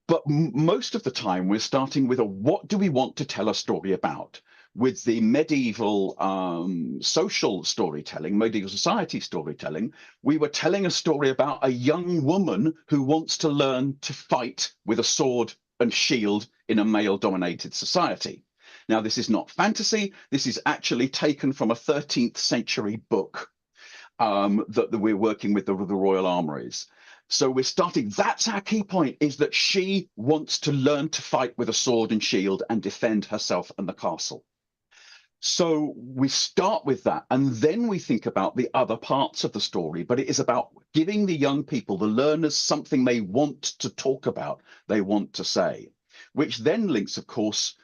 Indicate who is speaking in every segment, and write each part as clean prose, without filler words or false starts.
Speaker 1: But most of the time, we're starting with what do we want to tell a story about? With the medieval social storytelling, medieval society storytelling, we were telling a story about a young woman who wants to learn to fight with a sword and shield in a male-dominated society. Now, this is not fantasy. This is actually taken from a 13th century book that we're working with the Royal Armouries. So we're starting, that's our key point, is that she wants to learn to fight with a sword and shield and defend herself and the castle. So we start with that, and then we think about the other parts of the story, but it is about giving the young people, the learners, something they want to talk about, they want to say, which then links, of course,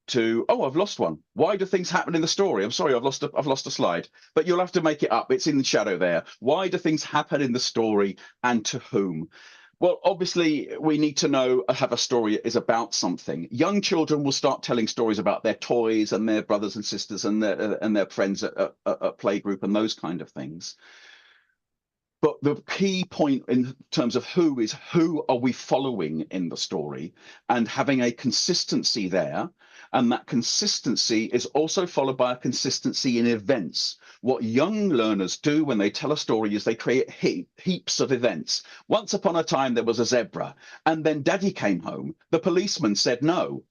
Speaker 1: to, I've lost one. Why do things happen in the story? I'm sorry, I've lost a slide, but you'll have to make it up. It's in the shadow there. Why do things happen in the story, and to whom? Well, obviously, we need to have a story that is about something. Young children will start telling stories about their toys and their brothers and sisters and their friends at playgroup and those kind of things. But the key point in terms of who are we following in the story, and having a consistency there. And that consistency is also followed by a consistency in events. What young learners do when they tell a story is they create heaps of events. Once upon a time, there was a zebra, and then Daddy came home. The policeman said no,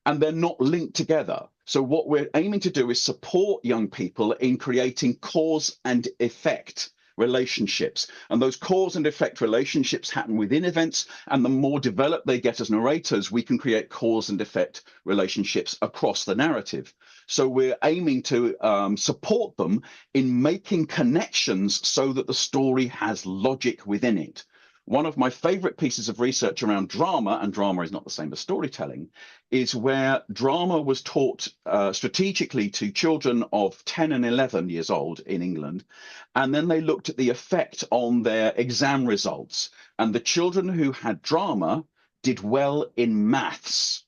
Speaker 1: and they're not linked together. So what we're aiming to do is support young people in creating cause and effect relationships, and those cause and effect relationships happen within events, and the more developed they get as narrators, we can create cause and effect relationships across the narrative. So we're aiming to support them in making connections so that the story has logic within it. One of my favorite pieces of research around drama, and drama is not the same as storytelling, is where drama was taught strategically to children of 10 and 11 years old in England. And then they looked at the effect on their exam results. And the children who had drama did well in maths.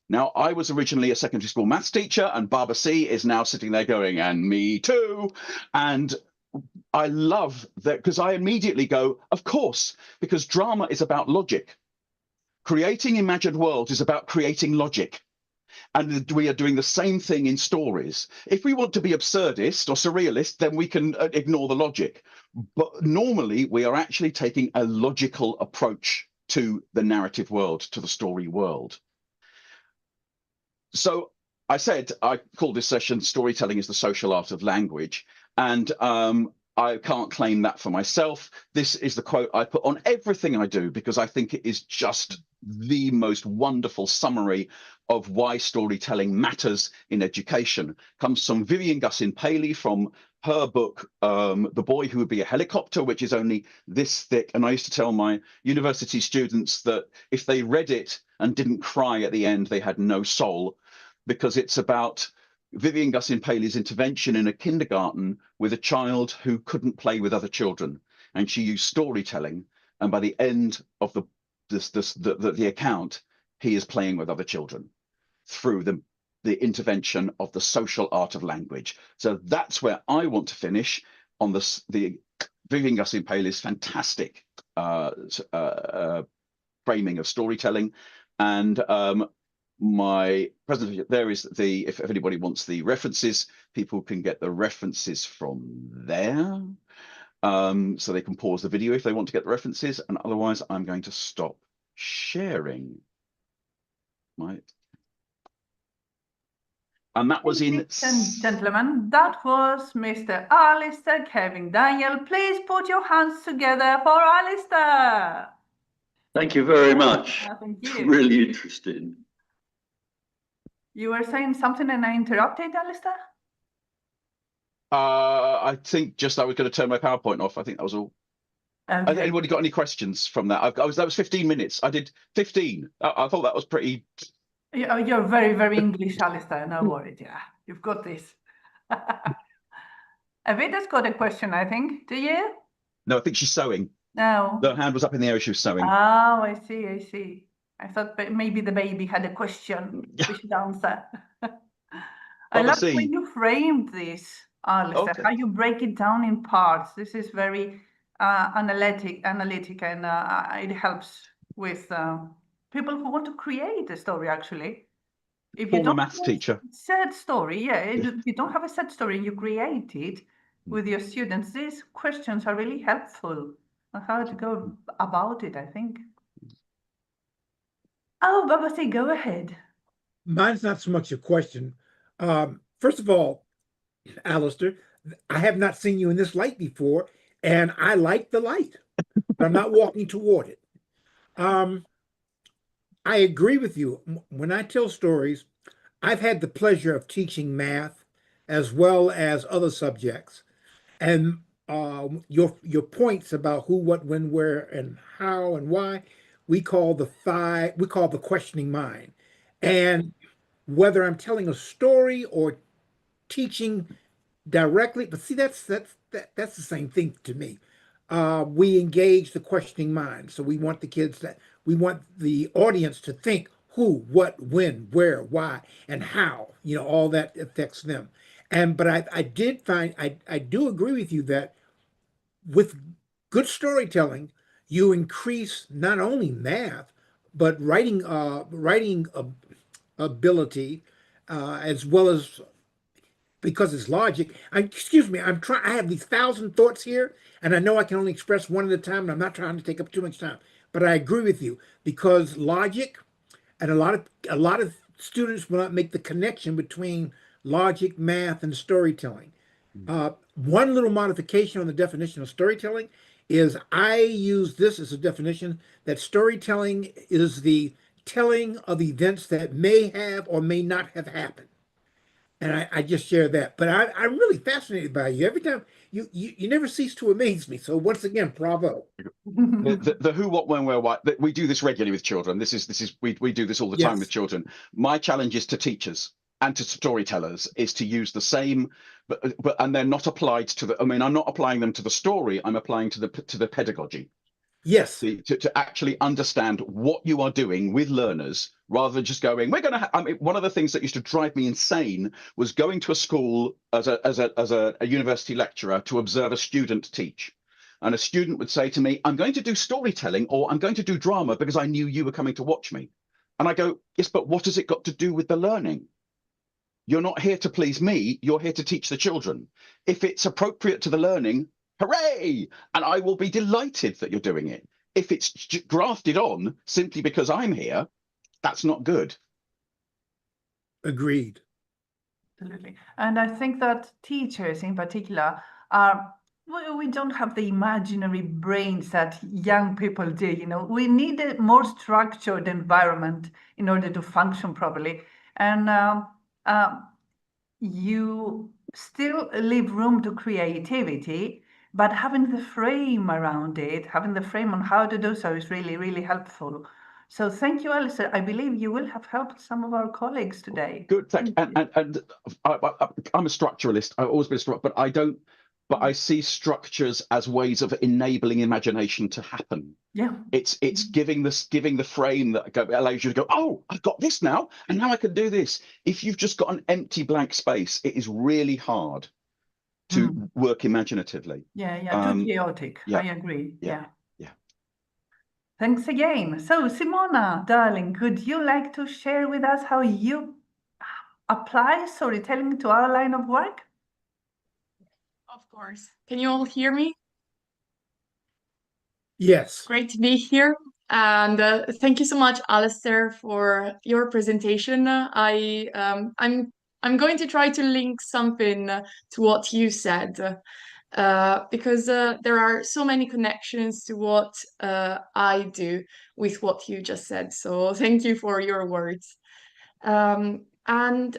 Speaker 1: Now, I was originally a secondary school maths teacher, and Barbara C is now sitting there going, and me too. And I love that, because I immediately go, of course, because drama is about logic. Creating imagined worlds is about creating logic. And we are doing the same thing in stories. If we want to be absurdist or surrealist, then we can ignore the logic. But normally, we are actually taking a logical approach to the narrative world, to the story world. So I said, I call this session Storytelling is the Social Art of Language. And I can't claim that for myself. This is the quote I put on everything I do, because I think it is just the most wonderful summary of why storytelling matters in education. Comes from Vivian Gussin Paley, from her book, The Boy Who Would Be a Helicopter, which is only this thick. And I used to tell my university students that if they read it and didn't cry at the end, they had no soul, because it's about Vivian Gussin Paley's intervention in a kindergarten with a child who couldn't play with other children, and she used storytelling. And by the end of the account, he is playing with other children through the intervention of the social art of language. So that's where I want to finish on the Vivian Gussin Paley's fantastic framing of storytelling. And my presentation there is if anybody wants the references, people can get the references from there. So they can pause the video if they want to get the references, and otherwise I'm going to stop sharing. And that was in...
Speaker 2: Ladies and gentlemen, that was Mr. Alistair Kevin Daniel. Please put your hands together for Alistair.
Speaker 3: Thank you very much.
Speaker 2: Thank you.
Speaker 3: It's really interesting.
Speaker 2: You were saying something and I interrupted, Alistair?
Speaker 1: I think just I was going to turn my PowerPoint off. I think that was all.
Speaker 2: Okay.
Speaker 1: Anybody got any questions from that? That was 15 minutes. I did 15. I thought that was pretty...
Speaker 2: You're very, very English, Alistair. No worries. Yeah, you've got this. Evita's got a question, I think. Do you?
Speaker 1: No, I think she's sewing.
Speaker 2: No.
Speaker 1: The hand was up in the air. She was sewing.
Speaker 2: Oh, I see. I see. I thought maybe the baby had a question we should answer. I love the way you framed this, Alistair, how you break it down in parts. This is very analytic, and it helps with people who want to create a story, actually. If you
Speaker 1: Former
Speaker 2: don't
Speaker 1: maths
Speaker 2: have
Speaker 1: teacher.
Speaker 2: a set story, if you don't have a set story and you create it with your students, these questions are really helpful on how to go about it, I think. Oh, Babasi, go ahead.
Speaker 4: Mine's not so much a question. First of all, Alistair, I have not seen you in this light before, and I like the light, but I'm not walking toward it. I agree with you. When I tell stories, I've had the pleasure of teaching math as well as other subjects. And your points about who, what, when, where, and how, and why, we call the questioning mind. And whether I'm telling a story or teaching directly, but see, that's the same thing to me. We engage the questioning mind. So we want we want the audience to think who, what, when, where, why, and how, all that affects them. But I did find, I do agree with you that with good storytelling, you increase not only math, but writing ability, as well as, because it's logic. Excuse me, I have these 1,000 thoughts here, and I know I can only express one at a time, and I'm not trying to take up too much time. But I agree with you, because logic, and a lot of students will not make the connection between logic, math, and storytelling. One little modification on the definition of storytelling is I use this as a definition that storytelling is the telling of events that may have or may not have happened. And I just share that. But I'm really fascinated by you. Every time you never cease to amaze me. So once again, bravo.
Speaker 1: The who, what, when, where, why. We do this regularly with children. We do this all the time with children. My challenge is to teachers and to storytellers is to use the same, and they're not applied to the. I mean, I'm not applying them to the story. I'm applying to the pedagogy.
Speaker 4: Yes.
Speaker 1: To actually understand what you are doing with learners, rather than just going, we're going to. I mean, one of the things that used to drive me insane was going to a school as a university lecturer to observe a student teach. And a student would say to me, I'm going to do storytelling or I'm going to do drama because I knew you were coming to watch me. And I go, yes, but what has it got to do with the learning? You're not here to please me. You're here to teach the children. If it's appropriate to the learning, hooray! And I will be delighted that you're doing it. If it's grafted on simply because I'm here, that's not good.
Speaker 4: Agreed.
Speaker 2: Absolutely. And I think that teachers in particular we don't have the imaginary brains that young people do. We need a more structured environment in order to function properly. And you still leave room to creativity, but having the frame around it, having the frame on how to do so is really, really helpful. So thank you, Alistair. I believe you will have helped some of our colleagues today.
Speaker 1: Good, thanks. And I'm a structuralist. I've always been a structuralist, but I don't. But I see structures as ways of enabling imagination to happen.
Speaker 2: Yeah.
Speaker 1: It's giving the frame that allows you to go, oh, I've got this now, and now I can do this. If you've just got an empty blank space, it is really hard to work imaginatively.
Speaker 2: Yeah, too chaotic.
Speaker 1: Yeah,
Speaker 2: I agree. Yeah.
Speaker 1: Yeah.
Speaker 2: Thanks again. So, Simona, darling, could you like to share with us how you apply storytelling to our line of work?
Speaker 5: Of course. Can you all hear me?
Speaker 4: Yes.
Speaker 5: Great to be here. And thank you so much, Alistair, for your presentation. I'm going to try to link something to what you said, because there are so many connections to what I do with what you just said. So thank you for your words. And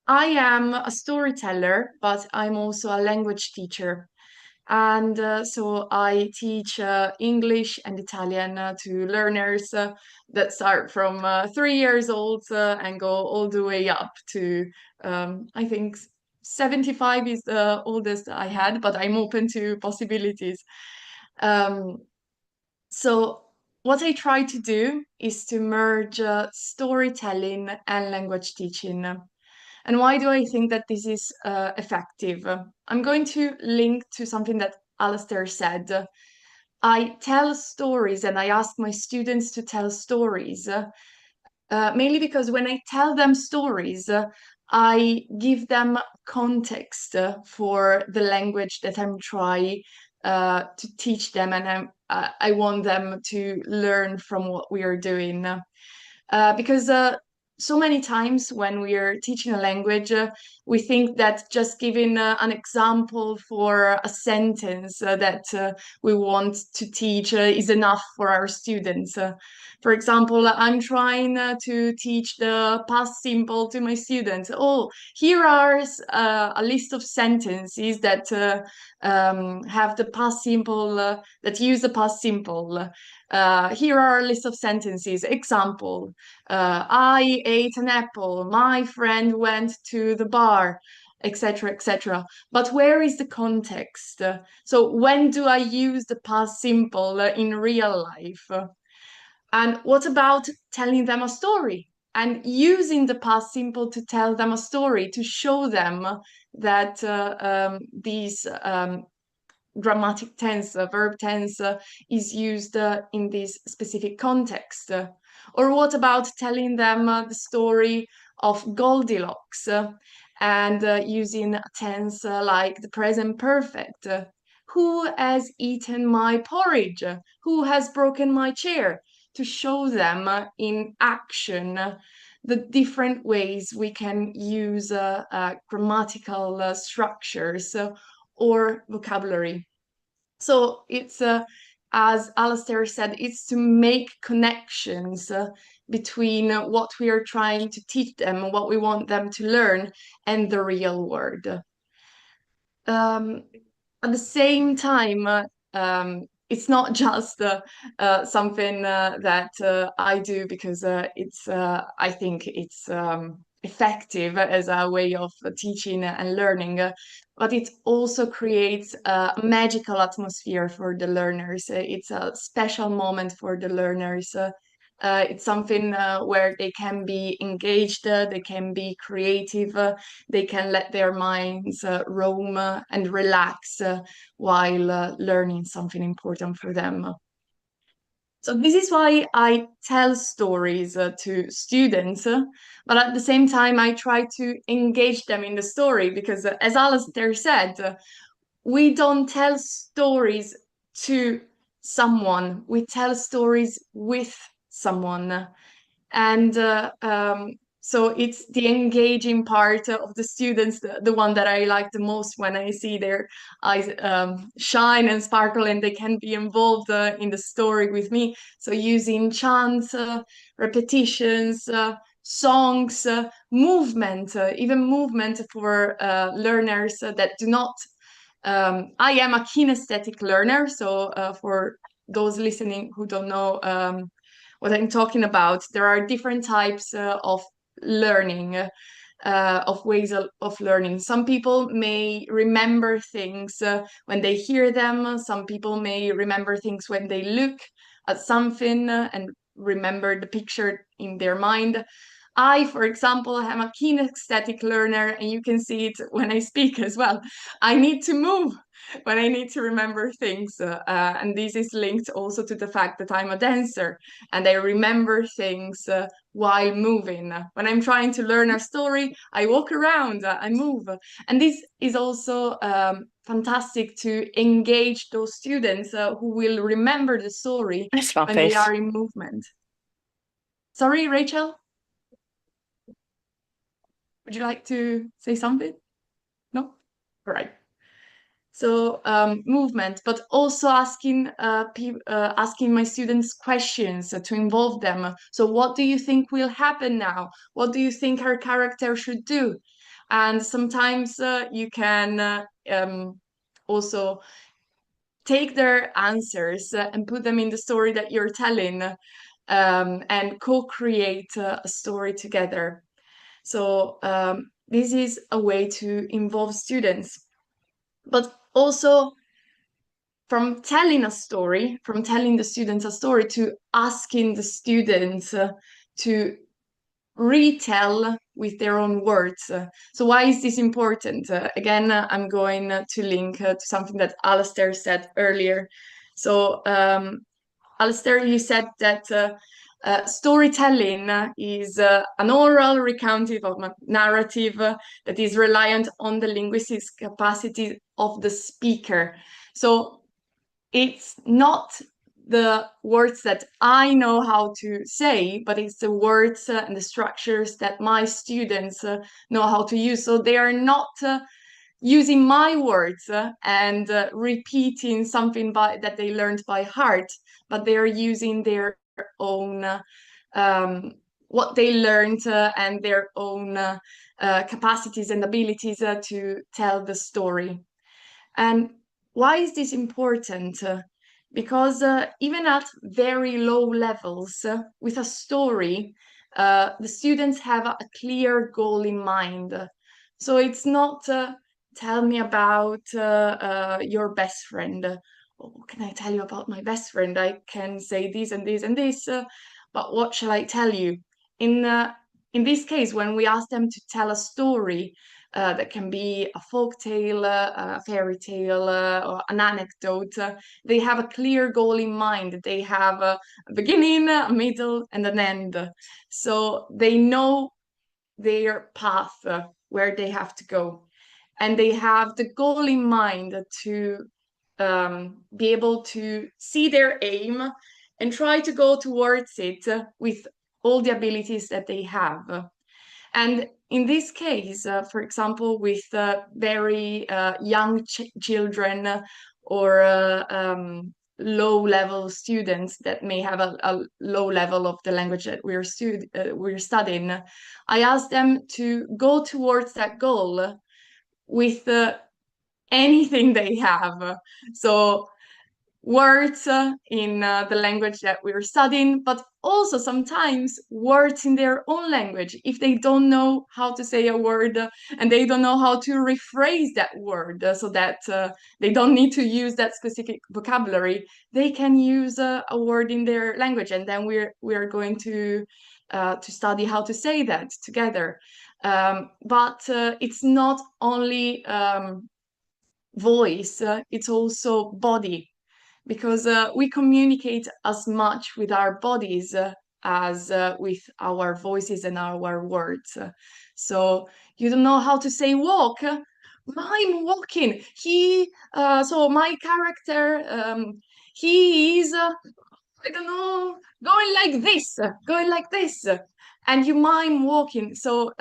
Speaker 5: I am a storyteller, but I'm also a language teacher. And so I teach English and Italian to learners that start from 3 years old and go all the way up to, I think, 75 is the oldest I had, but I'm open to possibilities. So what I try to do is to merge storytelling and language teaching. And why do I think that this is effective? I'm going to link to something that Alistair said. I tell stories and I ask my students to tell stories, mainly because when I tell them stories, I give them context for the language that I'm trying to teach them, and I want them to learn from what we are doing. Because so many times when we are teaching a language, we think that just giving an example for a sentence that we want to teach is enough for our students. For example, I'm trying to teach the past simple to my students. Oh, here are a list of sentences that have the past simple, that use the past simple. Here are a list of sentences. Example, I ate an apple, my friend went to the bar, etc., etc. But where is the context? So when do I use the past simple in real life? And what about telling them a story and using the past simple to tell them a story, to show them that these grammatic tense, verb tense is used in this specific context? Or what about telling them the story of Goldilocks and using a tense like the present perfect? Who has eaten my porridge? Who has broken my chair? To show them in action the different ways we can use grammatical structures or vocabulary. So it's, as Alastair said, it's to make connections between what we are trying to teach them, what we want them to learn, and the real world. At the same time, it's not just something that I do because it's I think it's effective as a way of teaching and learning, but it also creates a magical atmosphere for the learners. It's a special moment for the learners. It's something where they can be engaged, they can be creative, they can let their minds roam and relax while learning something important for them. So this is why I tell stories to students, but at the same time I try to engage them in the story because, as Alastair said, we don't tell stories to someone, we tell stories with someone. And so it's the engaging part of the students, the one that I like the most, when I see their eyes shine and sparkle and they can be involved in the story with me. So using chants, repetitions, songs, movement, even movement for learners that do not. I am a kinesthetic learner, so for those listening who don't know what I'm talking about, there are different types of learning, of ways of learning. Some people may remember things when they hear them. Some people may remember things when they look at something and remember the picture in their mind. I, for example, am a kinesthetic learner, and you can see it when I speak as well. I need to move when I need to remember things. And this is linked also to the fact that I'm a dancer and I remember things while moving. When I'm trying to learn a story, I walk around, I move. And this is also fantastic to engage those students who will remember the story when they are in movement. Sorry, Rachel? Would you like to say something? No? All right. So movement, but also asking my students questions to involve them. So what do you think will happen now? What do you think our character should do? And sometimes you can also take their answers and put them in the story that you're telling, and co-create a story together. So this is a way to involve students. But also, from telling a story, from telling the students a story, to asking the students to retell with their own words. So why is this important? Again, I'm going to link to something that Alastair said earlier. So, Alistair, you said that storytelling is an oral recounting of a narrative that is reliant on the linguistic capacity of the speaker. So it's not the words that I know how to say, but it's the words and the structures that my students know how to use. So they are not using my words and repeating something that they learned by heart, but they are using their own what they learned and their own capacities and abilities to tell the story. And why is this important? Because even at very low levels, with a story, the students have a clear goal in mind. So it's not tell me about your best friend. Oh, what can I tell you about my best friend? I can say this and this and this, but what shall I tell you? In this case, when we ask them to tell a story, that can be a folk tale, a fairy tale, or an anecdote. They have a clear goal in mind. They have a beginning, a middle, and an end. So they know their path, where they have to go. And they have the goal in mind to be able to see their aim and try to go towards it with all the abilities that they have. And in this case, for example, with very young children or low-level students that may have a low level of the language that we're studying, I ask them to go towards that goal with anything they have. So words in the language that we're studying, but also sometimes words in their own language. If they don't know how to say a word and they don't know how to rephrase that word so that they don't need to use that specific vocabulary, they can use a word in their language, and then we're going to study how to say that together. But it's not only voice, it's also body, because we communicate as much with our bodies as with our voices and our words. So you don't know how to say walk? I'm walking. So my character, he is, I don't know, going like this. And you mime walking. So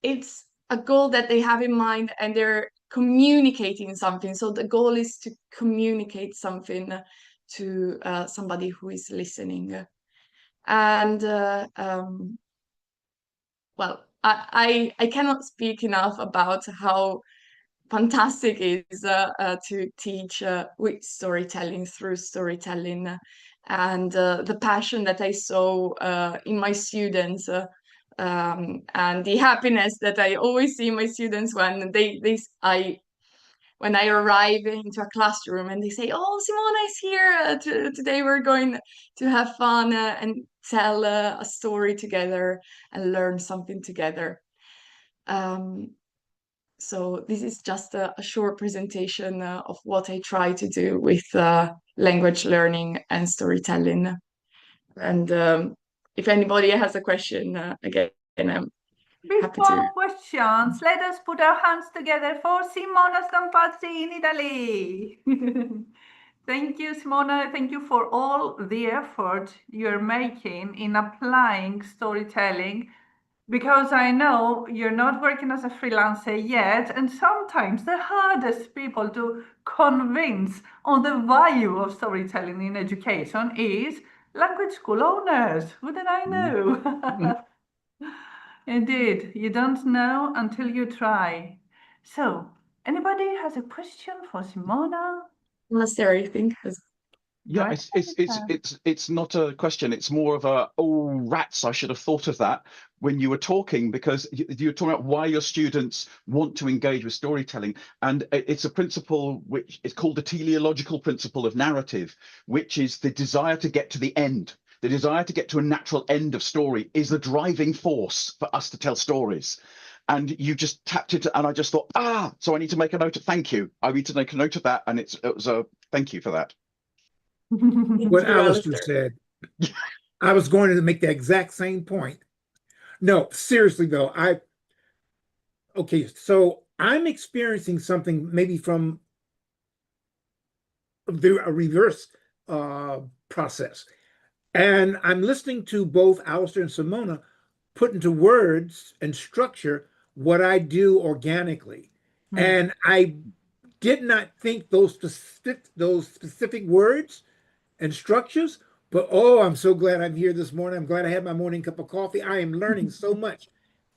Speaker 5: it's a goal that they have in mind, and they're communicating something. So the goal is to communicate something to somebody who is listening. And well, I cannot speak enough about how fantastic it is to teach with storytelling, through storytelling, and the passion that I saw in my students. And the happiness that I always see in my students when when I arrive into a classroom and they say, "Oh, Simona is here. Today we're going to have fun and tell a story together and learn something together." So this is just a short presentation of what I try to do with language learning and storytelling. And if anybody has a question, again, I'm happy
Speaker 2: Before
Speaker 5: to.
Speaker 2: questions, let us put our hands together for Simona Stampazzi in Italy. Thank you, Simona. Thank you for all the effort you're making in applying storytelling, because I know you're not working as a freelancer yet, and sometimes the hardest people to convince on the value of storytelling in education is language school owners. Wouldn't I know? Indeed, you don't know until you try. So, anybody has a question for Simona?
Speaker 5: Unless there, I think, has.
Speaker 1: Yeah,
Speaker 2: Right.
Speaker 1: it's not a question. It's more of a, oh, rats, I should have thought of that when you were talking, because you're talking about why your students want to engage with storytelling. And it's a principle which is called the teleological principle of narrative, which is the desire to get to the end. The desire to get to a natural end of story is the driving force for us to tell stories. And you just tapped it, and I just thought, so I need to make a note of, thank you. I need to make a note of that. And it was a thank you for that.
Speaker 5: Thank
Speaker 4: what
Speaker 5: you,
Speaker 4: Alistair
Speaker 5: Alistair.
Speaker 4: said. I was going to make the exact same point. No, seriously though, okay, so I'm experiencing something maybe from a reverse process. And I'm listening to both Alistair and Simona put into words and structure what I do organically. And I did not think those specific words and structures, but oh, I'm so glad I'm here this morning. I'm glad I had my morning cup of coffee. I am learning so much.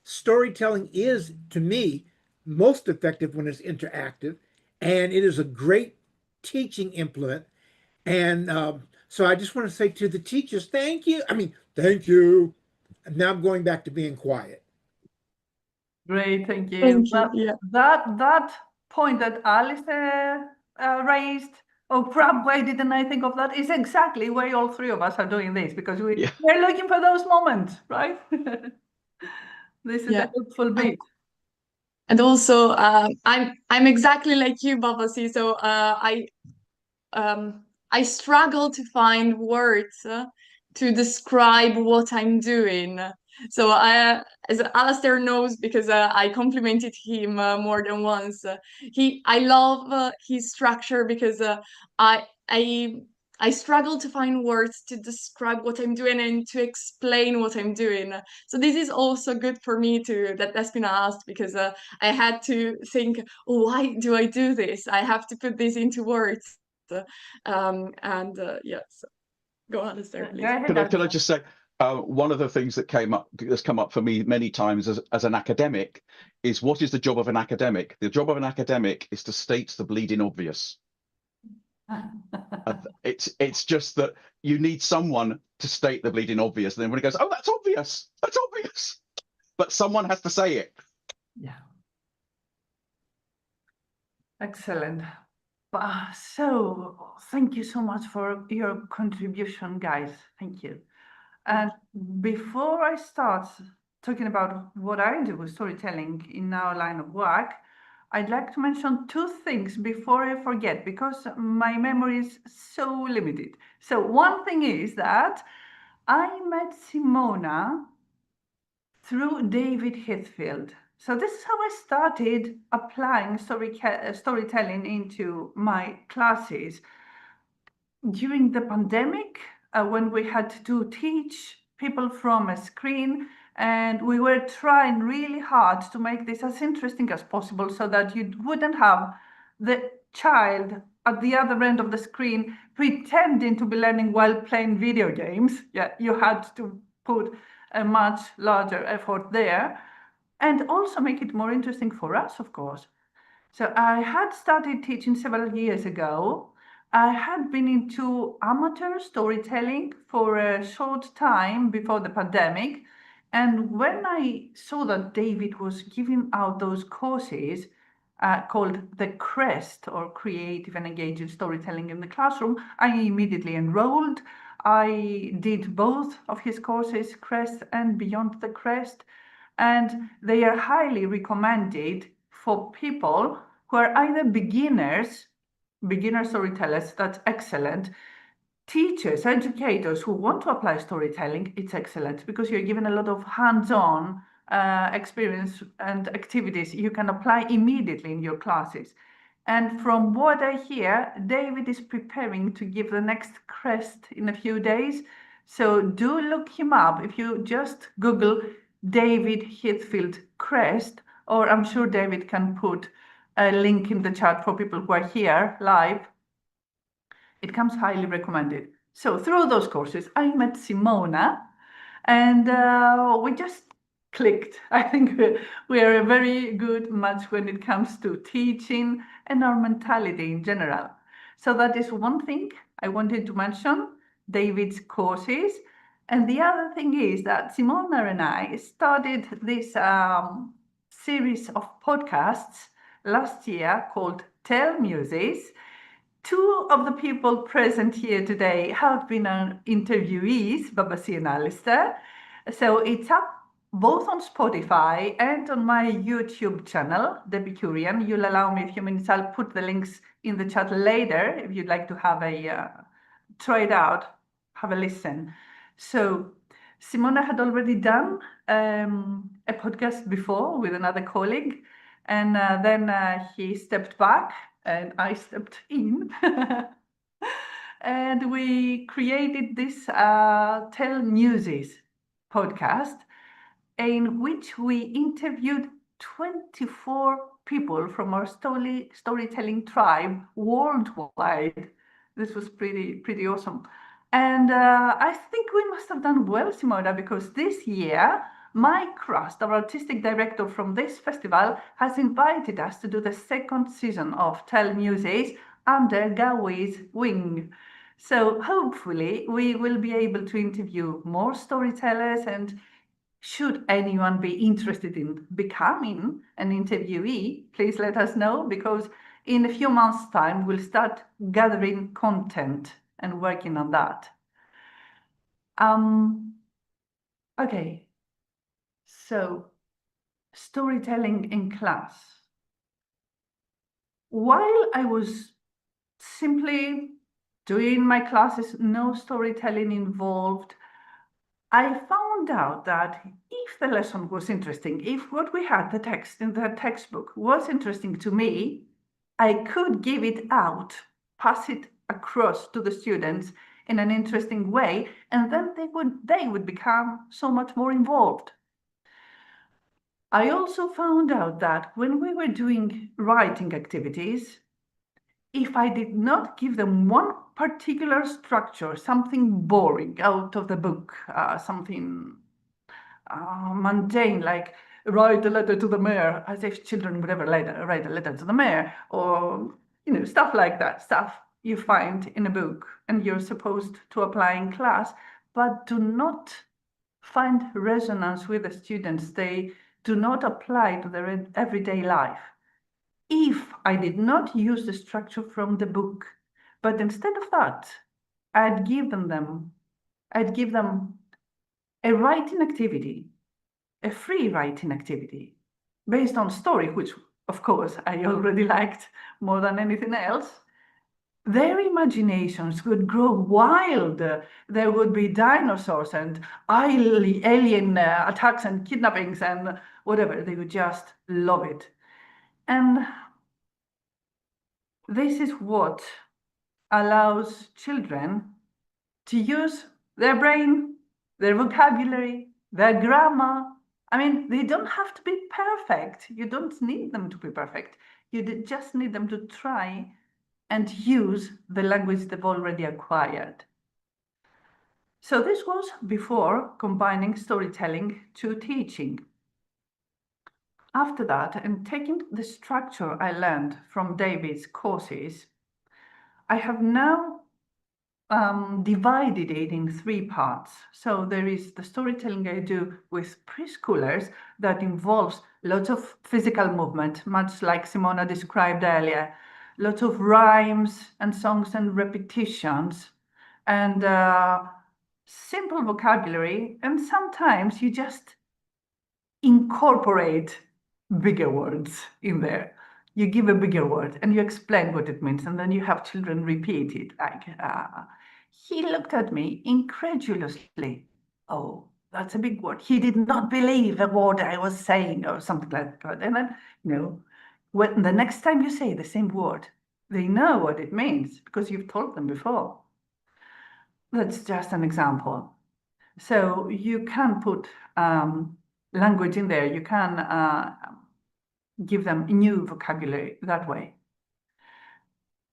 Speaker 4: Storytelling is, to me, most effective when it's interactive, and it is a great teaching implement. And so I just want to say to the teachers, thank you. I mean, thank you. And now I'm going back to being quiet.
Speaker 2: Great, thank you.
Speaker 5: Thank you.
Speaker 2: Well,
Speaker 5: Yeah.
Speaker 2: that point that Alice raised, oh crap, why didn't I think of that? Is exactly why all three of us are doing this, because we're looking for those moments, right? This is a
Speaker 5: Yeah.
Speaker 2: helpful bit.
Speaker 5: And also, I'm exactly like you, Babasi. So I struggle to find words to describe what I'm doing. So as Alistair knows, because I complimented him more than once, I love his structure because I struggle to find words to describe what I'm doing and to explain what I'm doing. So this is also good for me that Despina asked, because I had to think, oh, why do I do this? I have to put this into words. Yes, go on, Alistair, please.
Speaker 1: Can I just say, one of the things that's come up for me many times as an academic is, what is the job of an academic? The job of an academic is to state the bleeding obvious. It's just that you need someone to state the bleeding obvious, and then when it goes, oh, that's obvious, but someone has to say it.
Speaker 2: Yeah. Excellent. So thank you so much for your contribution, guys. Thank you. And before I start talking about what I do with storytelling in our line of work, I'd like to mention two things before I forget, because my memory is so limited. So one thing is that I met Simona through David Heathfield. So this is how I started applying storytelling into my classes. During the pandemic, when we had to teach people from a screen, and we were trying really hard to make this as interesting as possible so that you wouldn't have the child at the other end of the screen pretending to be learning while playing video games. Yeah, you had to put a much larger effort there, and also make it more interesting for us, of course. So I had started teaching several years ago. I had been into amateur storytelling for a short time before the pandemic. And when I saw that David was giving out those courses called the CREST, or Creative and Engaging Storytelling in the Classroom, I immediately enrolled. I did both of his courses, CREST and Beyond the CREST, and they are highly recommended for people who are either beginner storytellers, that's excellent. Teachers, educators who want to apply storytelling, it's excellent, because you're given a lot of hands-on experience and activities you can apply immediately in your classes. And from what I hear, David is preparing to give the next CREST in a few days. So do look him up. If you just Google David Heathfield CREST, or I'm sure David can put a link in the chat for people who are here live. It comes highly recommended. So through those courses, I met Simona, and we just clicked. I think we are a very good match when it comes to teaching and our mentality in general. So that is one thing I wanted to mention, David's courses. And the other thing is that Simona and I started this series of podcasts last year called Tell Muses. Two of the people present here today have been our interviewees, Babasi and Alistair. So it's up both on Spotify and on my YouTube channel, The Epicurian. You'll allow me a few minutes. I'll put the links in the chat later if you'd like to have a try it out, have a listen. So Simona had already done a podcast before with another colleague, and then he stepped back and I stepped in. And we created this Tell Newsies podcast, in which we interviewed 24 people from our storytelling tribe worldwide. This was pretty awesome. And I think we must have done well, Simona, because this year, Mike Crust, our artistic director from this festival, has invited us to do the second season of Tell Muses under Gawai's wing. So hopefully we will be able to interview more storytellers, and should anyone be interested in becoming an interviewee, please let us know, because in a few months' time, we'll start gathering content and working on that. Okay, so storytelling in class. While I was simply doing my classes, no storytelling involved, I found out that if the lesson was interesting, if what we had, the text in the textbook, was interesting to me, I could give it out, pass it across to the students in an interesting way, and then they would become so much more involved. I also found out that when we were doing writing activities, if I did not give them one particular structure, something boring out of the book, something mundane, like write a letter to the mayor, as if children would ever write a letter to the mayor, or stuff like that, stuff you find in a book and you're supposed to apply in class, but do not find resonance with the students. They do not apply to their everyday life. If I did not use the structure from the book, but instead of that, I'd give them a writing activity, a free writing activity based on story, which of course I already liked more than anything else. Their imaginations would grow wild. There would be dinosaurs and alien attacks and kidnappings and whatever. They would just love it. And this is what allows children to use their brain, their vocabulary, their grammar. I mean, they don't have to be perfect. You don't need them to be perfect. You just need them to try and use the language they've already acquired. So this was before combining storytelling to teaching. After that, and taking the structure I learned from David's courses, I have now divided it in 3 parts. So there is the storytelling I do with preschoolers that involves lots of physical movement, much like Simona described earlier, lots of rhymes and songs and repetitions, and simple vocabulary, and sometimes you just incorporate bigger words in there. You give a bigger word and you explain what it means, and then you have children repeat it. Like, he looked at me incredulously. Oh, that's a big word. He did not believe a word I was saying, or something like that. And then, when the next time you say the same word, they know what it means because you've told them before. That's just an example. So you can put language in there. You can give them new vocabulary that way.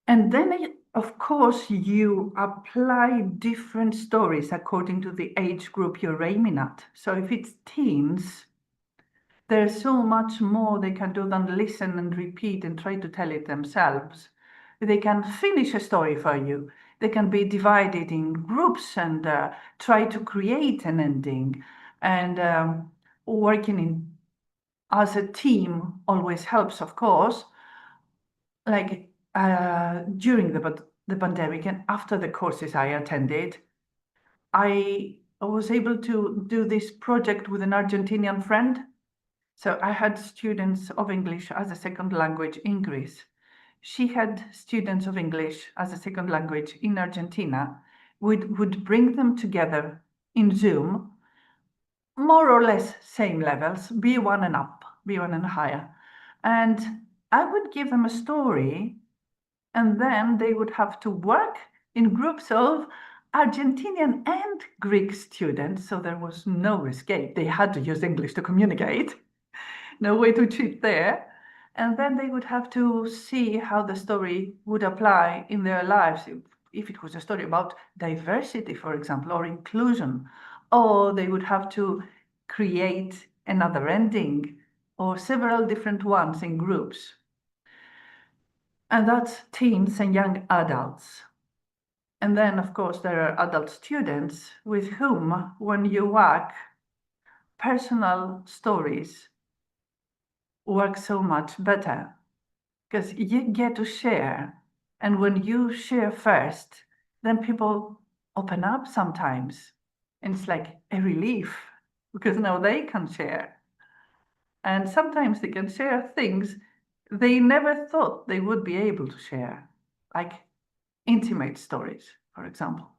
Speaker 2: And then, of course, you apply different stories according to the age group you're aiming at. So if it's teens, there's so much more they can do than listen and repeat and try to tell it themselves. They can finish a story for you. They can be divided in groups and try to create an ending. And working as a team always helps, of course. Like during the pandemic and after the courses I attended, I was able to do this project with an Argentinian friend. So I had students of English as a second language in Greece. She had students of English as a second language in Argentina. would bring them together in Zoom, more or less same levels, B1 and up, B1 and higher. And I would give them a story, and then they would have to work in groups of Argentinian and Greek students, so there was no escape. They had to use English to communicate, no way to cheat there. And then they would have to see how the story would apply in their lives. If it was a story about diversity, for example, or inclusion, or they would have to create another ending, or several different ones in groups. And that's teens and young adults. And then, of course, there are adult students with whom, when you work, personal stories work so much better because you get to share. And when you share first, then people open up sometimes. And it's like a relief because now they can share. And sometimes they can share things they never thought they would be able to share, like intimate stories, for example.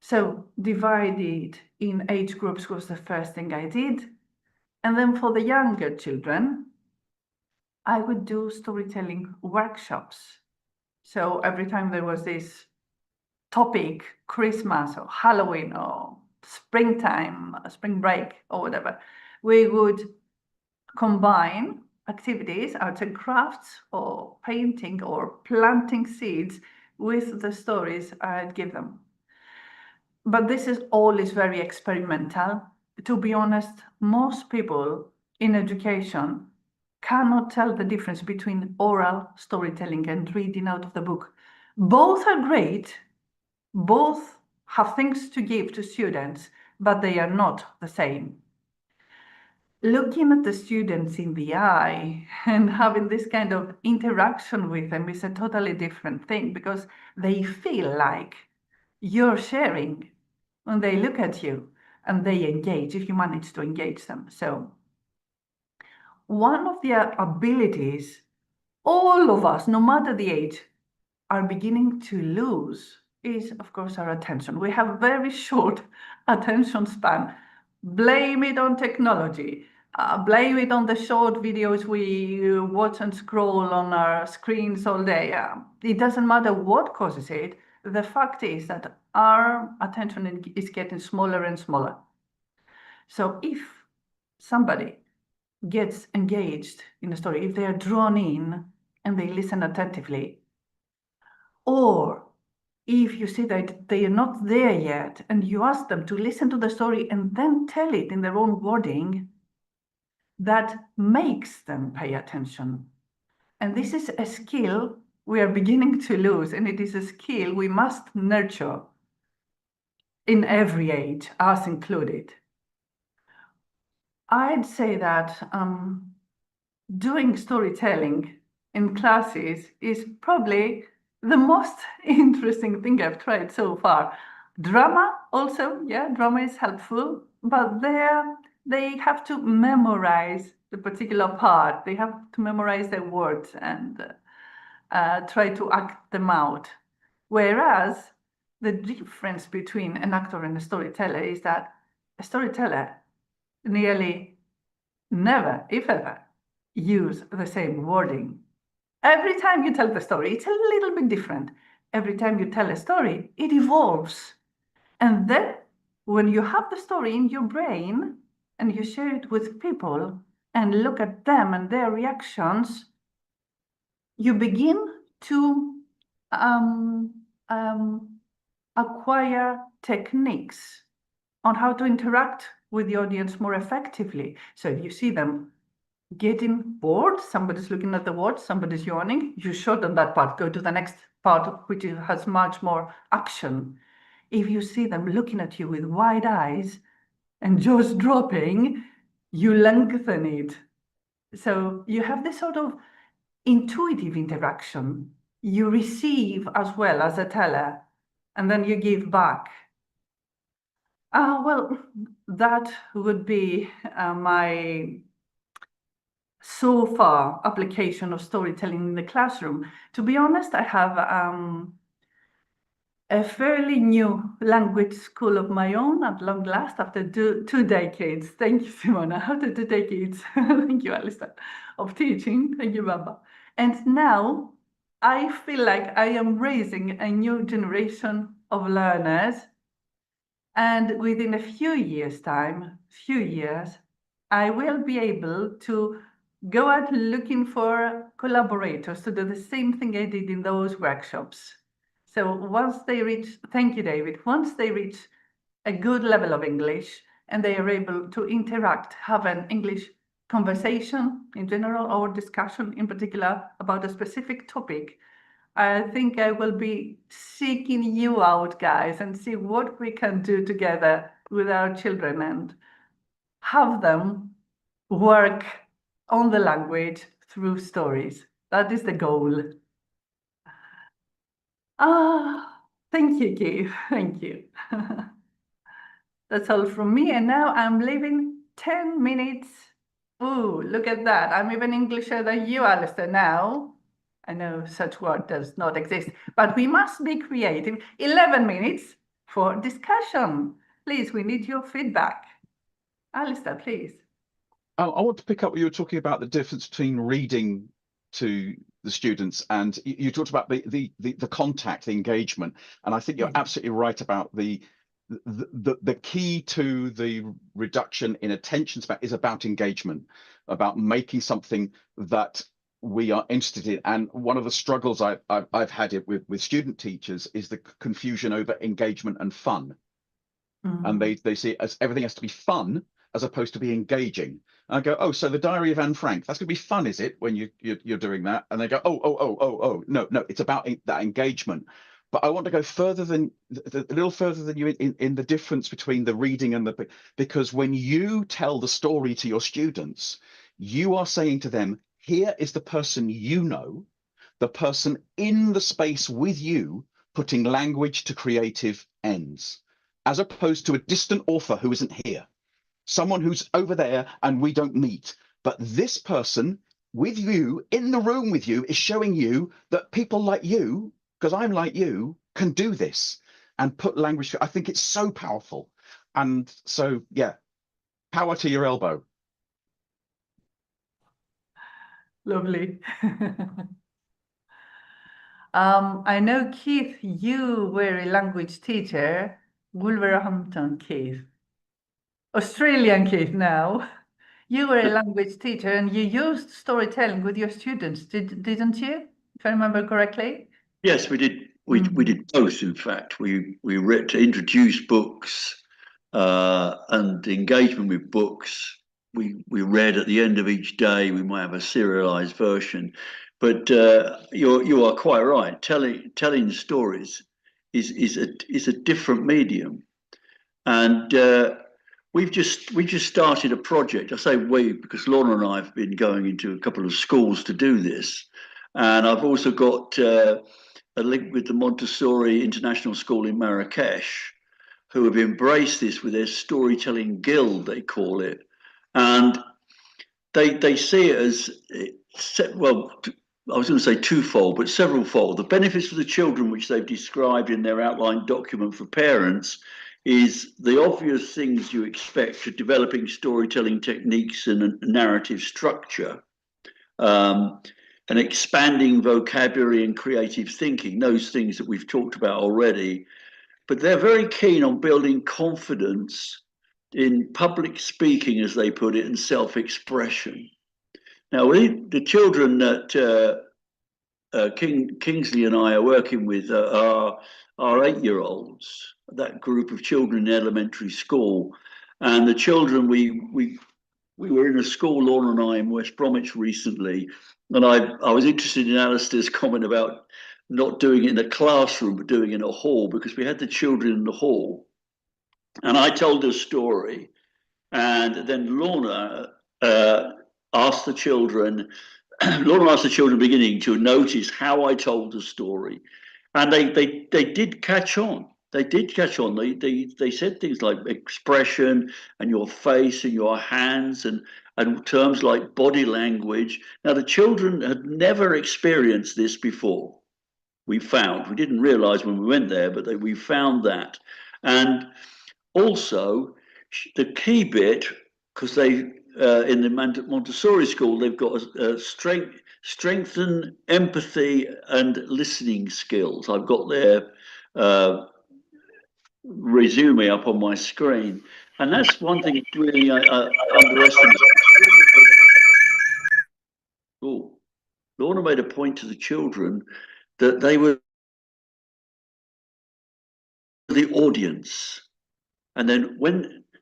Speaker 2: So divided in age groups was the first thing I did. And then for the younger children, I would do storytelling workshops. So every time there was this topic, Christmas or Halloween or springtime, spring break or whatever, we would combine activities, arts and crafts, or painting or planting seeds with the stories I'd give them. But this is always very experimental. To be honest, most people in education cannot tell the difference between oral storytelling and reading out of the book. Both are great, both have things to give to students, but they are not the same. Looking at the students in the eye and having this kind of interaction with them is a totally different thing because they feel like you're sharing when they look at you and they engage, if you manage to engage them. So one of the abilities all of us, no matter the age, are beginning to lose is, of course, our attention. We have very short attention span. Blame it on technology. Blame it on the short videos we watch and scroll on our screens all day. It doesn't matter what causes it. The fact is that our attention is getting smaller and smaller. So if somebody gets engaged in a story, if they are drawn in and they listen attentively, or if you see that they are not there yet and you ask them to listen to the story and then tell it in their own wording, that makes them pay attention. And this is a skill we are beginning to lose, and it is a skill we must nurture in every age, us included. I'd say that doing storytelling in classes is probably the most interesting thing I've tried so far. Drama also, yeah, drama is helpful, but they have to memorize the particular part. They have to memorize their words and try to act them out. Whereas the difference between an actor and a storyteller is that a storyteller nearly never, if ever, use the same wording. Every time you tell the story, it's a little bit different. Every time you tell a story, it evolves. And then when you have the story in your brain and you share it with people and look at them and their reactions, you begin to acquire techniques on how to interact with the audience more effectively. So if you see them getting bored, somebody's looking at the words, somebody's yawning, you shorten that part, go to the next part, which has much more action. If you see them looking at you with wide eyes and jaws dropping, you lengthen it. So you have this sort of intuitive interaction. You receive as well as a teller, and then you give back. Well, that would be my so far application of storytelling in the classroom. To be honest, I have a fairly new language school of my own at long last after two decades. Thank you, Simona. After 2 decades, thank you, Alistair, of teaching. Thank you, Baba. And now I feel like I am raising a new generation of learners. And within a few years' I will be able to go out looking for collaborators to do the same thing I did in those workshops. So once they reach, thank you, David, once they reach a good level of English and they are able to interact, have an English conversation in general or discussion in particular about a specific topic, I think I will be seeking you out, guys, and see what we can do together with our children and have them work on the language through stories. That is the goal. Thank you, Keith. Thank you. That's all from me. And now I'm leaving 10 minutes. Ooh, look at that. I'm even Englisher than you, Alistair, now. I know such word does not exist, but we must be creative. 11 minutes for discussion. Please, we need your feedback. Alistair, please.
Speaker 1: I want to pick up what you were talking about, the difference between reading to the students, and you talked about the contact, the engagement, and I think you're absolutely right about the key to the reduction in attention span is about engagement, about making something that we are interested in. And one of the struggles I've had it with student teachers is the confusion over engagement and fun. And they see it as everything has to be fun as opposed to be engaging. And I go, oh, so the Diary of Anne Frank, that's going to be fun, is it, when you're doing that? And they go, oh, no, it's about that engagement. But I want to go further than a little further than you in the difference between the reading and because when you tell the story to your students, you are saying to them, here is the person you know, the person in the space with you, putting language to creative ends, as opposed to a distant author who isn't here, someone who's over there and we don't meet. But this person with you, in the room with you, is showing you that people like you, because I'm like you, can do this and put language. I think it's so powerful. And so, yeah, power to your elbow.
Speaker 2: Lovely. I know, Keith, you were a language teacher, Wolverhampton, Keith. Australian Keith now. You were a language teacher and you used storytelling with your students, didn't you? If I remember correctly.
Speaker 3: Yes, we did. We did both. In fact, we read to introduce books and engagement with books. We read at the end of each day. We might have a serialized version, but you are quite right. Telling stories is a different medium, and we just started a project. I say we because Lorna and I have been going into a couple of schools to do this, and I've also got a link with the Montessori International School in Marrakesh, who have embraced this with their storytelling guild, they call it, and they see it as well. I was going to say twofold, but severalfold. The benefits for the children, which they've described in their outline document for parents, is the obvious things you expect of developing storytelling techniques and a narrative structure, and expanding vocabulary and creative thinking, those things that we've talked about already. But they're very keen on building confidence in public speaking, as they put it, and self-expression. Now, the children that Kingsley and I are working with are 8-year-olds, that group of children in elementary school. And the children, we were in a school, Lorna and I, in West Bromwich recently, and I was interested in Alistair's comment about not doing it in a classroom, but doing it in a hall, because we had the children in the hall. And I told a story, and then Lorna asked the children, beginning to notice how I told the story. And they did catch on. They did catch on. They said things like expression and your face and your hands and terms like body language. Now, the children had never experienced this before. we found. We didn't realize when we went there, but we found that. And also the key bit, because they in the Montessori school, they've got a strengthen empathy and listening skills. I've got their resume up on my screen, and that's one thing that's really underestimated. Oh, Lorna made a point to the children that they were the audience, and then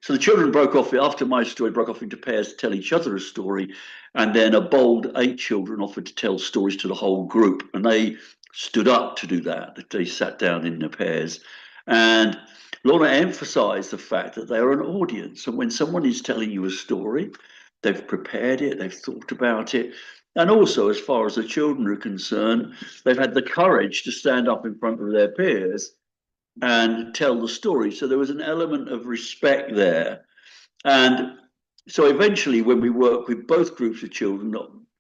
Speaker 3: so the children broke off after my story, broke off into pairs to tell each other a story, and then a bold 8 children offered to tell stories to the whole group, and they stood up to do that. They sat down in their pairs, and Lorna emphasized the fact that they are an audience, and when someone is telling you a story, they've prepared it, they've thought about it, and also, as far as the children are concerned, they've had the courage to stand up in front of their peers and tell the story. So there was an element of respect there. And so eventually, when we work with both groups of children,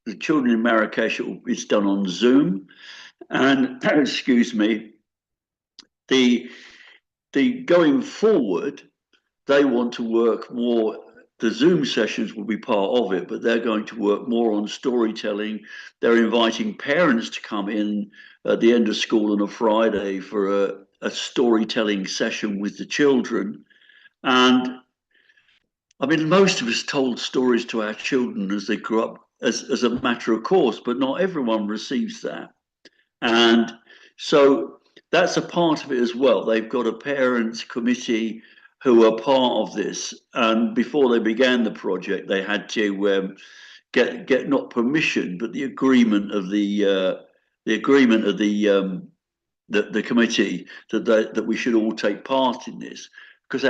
Speaker 3: the children in Marrakesh, it's done on Zoom. And excuse me, the going forward, they want to work more. The Zoom sessions will be part of it, but they're going to work more on storytelling. They're inviting parents to come in at the end of school on a Friday for a storytelling session with the children. And I mean, most of us told stories to our children as they grew up as a matter of course, but not everyone receives that. And so that's a part of it as well. They've got a parents committee who are part of this. And before they began the project, they had to get not permission, but the agreement of the committee that we should all take part in this, because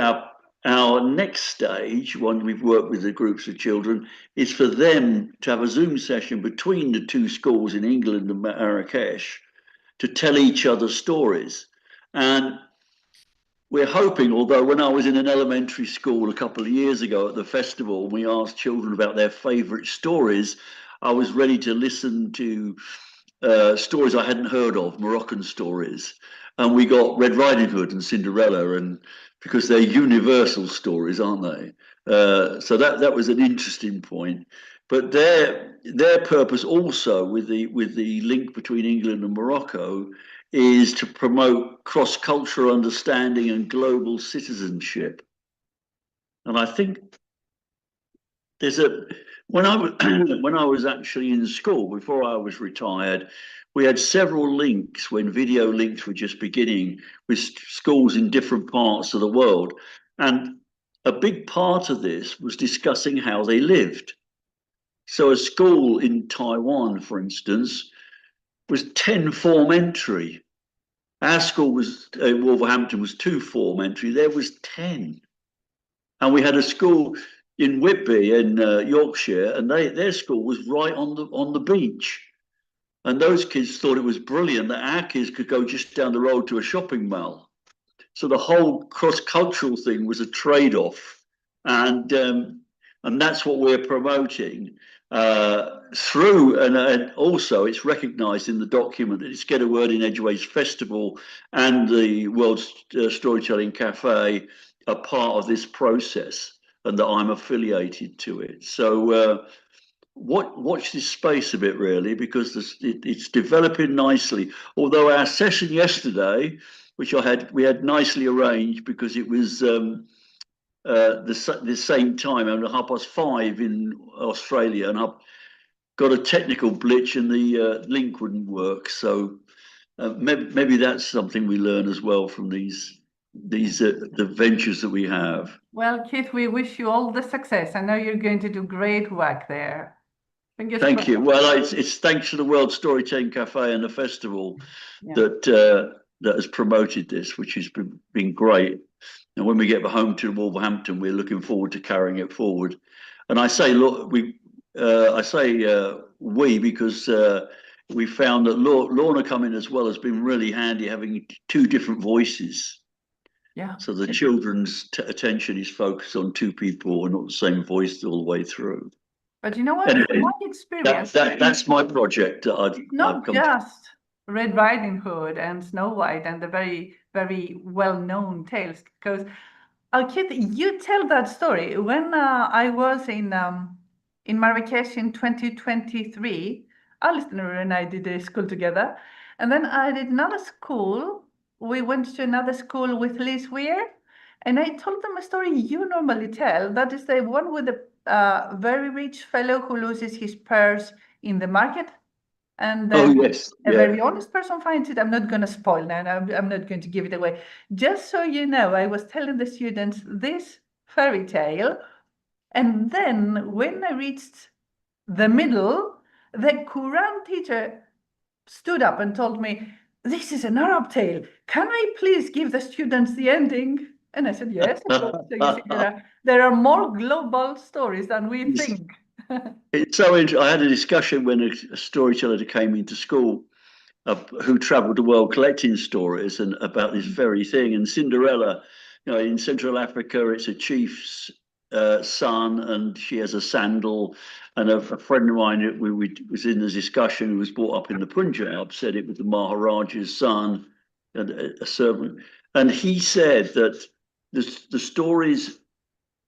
Speaker 3: our next stage, when we've worked with the groups of children, is for them to have a Zoom session between the 2 schools in England and Marrakesh to tell each other stories. And we're hoping, although when I was in an elementary school a couple of years ago at the festival, we asked children about their favorite stories, I was ready to listen to stories I hadn't heard of, Moroccan stories. And we got Red Riding Hood and Cinderella, and because they're universal stories, aren't they? So that was an interesting point. But their purpose also with the link between England and Morocco is to promote cross-cultural understanding and global citizenship. And I think there's when I was actually in school, before I was retired, we had several links when video links were just beginning with schools in different parts of the world. And a big part of this was discussing how they lived. So a school in Taiwan, for instance, was 10 form entry. Our school was Wolverhampton was 2 form entry. There was 10. And we had a school in Whitby in Yorkshire, and their school was right on the beach. And those kids thought it was brilliant that our kids could go just down the road to a shopping mall. So the whole cross-cultural thing was a trade-off, and that's what we're promoting through. And also, it's recognised in the document that it's Get a Word in Edgeways Festival and the World Storytelling Cafe are part of this process, and that I'm affiliated to it. So watch this space a bit, really, because it's developing nicely. Although our session yesterday, which we had nicely arranged because it was the same time, at 5:30 in Australia, and I got a technical glitch and the link wouldn't work. So maybe that's something we learn as well from the ventures that we have.
Speaker 2: Well, Keith, we wish you all the success. I know you're going to do great work there.
Speaker 3: Thank you. Well, it's thanks to the World Storytelling Cafe and the festival that has promoted this, which has been great. And when we get home to Wolverhampton, we're looking forward to carrying it forward. And I say, look, we because we found that Lorna coming as well has been really handy, having 2 different voices.
Speaker 2: Yeah.
Speaker 3: So the children's attention is focused on 2 people and not the same voice all the way through.
Speaker 2: But you know what?
Speaker 3: Anyway,
Speaker 2: my experience.
Speaker 3: that's my project.
Speaker 2: Not just Red Riding Hood and Snow White and the very, very well-known tales. Because, Kit, you tell that story. When I was in Marrakesh in 2023, Alistair and I did a school together. And then I did another school. We went to another school with Liz Weir. And I told them a story you normally tell. That is the one with the very rich fellow who loses his purse in the market. And
Speaker 3: Oh,
Speaker 2: then
Speaker 3: yes.
Speaker 2: a
Speaker 3: Yeah.
Speaker 2: very honest person finds it. I'm not going to spoil now. I'm not going to give it away. Just so you know, I was telling the students this fairy tale. And then when I reached the middle, the Quran teacher stood up and told me, "This is an Arab tale. Can I please give the students the ending?" And I said, "Yes, of course." So you see, there are more global stories than we
Speaker 3: Yes.
Speaker 2: think.
Speaker 3: It's so interesting. I had a discussion when a storyteller came into school who travelled the world collecting stories and about this very thing. And Cinderella, in Central Africa, it's a chief's son, and she has a sandal. And a friend of mine we was in the discussion, who was brought up in the Punjab, said it was the Maharaja's son, and a servant. And he said that the stories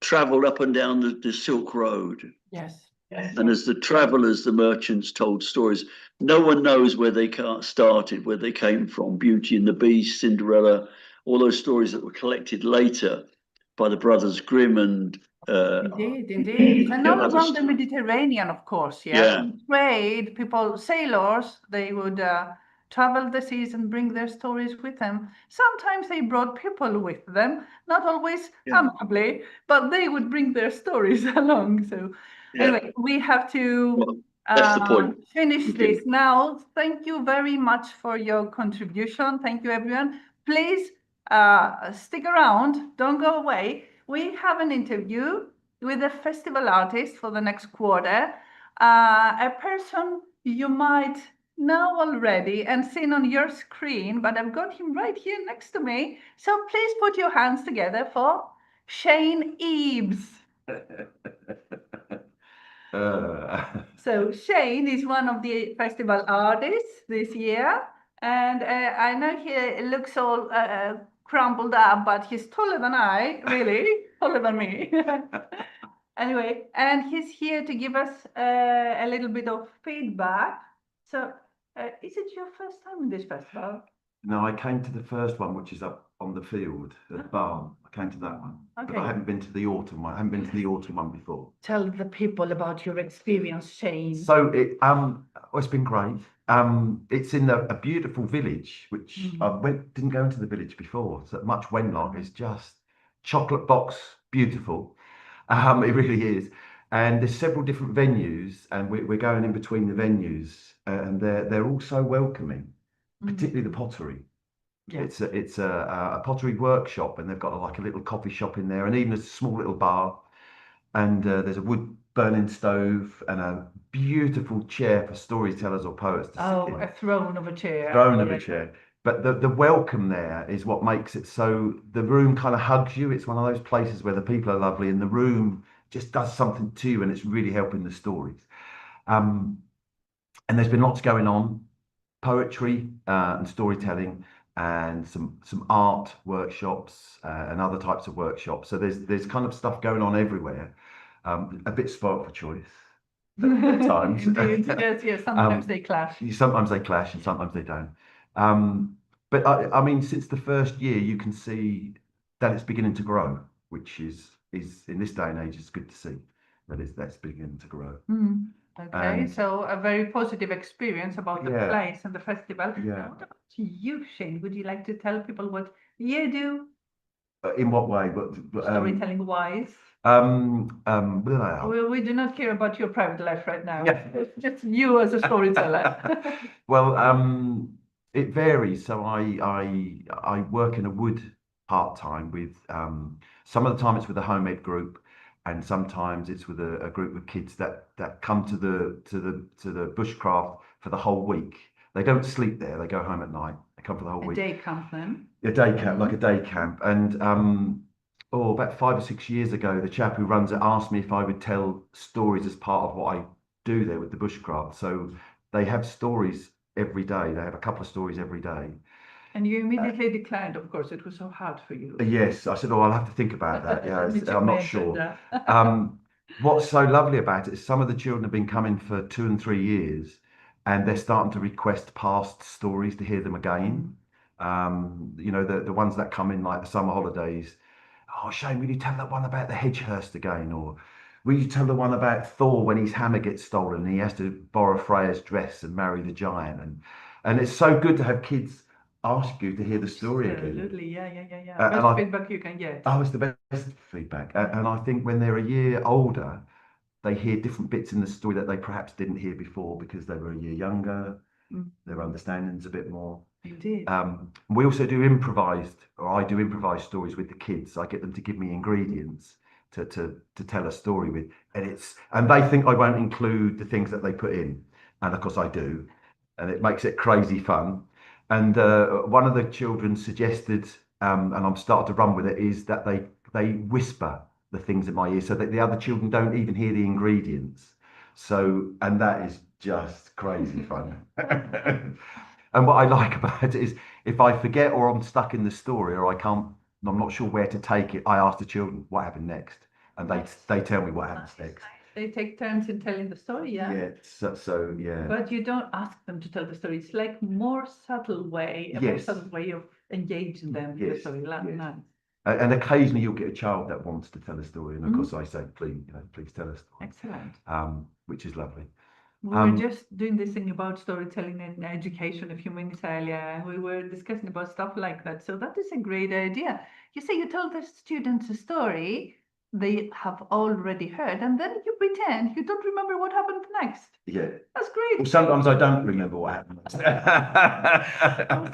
Speaker 3: travelled up and down the Silk Road.
Speaker 2: Yes.
Speaker 3: And as the travellers, the merchants told stories, no one knows where they started, where they came from. Beauty and the Beast, Cinderella, all those stories that were collected later by the brothers Grimm and
Speaker 2: Indeed. And all around the Mediterranean, of course.
Speaker 3: Yeah.
Speaker 2: Trade, people, sailors, they would travel the seas and bring their stories with them. Sometimes they brought people with them, not always amicably, but they would bring their stories along. So anyway, we have to
Speaker 3: that's the point.
Speaker 2: finish this now. Thank you very much for your contribution. Thank you, everyone. Please stick around. Don't go away. We have an interview with a festival artist for the next quarter, a person you might know already and seen on your screen, but I've got him right here next to me. So please put your hands together for Shane Eaves. So Shane is one of the festival artists this year, and I know he looks all crumpled up, but he's taller than I, really, taller than me. Anyway, and he's here to give us a little bit of feedback. So, is it your first time in this festival?
Speaker 6: No, I came to the first one, which is up on the field at Barn. I came to that one, but I haven't been to the autumn one. I haven't been to the autumn one before.
Speaker 2: Tell the people about your experience, Shane.
Speaker 6: So it's been great. It's in a beautiful village, which I didn't go into the village before. So much Wenlock is just chocolate box beautiful. It really is. And there's several different venues, and we're going in between the venues, and they're all so welcoming, particularly the pottery. Yeah. It's a pottery workshop, and they've got like a little coffee shop in there, and even a small little bar. And there's a wood burning stove and a beautiful chair for storytellers or poets to sit in.
Speaker 2: A throne of a chair.
Speaker 6: Throne of a chair. But the welcome there is what makes it so, the room kind of hugs you. It's one of those places where the people are lovely and the room just does something to you, and it's really helping the stories. And there's been lots going on, poetry and storytelling, and some art workshops and other types of workshops. So there's kind of stuff going on everywhere. A bit spoilt for choice at times.
Speaker 2: Indeed. Yes. Sometimes they clash.
Speaker 6: Sometimes they clash and sometimes they don't. But I mean, since the first year, you can see that it's beginning to grow, which is in this day and age, it's good to see that's beginning to grow.
Speaker 2: Okay, so a very positive experience about the place and the festival.
Speaker 6: Yeah.
Speaker 2: What about you, Shane? Would you like to tell people what you do?
Speaker 6: In what way?
Speaker 2: Storytelling wise? We do not care about your private life right now.
Speaker 6: Yeah.
Speaker 2: It's just you as a storyteller.
Speaker 6: Well, it varies. So I work in a wood part-time with some of the time it's with a home ed group, and sometimes it's with a group of kids that come to the bushcraft for the whole week. They don't sleep there, they go home at night. They come for the whole week.
Speaker 2: A day camp then?
Speaker 6: A day camp, like a day camp. And about 5 or 6 years ago, the chap who runs it asked me if I would tell stories as part of what I do there with the bushcraft. So they have stories every day. They have a couple of stories every day.
Speaker 2: And you immediately declined, of course, it was so hard for you.
Speaker 6: Yes, I said, oh, I'll have to think about that. Yeah,
Speaker 2: Did you
Speaker 6: I'm not
Speaker 2: mention
Speaker 6: sure.
Speaker 2: that?
Speaker 6: What's so lovely about it is some of the children have been coming for 2 and 3 years, and they're starting to request past stories to hear them again. You know, the ones that come in like the summer holidays. Oh, Shane, will you tell that one about the Hedgehurst again? Or will you tell the one about Thor when his hammer gets stolen and he has to borrow Freya's dress and marry the giant? And it's so good to have kids ask you to hear the story again.
Speaker 2: Absolutely, yeah.
Speaker 6: And
Speaker 2: Best feedback you can get.
Speaker 6: Oh, it's the best feedback. And I think when they're a year older, they hear different bits in the story that they perhaps didn't hear before because they were a year younger. Their understanding's a bit more.
Speaker 2: Indeed.
Speaker 6: We also do improvised, or I do improvised stories with the kids. I get them to give me ingredients to tell a story with, and they think I won't include the things that they put in, and of course I do, and it makes it crazy fun. And one of the children suggested, and I'm starting to run with it, is that they whisper the things in my ear so that the other children don't even hear the ingredients. So, and that is just crazy fun. And what I like about it is if I forget or I'm stuck in the story or I'm not sure where to take it, I ask the children what happened next, and they tell me what happens next.
Speaker 2: They take turns in telling the story, yeah.
Speaker 6: Yeah, so yeah.
Speaker 2: But you don't ask them to tell the story. It's like more subtle way, a more subtle way of engaging them in the story. Nice.
Speaker 6: And occasionally you'll get a child that wants to tell a story, and of course I say, please tell a story.
Speaker 2: Excellent.
Speaker 6: Which is lovely.
Speaker 2: We were just doing this thing about storytelling in education a few minutes earlier, and we were discussing about stuff like that. So that is a great idea. You say you tell the students a story they have already heard, and then you pretend you don't remember what happened next.
Speaker 6: Yeah.
Speaker 2: That's great.
Speaker 6: Well, sometimes I don't remember what happened next.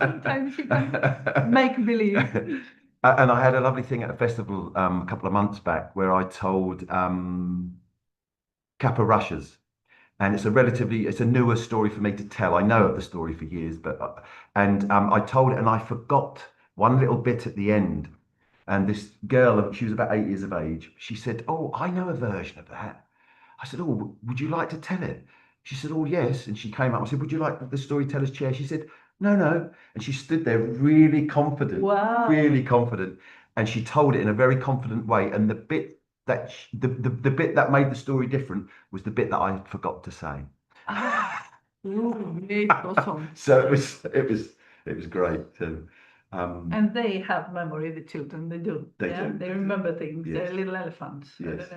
Speaker 2: Sometimes you can make believe.
Speaker 6: And I had a lovely thing at a festival a couple of months back where I told Kappa Russias. And it's a newer story for me to tell. I know of the story for years, but I told it and I forgot one little bit at the end. And this girl, she was about 8 years of age. She said, "Oh, I know a version of that." I said, "Oh, would you like to tell it?" She said, "Oh, yes." And she came up. I said, "Would you like the storyteller's chair?" She said, "No." And she stood there really confident, really confident. And she told it in a very confident way. And the bit that the bit that made the story different was the bit that I forgot to say.
Speaker 2: Awesome.
Speaker 6: So it was great too.
Speaker 2: And they have memory, the children. They do.
Speaker 6: They do.
Speaker 2: They remember things.
Speaker 6: Yes.
Speaker 2: They're little elephants.
Speaker 6: Yes.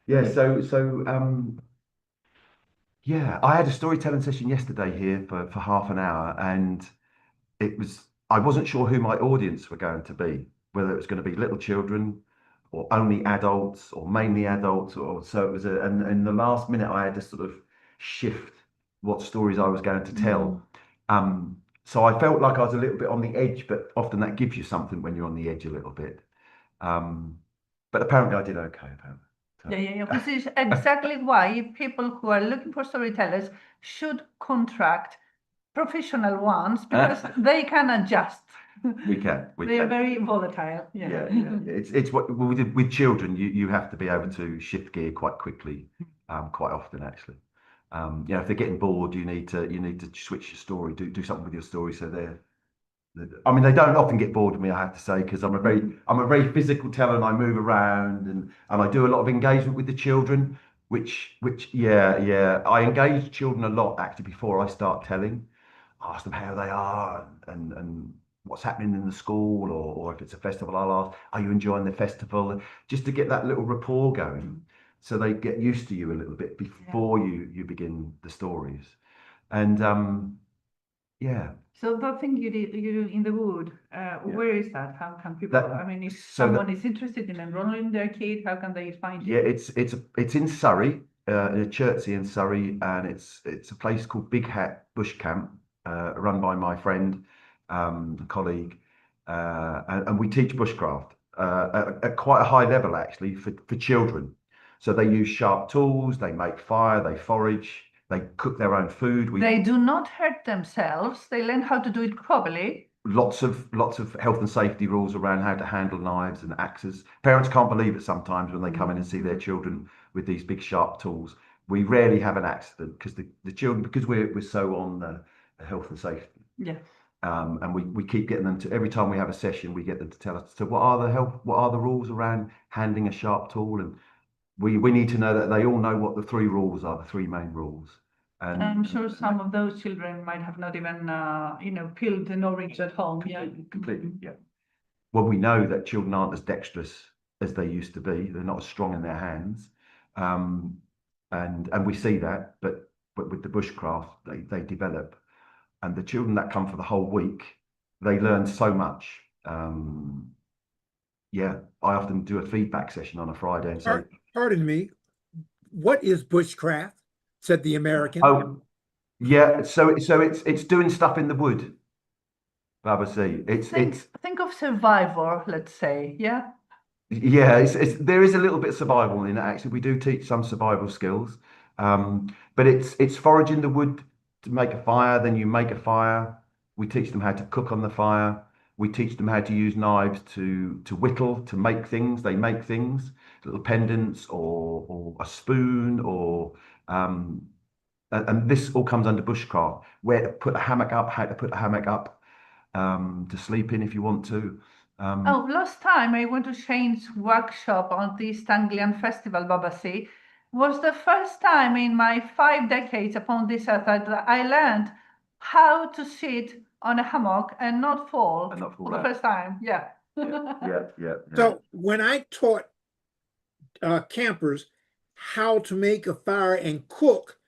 Speaker 6: Yeah. So I had a storytelling session yesterday here for half an hour, and I wasn't sure who my audience were going to be, whether it was going to be little children or only adults or mainly adults, so it was and in the last minute I had to sort of shift what stories I was going to tell. So I felt like I was a little bit on the edge, but often that gives you something when you're on the edge a little bit. But apparently I did okay. Apparently. So.
Speaker 2: Yeah. This is exactly why people who are looking for storytellers should contract professional ones, because they can adjust.
Speaker 6: We can.
Speaker 2: They are very volatile.
Speaker 6: Yeah. It's what we did with children. You have to be able to shift gear quite quickly, quite often actually. If they're getting bored, you need to switch your story, do something with your story. So they don't often get bored with me, I have to say, because I'm a very physical teller, and I move around and I do a lot of engagement with the children, which I engage children a lot actually before I start telling. I ask them how they are and what's happening in the school, or if it's a festival, I'll ask, are you enjoying the festival? Just to get that little rapport going, so they get used to you a little bit before you begin the stories. And
Speaker 2: So the thing you do in the wood, where is that? How can people? If someone is interested in enrolling their kid, how can they find it?
Speaker 6: Yeah, it's in Surrey, in Chertsey in Surrey, and it's a place called Big Hat Bush Camp, run by my friend, colleague, and we teach bushcraft at quite a high level actually for children. So they use sharp tools, they make fire, they forage, they cook their own food.
Speaker 2: They do not hurt themselves. They learn how to do it properly.
Speaker 6: Lots of health and safety rules around how to handle knives and axes. Parents can't believe it sometimes when they come in and see their children with these big sharp tools. we rarely have an accident because the children, because we're so on the health and safety.
Speaker 2: Yeah.
Speaker 6: And we keep getting them to, every time we have a session, we get them to tell us, so what are the rules around handling a sharp tool? And we need to know that they all know what the three rules are, the three main rules. And
Speaker 2: I'm sure some of those children might have not even, peeled an orange at home.
Speaker 6: completely, yeah. Well, we know that children aren't as dexterous as they used to be. They're not as strong in their hands. And we see that, but with the bushcraft, they develop. And the children that come for the whole week, they learn so much. Yeah, I often do a feedback session on a Friday and say,
Speaker 4: Pardon me, what is bushcraft? Said the American.
Speaker 6: oh, yeah, so it's doing stuff in the wood, Babasi.
Speaker 2: Think of Survivor, let's say, yeah?
Speaker 6: Yeah, there is a little bit of survival in it, actually. We do teach some survival skills, but it's foraging the wood to make a fire. Then you make a fire. We teach them how to cook on the fire. We teach them how to use knives to whittle, to make things. They make things, little pendants or a spoon and this all comes under bushcraft. Where to put a hammock up, how to put a hammock up to sleep in if you want to.
Speaker 2: Last time I went to Shane's workshop on the East Anglian Festival, Babasi, was the first time in my 5 decades upon this earth that I learned how to sit on a hammock and not fall for the first time. Yeah.
Speaker 6: Yeah.
Speaker 4: So when I taught campers how to make a fire and cook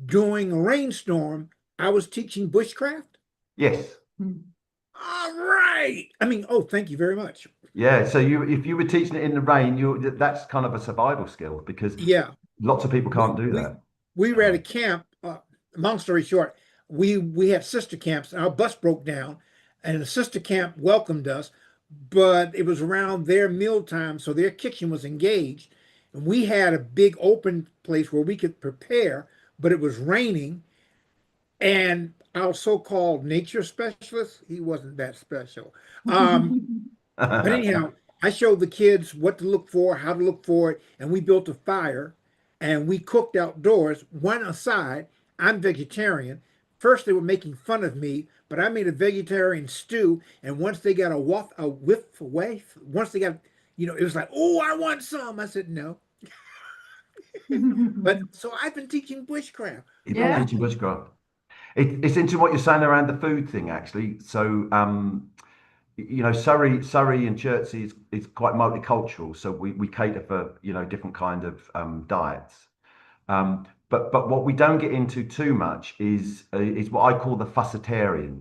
Speaker 4: during a rainstorm, I was teaching bushcraft.
Speaker 6: Yes.
Speaker 4: All right. I mean, thank you very much.
Speaker 6: Yeah. So if you were teaching it in the rain, that's kind of a survival skill because lots of people can't do that.
Speaker 4: We were at a camp. Long story short, we had sister camps. Our bus broke down, and the sister camp welcomed us, but it was around their mealtime, so their kitchen was engaged, and we had a big open place where we could prepare, but it was raining, and our so-called nature specialist, he wasn't that special. But anyhow, I showed the kids what to look for, how to look for it, and we built a fire, and we cooked outdoors. One aside, I'm vegetarian. First, they were making fun of me, but I made a vegetarian stew, and once they got once they got, it was like, oh, I want some. I said, no. But so I've been teaching bushcraft.
Speaker 6: You've been teaching bushcraft. It's into what you're saying around the food thing, actually. So, Surrey and Chertsey is quite multicultural. So we cater for, different kind of diets. But what we don't get into too much is what I call the fussitarians.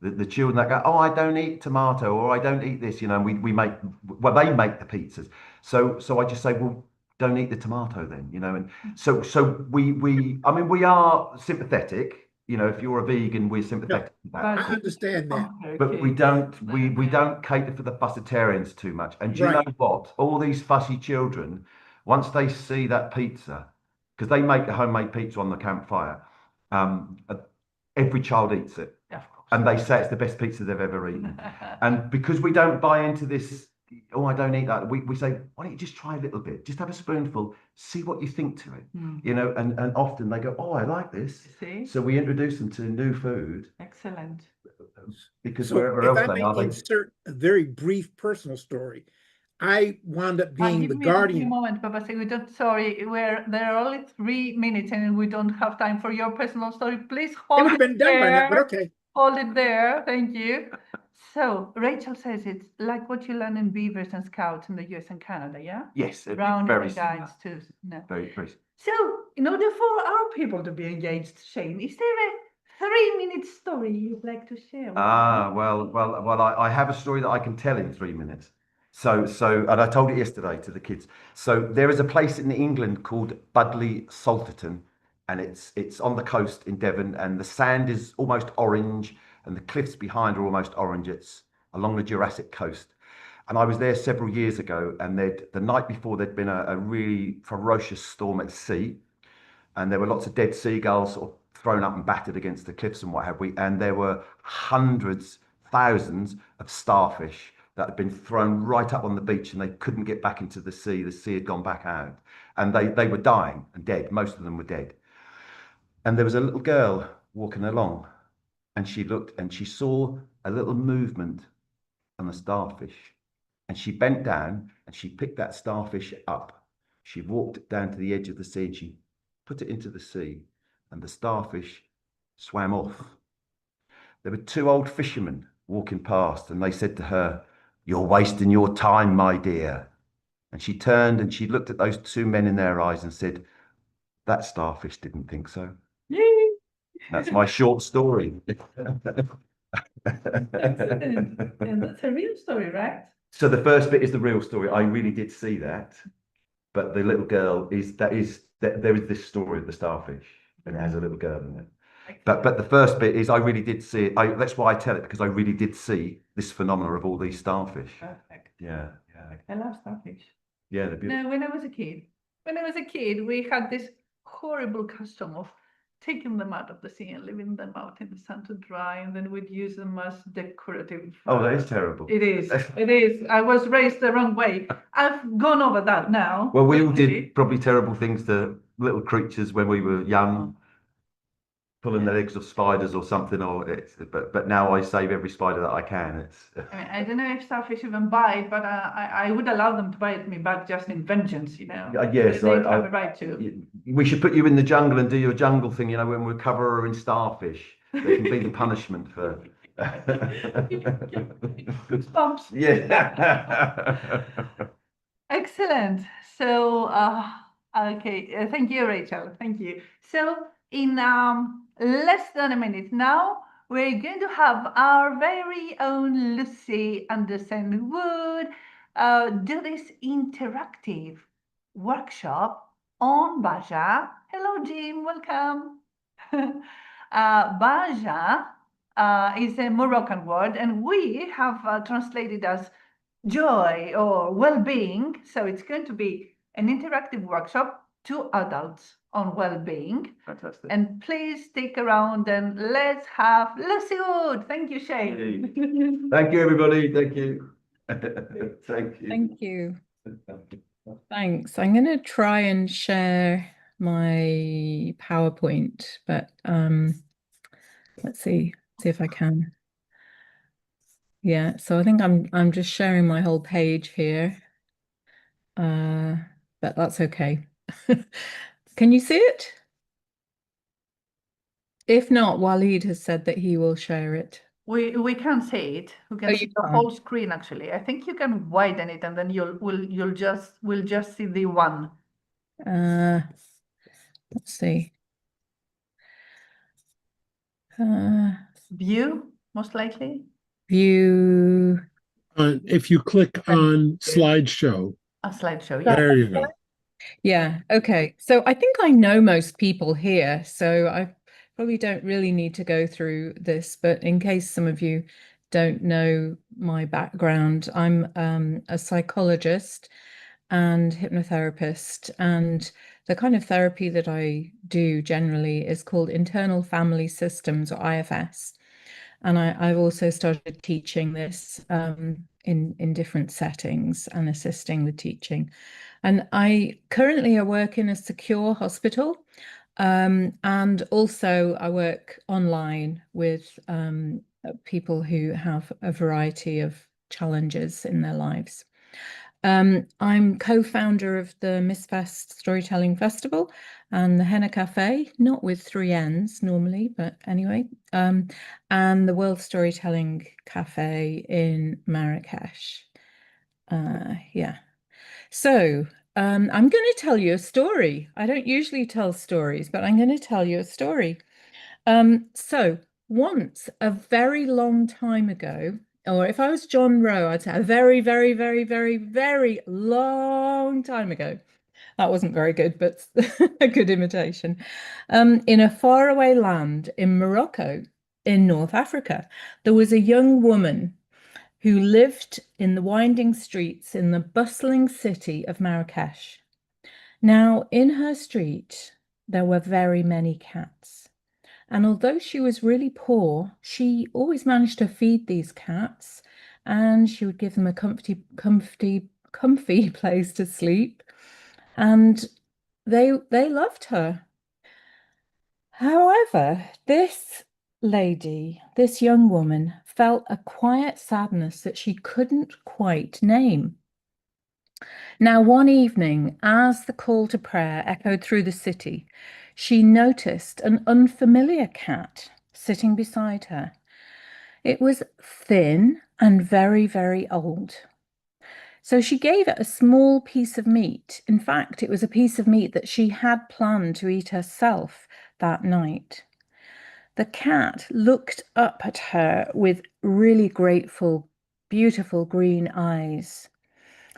Speaker 6: The children that go, oh, I don't eat tomato, or I don't eat this, and they make the pizzas. So I just say, well, don't eat the tomato then, and so we are sympathetic. If you're a vegan, we're sympathetic.
Speaker 4: I understand that.
Speaker 6: But we don't cater for the fussitarians too much. And do you know what? All these fussy children, once they see that pizza, because they make a homemade pizza on the campfire, every child eats it.
Speaker 2: Yeah, of course.
Speaker 6: And they say it's the best pizza they've ever eaten. And because we don't buy into this, oh, I don't eat that, we say, why don't you just try a little bit? Just have a spoonful, see what you think to it. And often they go, oh, I like this.
Speaker 2: See?
Speaker 6: So we introduce them to new food.
Speaker 2: Excellent.
Speaker 6: Because
Speaker 4: So
Speaker 6: wherever
Speaker 4: if
Speaker 6: else
Speaker 4: I
Speaker 6: they are,
Speaker 4: may insert a very brief personal story, I wound up being the guardian.
Speaker 2: Moment, Babasi. There are only 3 minutes and we don't have time for your personal story. Please
Speaker 4: It
Speaker 2: hold
Speaker 4: would have
Speaker 2: it
Speaker 4: been done by now, but
Speaker 2: there.
Speaker 4: okay.
Speaker 2: Hold it there. Thank you. So Rachel says it's like what you learn in Beavers and Scouts in the US and Canada, yeah?
Speaker 6: yes,
Speaker 2: Brownies
Speaker 6: very
Speaker 2: and
Speaker 6: similar.
Speaker 2: guides too. No.
Speaker 6: Very.
Speaker 2: So in order for our people to be engaged, Shane, is there a 3-minute story you'd like to share?
Speaker 6: Well, I have a story that I can tell in 3 minutes. So, and I told it yesterday to the kids. So there is a place in England called Budleigh Salterton, and it's on the coast in Devon, and the sand is almost orange, and the cliffs behind are almost orange. It's along the Jurassic coast. And I was there several years ago, and the night before there'd been a really ferocious storm at sea, and there were lots of dead seagulls sort of thrown up and battered against the cliffs and what have we, and there were hundreds, thousands of starfish that had been thrown right up on the beach, and they couldn't get back into the sea. The sea had gone back out, and they were dying and dead. Most of them were dead. And there was a little girl walking along, and she looked and she saw a little movement on a starfish, and she bent down and she picked that starfish up. She walked it down to the edge of the sea and she put it into the sea, and the starfish swam off. There were two old fishermen walking past, and they said to her, "You're wasting your time, my dear." And she turned and she looked at those two men in their eyes and said, "That starfish didn't think so."
Speaker 2: Yay!
Speaker 6: That's my short story.
Speaker 2: Excellent. And that's a real story, right?
Speaker 6: So the first bit is the real story. I really did see that, but the little girl there is this story of the starfish, and it has a little girl in it. But the first bit is I really did see it. That's why I tell it, because I really did see this phenomena of all these starfish.
Speaker 2: Perfect.
Speaker 6: Yeah.
Speaker 2: I love starfish.
Speaker 6: Yeah, they're beautiful.
Speaker 2: No, when I was a kid, we had this horrible custom of taking them out of the sea and leaving them out in the sun to dry, and then we'd use them as decorative.
Speaker 6: Oh, that is terrible.
Speaker 2: It is. It is. I was raised the wrong way. I've gone over that now.
Speaker 6: Well, we all did probably terrible things to little creatures when we were young, pulling the legs of spiders or something. But now I save every spider that I can.
Speaker 2: I mean, I don't know if starfish even bite, but I would allow them to bite me back just in vengeance, you know.
Speaker 6: Yes,
Speaker 2: they have a right to.
Speaker 6: We should put you in the jungle and do your jungle thing, you know, when we cover her in starfish. They can be the punishment for.
Speaker 2: Goosebumps.
Speaker 6: Yeah.
Speaker 2: Excellent. So, okay, thank you, Rachel. Thank you. So, in less than a minute now, we're going to have our very own Lucy Anderson Wood do this interactive workshop on Baja. Hello, Jim. Welcome. Baja is a Moroccan word, and we have translated as joy or well-being. So it's going to be an interactive workshop to adults on well-being.
Speaker 6: Fantastic.
Speaker 2: And please stick around and let's have Lucy Wood. Thank you, Shane.
Speaker 6: Thank you, everybody. Thank you. Thank you.
Speaker 7: Thank you. Thanks. I'm going to try and share my PowerPoint, but let's see if I can. Yeah, so I think I'm just sharing my whole page here, but that's okay. Can you see it? If not, Waleed has said that he will share it.
Speaker 2: We can see it. We can
Speaker 7: Oh,
Speaker 2: see
Speaker 7: you
Speaker 2: the
Speaker 7: can.
Speaker 2: whole screen actually. I think you can widen it, and then we'll just see the one.
Speaker 7: Let's see.
Speaker 2: View, most likely.
Speaker 7: View.
Speaker 8: If you click on slideshow,
Speaker 2: A slideshow. Yeah.
Speaker 8: there you go.
Speaker 7: Yeah, okay. So I think I know most people here, so I probably don't really need to go through this, but in case some of you don't know my background, I'm a psychologist and hypnotherapist, and the kind of therapy that I do generally is called internal family systems, or IFS. And I've also started teaching this in different settings and assisting the teaching. And I currently work in a secure hospital, and also I work online with people who have a variety of challenges in their lives. I'm co-founder of the Misfest Storytelling Festival and the Henna Cafe, not with 3 N's normally, but anyway, and the World Storytelling Cafe in Marrakesh. Yeah. So I'm going to tell you a story. I don't usually tell stories, but I'm going to tell you a story. So once, a very long time ago, or if I was John Rowe, I'd say a very, very, very, very, very long time ago. That wasn't very good, but a good imitation. In a faraway land in Morocco, in North Africa, there was a young woman who lived in the winding streets in the bustling city of Marrakesh. Now, in her street, there were very many cats. And although she was really poor, she always managed to feed these cats and she would give them a comfy place to sleep, and they loved her. However, this lady, this young woman, felt a quiet sadness that she couldn't quite name. Now, one evening, as the call to prayer echoed through the city, she noticed an unfamiliar cat sitting beside her. It was thin and very, very old. So she gave it a small piece of meat. In fact, it was a piece of meat that she had planned to eat herself that night. The cat looked up at her with really grateful, beautiful green eyes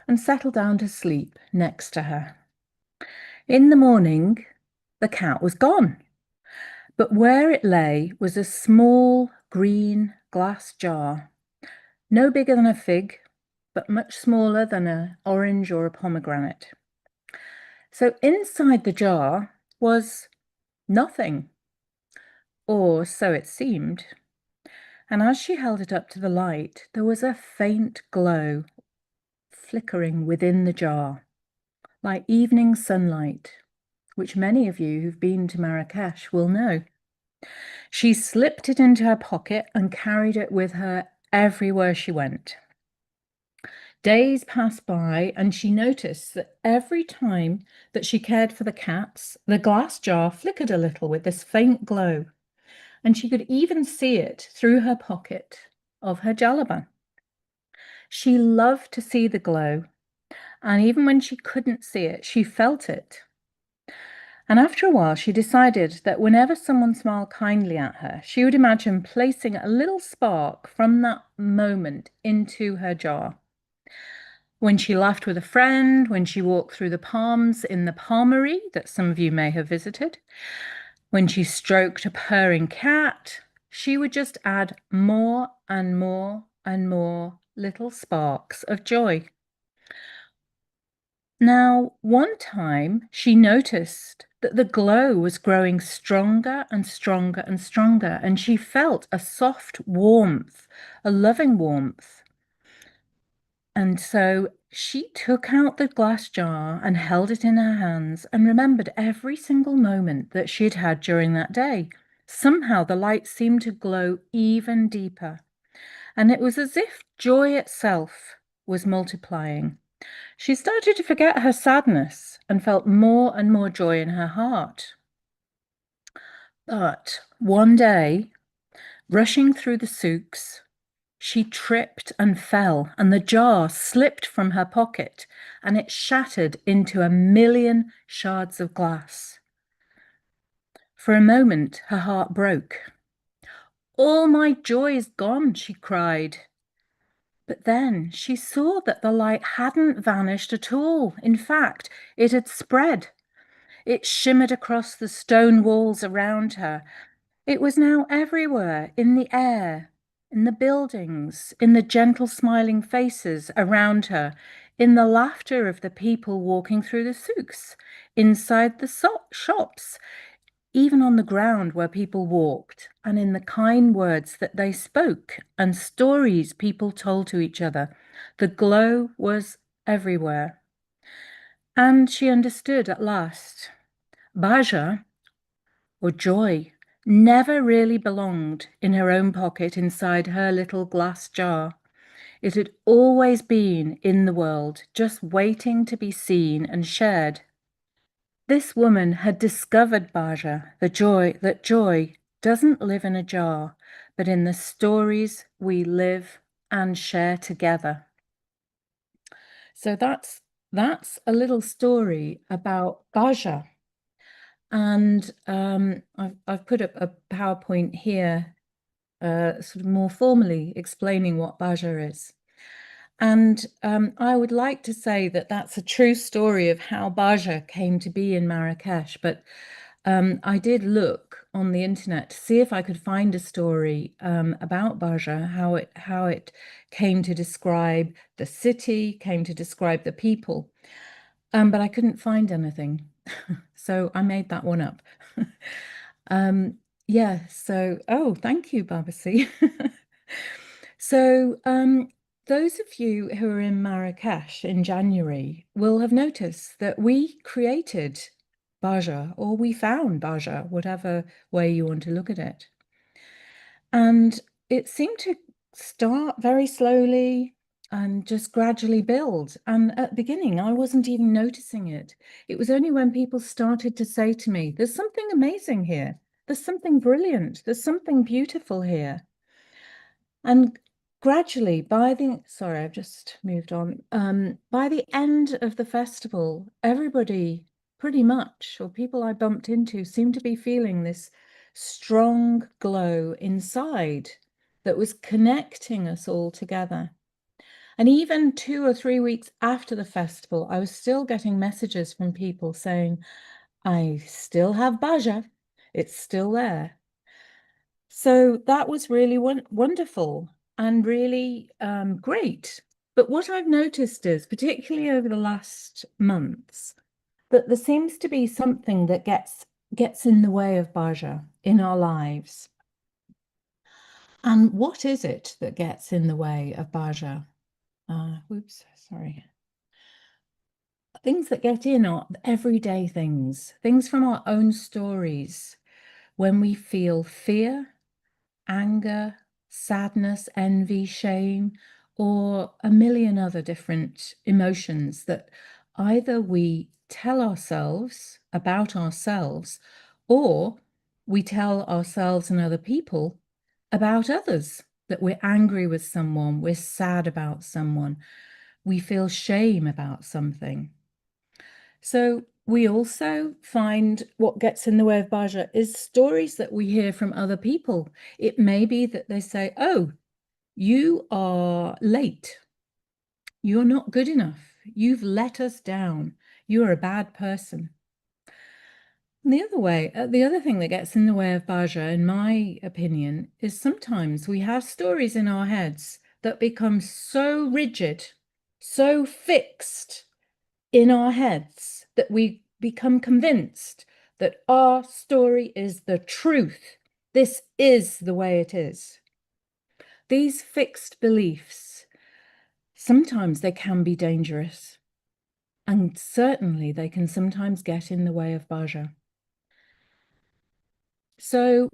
Speaker 7: and settled down to sleep next to her. In the morning, the cat was gone, but where it lay was a small green glass jar, no bigger than a fig, but much smaller than an orange or a pomegranate. So inside the jar was nothing, or so it seemed. And as she held it up to the light, there was a faint glow flickering within the jar, like evening sunlight, which many of you who've been to Marrakesh will know. She slipped it into her pocket and carried it with her everywhere she went. Days passed by, and she noticed that every time that she cared for the cats, the glass jar flickered a little with this faint glow, and she could even see it through her pocket of her jalaba. She loved to see the glow, and even when she couldn't see it, she felt it. And after a while, she decided that whenever someone smiled kindly at her, she would imagine placing a little spark from that moment into her jar. When she laughed with a friend, when she walked through the palms in the palmery that some of you may have visited, when she stroked a purring cat, she would just add more and more and more little sparks of joy. Now, one time she noticed that the glow was growing stronger and stronger and stronger, and she felt a soft warmth, a loving warmth. And so she took out the glass jar and held it in her hands and remembered every single moment that she'd had during that day. Somehow the light seemed to glow even deeper, and it was as if joy itself was multiplying. She started to forget her sadness and felt more and more joy in her heart. But one day, rushing through the souks, she tripped and fell, and the jar slipped from her pocket, and it shattered into 1,000,000 shards of glass. For a moment, her heart broke. "All my joy is gone," she cried. But then she saw that the light hadn't vanished at all. In fact, it had spread. It shimmered across the stone walls around her. It was now everywhere, in the air, in the buildings, in the gentle smiling faces around her, in the laughter of the people walking through the souks, inside the shops, even on the ground where people walked, and in the kind words that they spoke and stories people told to each other. The glow was everywhere. And she understood at last. Baja, or joy, never really belonged in her own pocket inside her little glass jar. It had always been in the world, just waiting to be seen and shared. This woman had discovered Baja, that joy doesn't live in a jar, but in the stories we live and share together. So that's a little story about Baja. And I've put up a PowerPoint here, sort of more formally explaining what Baja is. And I would like to say that that's a true story of how Baja came to be in Marrakesh. But I did look on the internet to see if I could find a story about Baja, how it came to describe the city, came to describe the people. But I couldn't find anything. So I made that one up. Yeah, so, oh, thank you, Babasi. So those of you who are in Marrakesh in January will have noticed that we created Baja, or we found Baja, whatever way you want to look at it. And it seemed to start very slowly and just gradually build. And at the beginning, I wasn't even noticing it. It was only when people started to say to me, there's something amazing here. There's something brilliant. There's something beautiful here. And gradually, sorry, I've just moved on. By the end of the festival, everybody pretty much, or people I bumped into, seemed to be feeling this strong glow inside that was connecting us all together. And even 2 or 3 weeks after the festival, I was still getting messages from people saying, I still have Baja, it's still there. So that was really wonderful and really great. But what I've noticed is, particularly over the last months, that there seems to be something that gets in the way of Baja in our lives. And what is it that gets in the way of Baja? Oops, sorry. Things that get in are everyday things from our own stories. When we feel fear, anger, sadness, envy, shame, or a million other different emotions that either we tell ourselves about ourselves, or we tell ourselves and other people about others, that we're angry with someone, we're sad about someone, we feel shame about something. So we also find what gets in the way of Baja is stories that we hear from other people. It may be that they say, oh, you are late. You're not good enough. You've let us down. You're a bad person. And the other thing that gets in the way of Baja, in my opinion, is sometimes we have stories in our heads that become so rigid, so fixed in our heads that we become convinced that our story is the truth. This is the way it is. These fixed beliefs, sometimes they can be dangerous, and certainly they can sometimes get in the way of Baja. So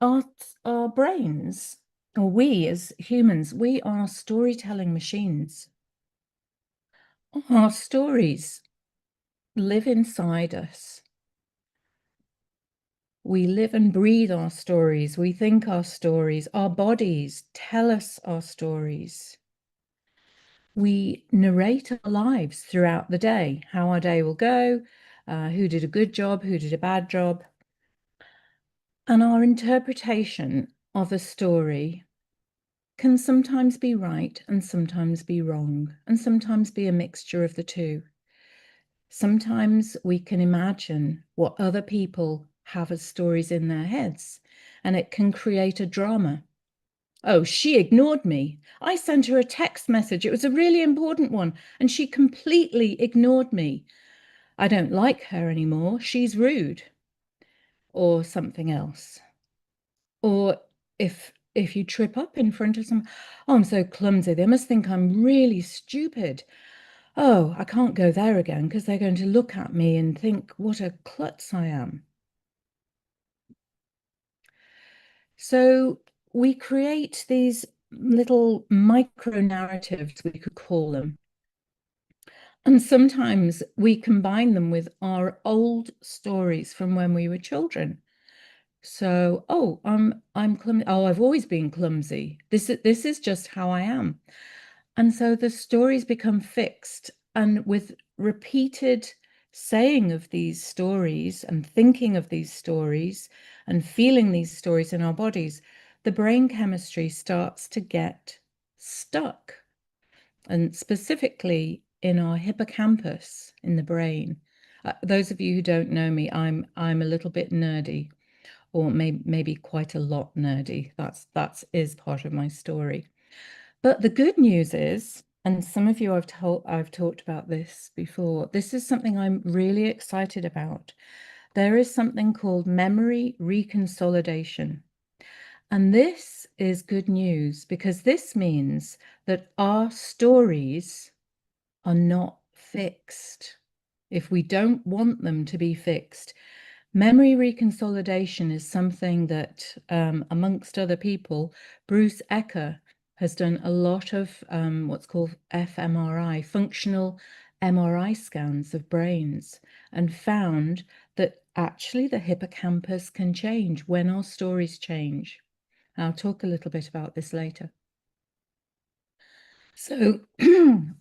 Speaker 7: our brains, or we as humans, we are storytelling machines. Our stories live inside us. We live and breathe our stories. We think our stories. Our bodies tell us our stories. We narrate our lives throughout the day, how our day will go, who did a good job, who did a bad job. And our interpretation of a story can sometimes be right and sometimes be wrong, and sometimes be a mixture of the two. Sometimes we can imagine what other people have as stories in their heads, and it can create a drama. Oh, she ignored me. I sent her a text message. It was a really important one, and she completely ignored me. I don't like her anymore. She's rude. Or something else. Or if you trip up in front of someone, oh, I'm so clumsy. They must think I'm really stupid. Oh, I can't go there again because they're going to look at me and think what a klutz I am. So we create these little micro narratives, we could call them. And sometimes we combine them with our old stories from when we were children. So, oh, I'm clumsy. Oh, I've always been clumsy. This is just how I am. And so the stories become fixed, and with repeated saying of these stories and thinking of these stories and feeling these stories in our bodies, the brain chemistry starts to get stuck. And specifically in our hippocampus in the brain. Those of you who don't know me, I'm a little bit nerdy, or maybe quite a lot nerdy. That is part of my story. But the good news is, and some of you I've talked about this before, this is something I'm really excited about. There is something called memory reconsolidation. And this is good news, because this means that our stories are not fixed. If we don't want them to be fixed, memory reconsolidation is something that, amongst other people, Bruce Ecker has done a lot of what's called fMRI, functional MRI scans of brains, and found that actually the hippocampus can change when our stories change. I'll talk a little bit about this later. So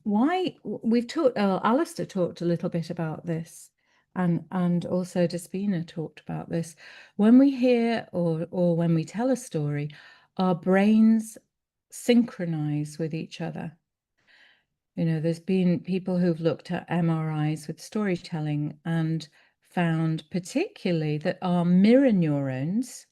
Speaker 7: why we've talked, Alistair talked a little bit about this, and also Despina talked about this. When we hear or when we tell a story, our brains synchronize with each other. You know, there's been people who've looked at MRIs with storytelling and found particularly that our mirror neurons,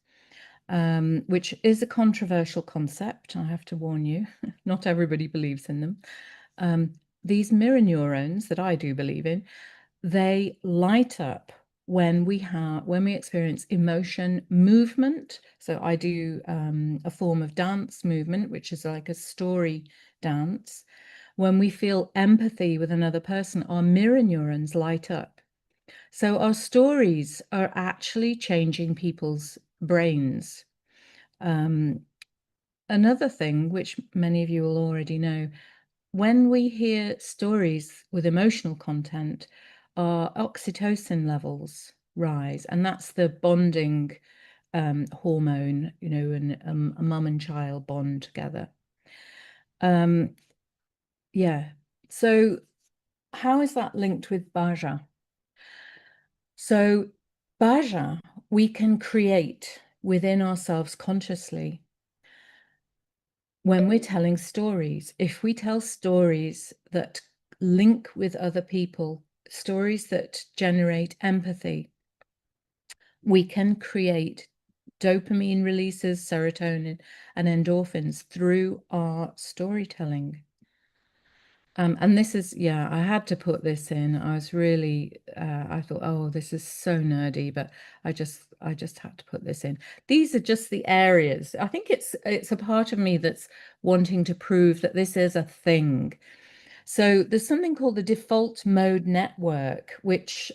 Speaker 7: which is a controversial concept, I have to warn you, not everybody believes in them. These mirror neurons that I do believe in, they light up when we experience emotion, movement. So I do a form of dance movement, which is like a story dance. When we feel empathy with another person, our mirror neurons light up. So our stories are actually changing people's brains. Another thing, which many of you will already know, when we hear stories with emotional content, our oxytocin levels rise, and that's the bonding hormone, you know, and a mum and child bond together. Yeah, so how is that linked with Bhaja? So Bhaja, we can create within ourselves consciously when we're telling stories. If we tell stories that link with other people, stories that generate empathy, we can create dopamine releases, serotonin, and endorphins through our storytelling. And this is, yeah, I had to put this in. I was really, I thought, oh, this is so nerdy, but I just had to put this in. These are just the areas. I think it's a part of me that's wanting to prove that this is a thing. So there's something called the default mode network, which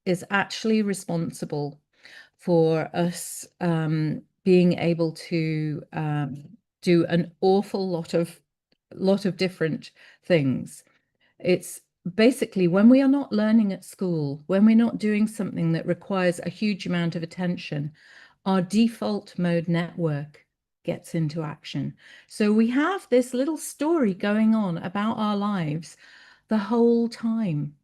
Speaker 7: is actually responsible for us being able to do an awful lot of different things. It's basically when we are not learning at school, when we're not doing something that requires a huge amount of attention, our default mode network gets into action. So we have this little story going on about our lives the whole time.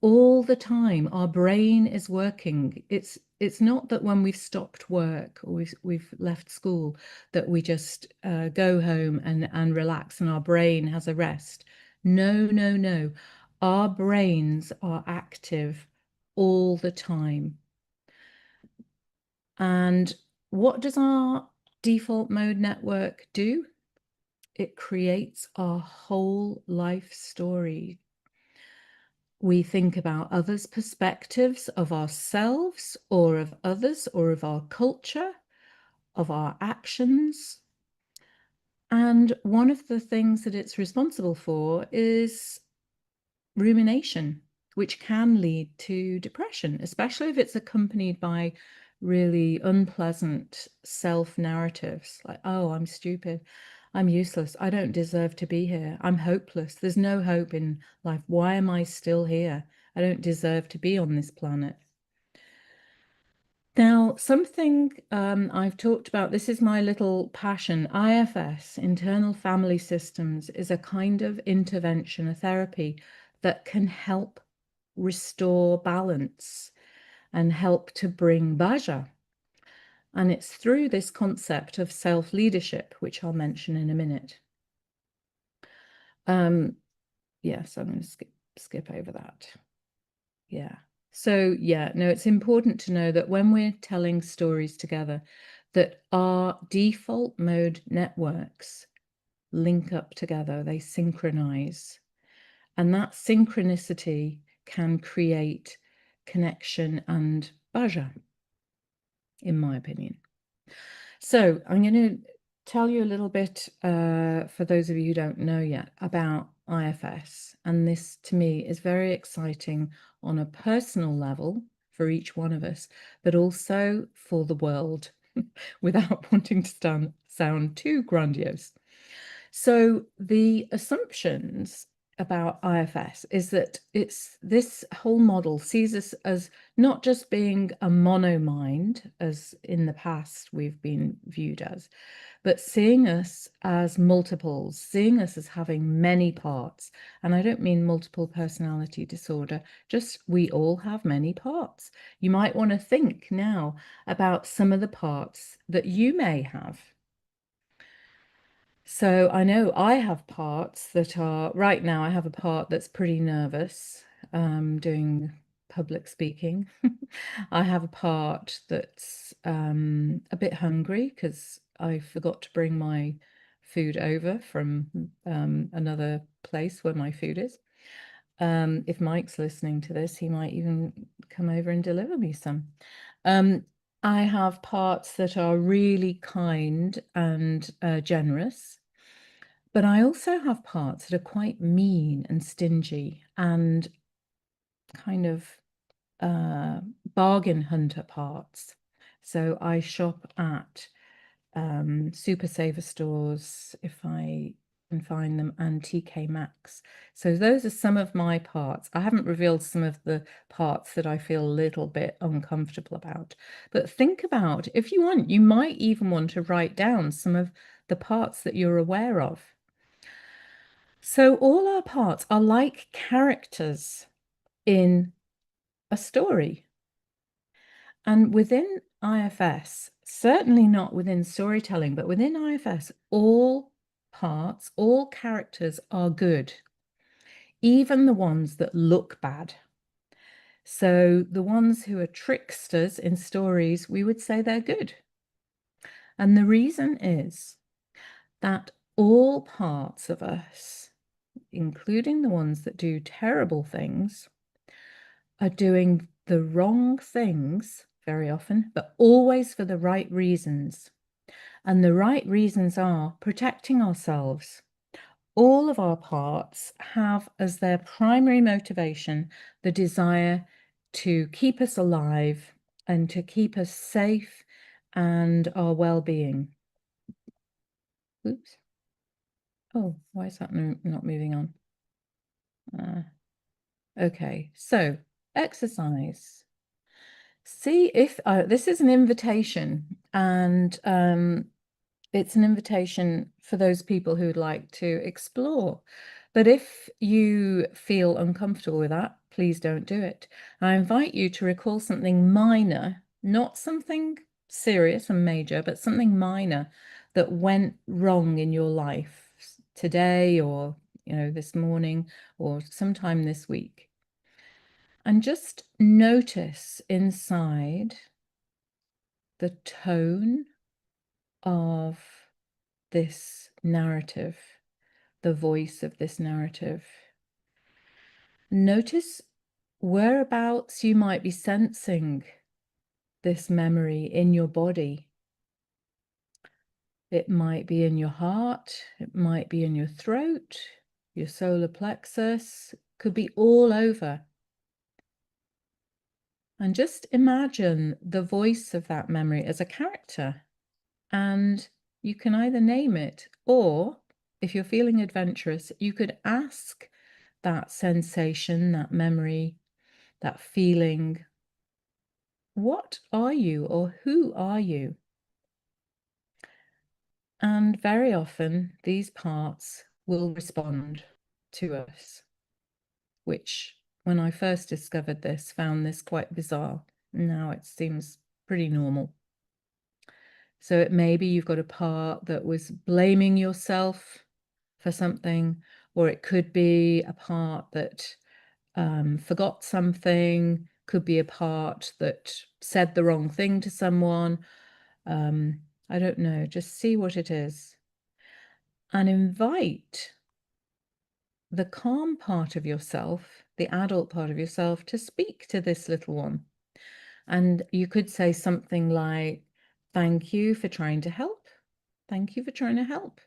Speaker 7: All the time, our brain is working. It's not that when we've stopped work or we've left school that we just go home and relax and our brain has a rest. No, no, no. Our brains are active all the time. And what does our default mode network do? It creates our whole life story. We think about others' perspectives of ourselves or of others or of our culture, of our actions. And one of the things that it's responsible for is rumination, which can lead to depression, especially if it's accompanied by really unpleasant self-narratives like, oh, I'm stupid, I'm useless, I don't deserve to be here, I'm hopeless, there's no hope in life, why am I still here? I don't deserve to be on this planet. Now, something I've talked about, this is my little passion, IFS, internal family systems, is a kind of intervention, a therapy that can help restore balance and help to bring Bhaja. And it's through this concept of self-leadership, which I'll mention in a minute. Yes, I'm going to skip over that. Yeah. So yeah, no, it's important to know that when we're telling stories together, that our default mode networks link up together, they synchronize. And that synchronicity can create connection and Bhaja, in my opinion. So I'm going to tell you a little bit, for those of you who don't know yet, about IFS. And this, to me, is very exciting on a personal level for each one of us, but also for the world, without wanting to sound too grandiose. So the assumptions about IFS is that this whole model sees us as not just being a mono mind, as in the past we've been viewed as, but seeing us as multiples, seeing us as having many parts. And I don't mean multiple personality disorder, just we all have many parts. You might want to think now about some of the parts that you may have. So I know I have parts that are, right now I have a part that's pretty nervous, doing public speaking. I have a part that's a bit hungry because I forgot to bring my food over from another place where my food is. If Mike's listening to this, he might even come over and deliver me some. I have parts that are really kind and generous. But I also have parts that are quite mean and stingy and kind of bargain hunter parts. So I shop at Super Saver stores, if I can find them, and TK Maxx. So those are some of my parts. I haven't revealed some of the parts that I feel a little bit uncomfortable about. But think about, if you want, you might even want to write down some of the parts that you're aware of. So all our parts are like characters in a story. And within IFS, certainly not within storytelling, but within IFS, all parts, all characters are good, even the ones that look bad. So the ones who are tricksters in stories, we would say they're good. And the reason is that all parts of us, including the ones that do terrible things, are doing the wrong things very often, but always for the right reasons. And the right reasons are protecting ourselves. All of our parts have as their primary motivation the desire to keep us alive and to keep us safe and our well-being. Oops. Oh, why is that not moving on? Okay, so exercise. See if this is an invitation, and it's an invitation for those people who'd like to explore. But if you feel uncomfortable with that, please don't do it. I invite you to recall something minor, not something serious and major, but something minor that went wrong in your life today, or this morning, or sometime this week. And just notice inside the tone of this narrative, the voice of this narrative. Notice whereabouts you might be sensing this memory in your body. It might be in your heart, it might be in your throat, your solar plexus, could be all over. And just imagine the voice of that memory as a character. And you can either name it, or if you're feeling adventurous, you could ask that sensation, that memory, that feeling, what are you, or who are you? And very often these parts will respond to us, which when I first discovered this, found this quite bizarre. Now it seems pretty normal. So it maybe you've got a part that was blaming yourself for something, or it could be a part that forgot something, could be a part that said the wrong thing to someone. I don't know, just see what it is. And invite the calm part of yourself, the adult part of yourself, to speak to this little one. And you could say something like, thank you for trying to help. Thank you for trying to help.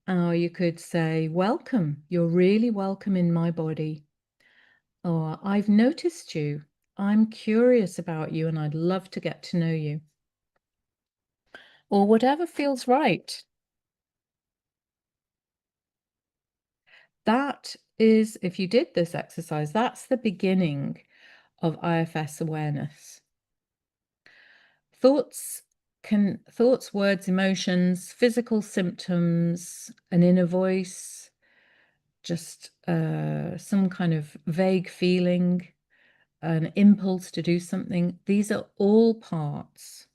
Speaker 7: Or you could say, welcome, you're really welcome in my body. Or I've noticed you. I'm curious about you and I'd love to get to know you. Or whatever feels right. That is, if you did this exercise, that's the beginning of IFS awareness. Thoughts, words, emotions, physical symptoms, an inner voice, just some kind of vague feeling, an impulse to do something. These are all parts.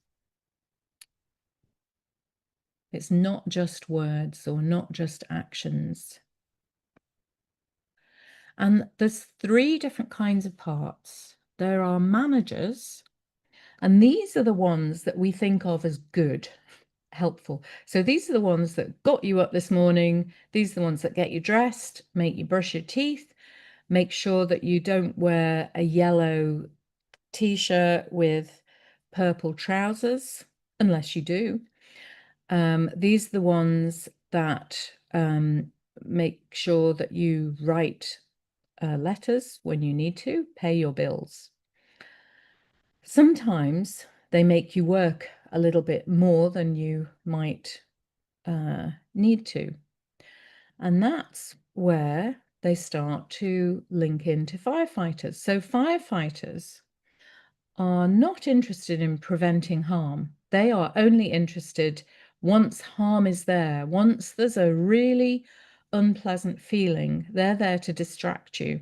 Speaker 7: It's not just words or not just actions. And there's 3 different kinds of parts. There are managers, and these are the ones that we think of as good, helpful. So these are the ones that got you up this morning. These are the ones that get you dressed, make you brush your teeth, make sure that you don't wear a yellow t-shirt with purple trousers, unless you do. These are the ones that make sure that you write letters when you need to, pay your bills. Sometimes they make you work a little bit more than you might need to. And that's where they start to link into firefighters. So firefighters are not interested in preventing harm. They are only interested once harm is there, once there's a really unpleasant feeling, they're there to distract you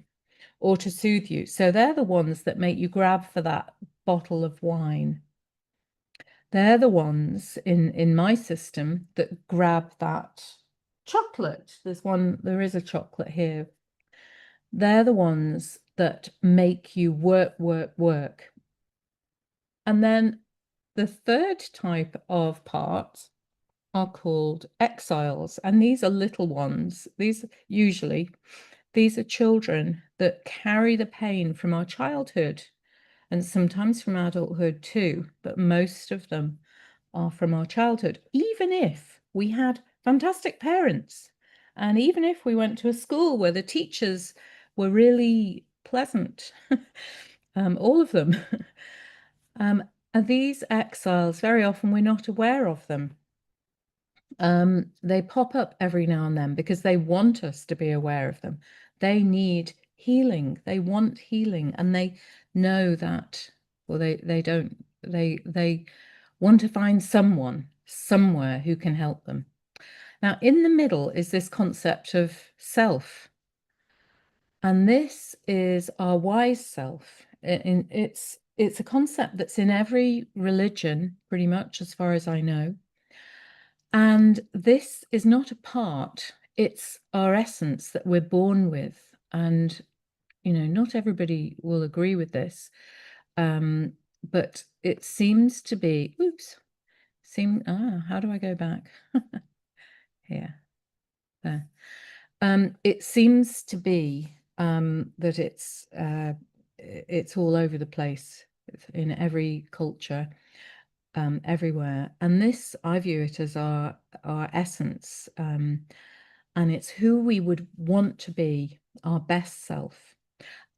Speaker 7: or to soothe you. So they're the ones that make you grab for that bottle of wine. They're the ones in my system that grab that chocolate. There is a chocolate here. They're the ones that make you work, work, work. And then the 3rd type of parts are called exiles. And these are little ones. These are children that carry the pain from our childhood and sometimes from adulthood too, but most of them are from our childhood. Even if we had fantastic parents, and even if we went to a school where the teachers were really pleasant, all of them, these exiles, very often we're not aware of them. They pop up every now and then because they want us to be aware of them. They need healing. They want healing, and they know that, well, they want to find someone somewhere who can help them. Now, in the middle is this concept of self, and this is our wise self. It's a concept that's in every religion, pretty much, as far as I know. And this is not a part, it's our essence that we're born with. And, not everybody will agree with this, but it seems to be, how do I go back? Here, there. It seems to be that it's all over the place. It's in every culture. Everywhere, and this, I view it as our essence, and it's who we would want to be, our best self.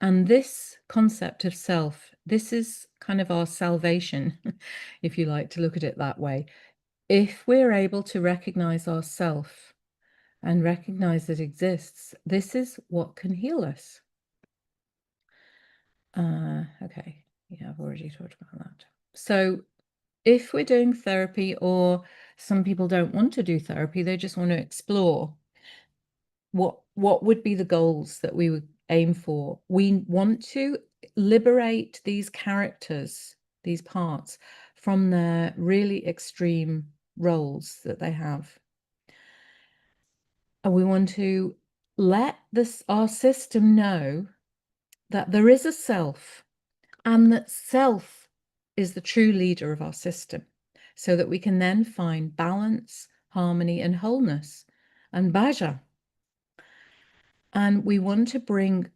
Speaker 7: And this concept of self, this is kind of our salvation, if you like to look at it that way. If we're able to recognize ourself and recognize it exists, this is what can heal us. Okay, yeah, I've already talked about that. So if we're doing therapy, or some people don't want to do therapy, they just want to explore, what would be the goals that we would aim for? We want to liberate these characters, these parts, from their really extreme roles that they have. And we want to let our system know that there is a self, and that self is the true leader of our system, so that we can then find balance, harmony, and wholeness, and bhaja. And we want to bring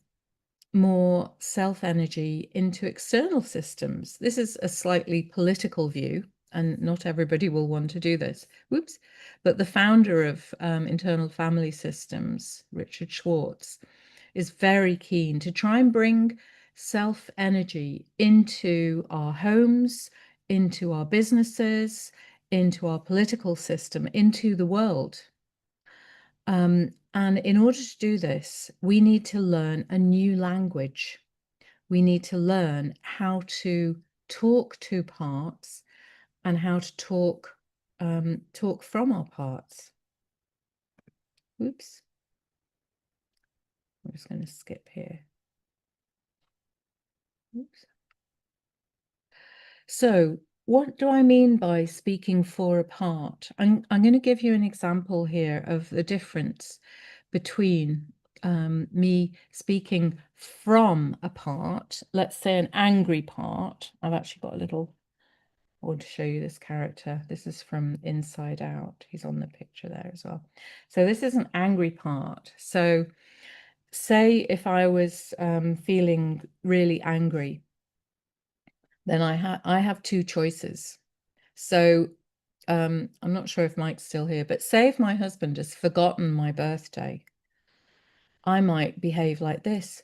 Speaker 7: more self-energy into external systems. This is a slightly political view, and not everybody will want to do this. Whoops. But the founder of Internal Family Systems, Richard Schwartz, is very keen to try and bring self-energy into our homes, into our businesses, into our political system, into the world. And in order to do this, we need to learn a new language. We need to learn how to talk to parts and how to talk from our parts. Oops. I'm just going to skip here. Oops. So what do I mean by speaking for a part? I'm going to give you an example here of the difference between me speaking from a part, let's say an angry part. I've actually got a little, I want to show you this character. This is from Inside Out. He's on the picture there as well. So this is an angry part. So say if I was feeling really angry, then I have two choices. So I'm not sure if Mike's still here, but say if my husband has forgotten my birthday, I might behave like this.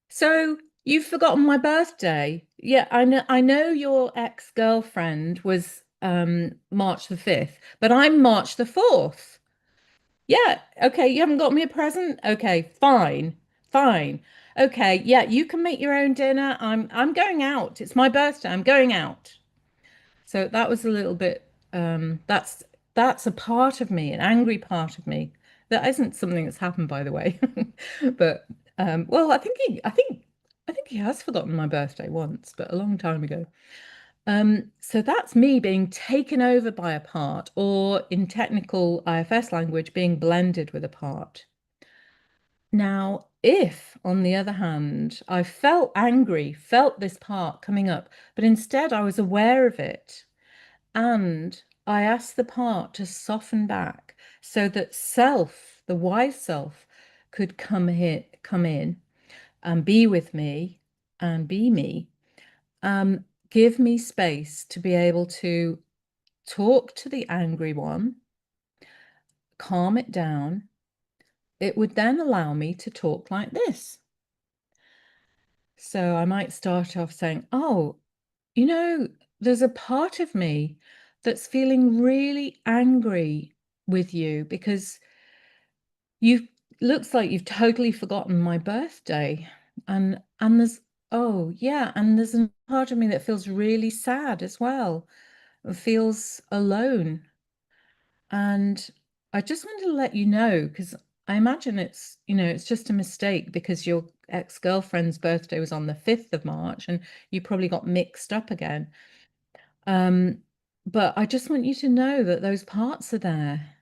Speaker 7: So you've forgotten my birthday? Yeah, I know your ex-girlfriend was March the 5th, but I'm March the 4th. Yeah, okay, you haven't got me a present? Okay, fine. Okay, yeah, you can make your own dinner. I'm going out. It's my birthday. I'm going out. So that was a little bit that's a part of me, an angry part of me. That isn't something that's happened, by the way. But well, I think he has forgotten my birthday once, but a long time ago. So that's me being taken over by a part, or in technical IFS language, being blended with a part. Now, if, on the other hand, I felt angry, felt this part coming up, but instead I was aware of it, and I asked the part to soften back so that self, the wise self, could come in and be with me and be me, give me space to be able to talk to the angry one, calm it down. It would then allow me to talk like this. So I might start off saying, oh, you know, there's a part of me that's feeling really angry with you because looks like you've totally forgotten my birthday. And there's, oh yeah, and there's a part of me that feels really sad as well, feels alone. And I just wanted to let you know, because I imagine it's, it's just a mistake because your ex-girlfriend's birthday was on the 5th of March and you probably got mixed up again. But I just want you to know that those parts are there.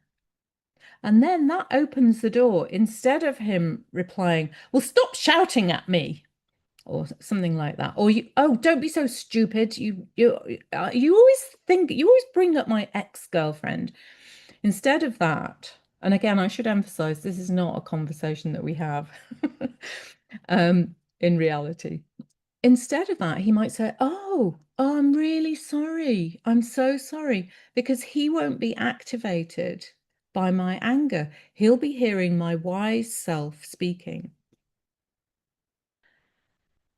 Speaker 7: And then that opens the door. Instead of him replying, well, stop shouting at me, or something like that. Or don't be so stupid. You always bring up my ex-girlfriend. Instead of that, and again, I should emphasize, this is not a conversation that we have in reality. Instead of that, he might say, oh, I'm really sorry. I'm so sorry, because he won't be activated by my anger. He'll be hearing my wise self speaking.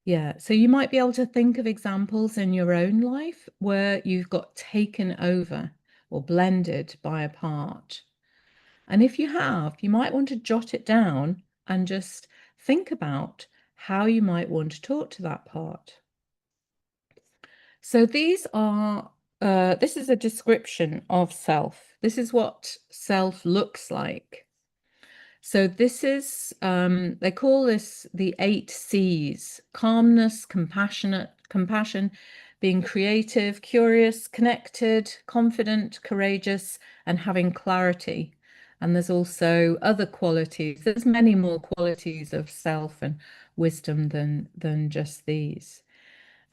Speaker 7: Yeah, so you might be able to think of examples in your own life where you've got taken over or blended by a part. And if you have, you might want to jot it down and just think about how you might want to talk to that part. So these are, this is a description of self. This is what self looks like. So this is, they call this the 8 C's: calmness, compassion, being creative, curious, connected, confident, courageous, and having clarity. And there's also other qualities. There's many more qualities of self and wisdom than just these.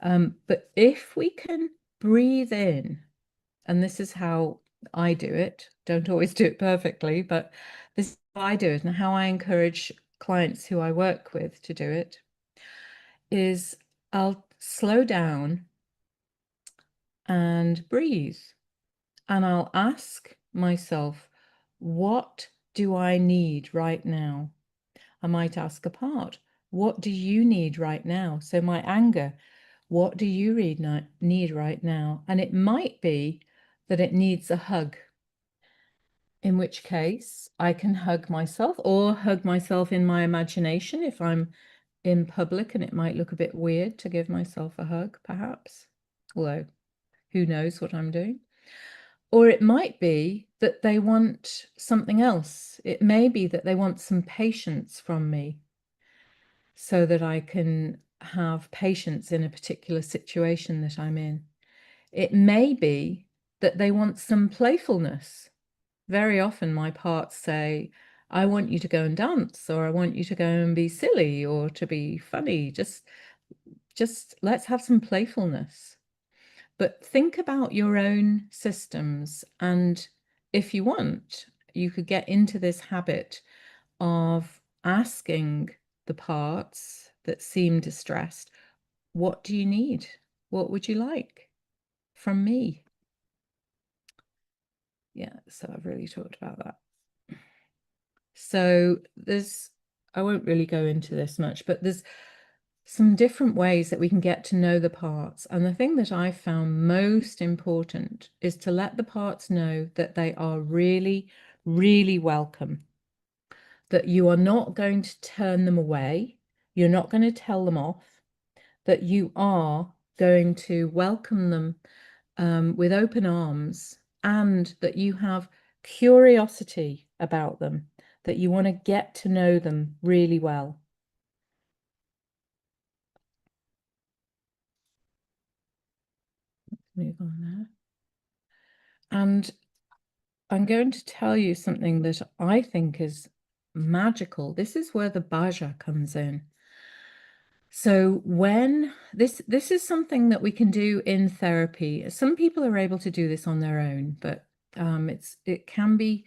Speaker 7: But if we can breathe in, and this is how I do it, don't always do it perfectly, but this is how I do it and how I encourage clients who I work with to do it, is I'll slow down and breathe. And I'll ask myself, what do I need right now? I might ask a part, what do you need right now? So my anger, what do you need right now? And it might be that it needs a hug, in which case I can hug myself or hug myself in my imagination if I'm in public, and it might look a bit weird to give myself a hug, perhaps, although who knows what I'm doing. Or it might be that they want something else. It may be that they want some patience from me so that I can have patience in a particular situation that I'm in. It may be that they want some playfulness. Very often my parts say, I want you to go and dance, or I want you to go and be silly or to be funny. Just let's have some playfulness. But think about your own systems. And if you want, you could get into this habit of asking the parts that seem distressed, what do you need? What would you like from me? Yeah, so I've really talked about that. So I won't really go into this much, but there's some different ways that we can get to know the parts. And the thing that I found most important is to let the parts know that they are really, really welcome, that you are not going to turn them away. You're not going to tell them off, that you are going to welcome them with open arms, and that you have curiosity about them, that you want to get to know them really well. Let's move on there. And I'm going to tell you something that I think is magical. This is where the bhaja comes in. So when this is something that we can do in therapy. Some people are able to do this on their own, but it can be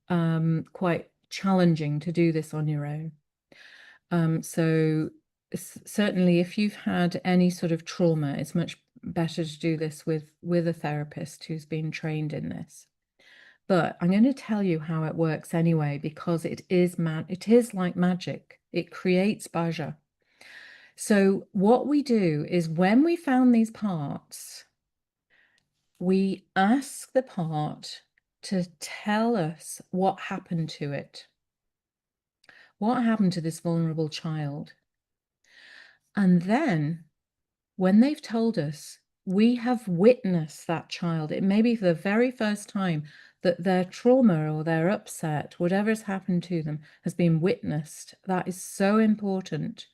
Speaker 7: quite challenging to do this on your own. So certainly if you've had any sort of trauma, it's much better to do this with a therapist who's been trained in this. But I'm going to tell you how it works anyway, because it is like magic. It creates bhaja. So what we do is, when we found these parts, we ask the part to tell us what happened to it. What happened to this vulnerable child? And then when they've told us, we have witnessed that child. It may be for the very first time that their trauma or their upset, whatever's happened to them, has been witnessed. That is so important.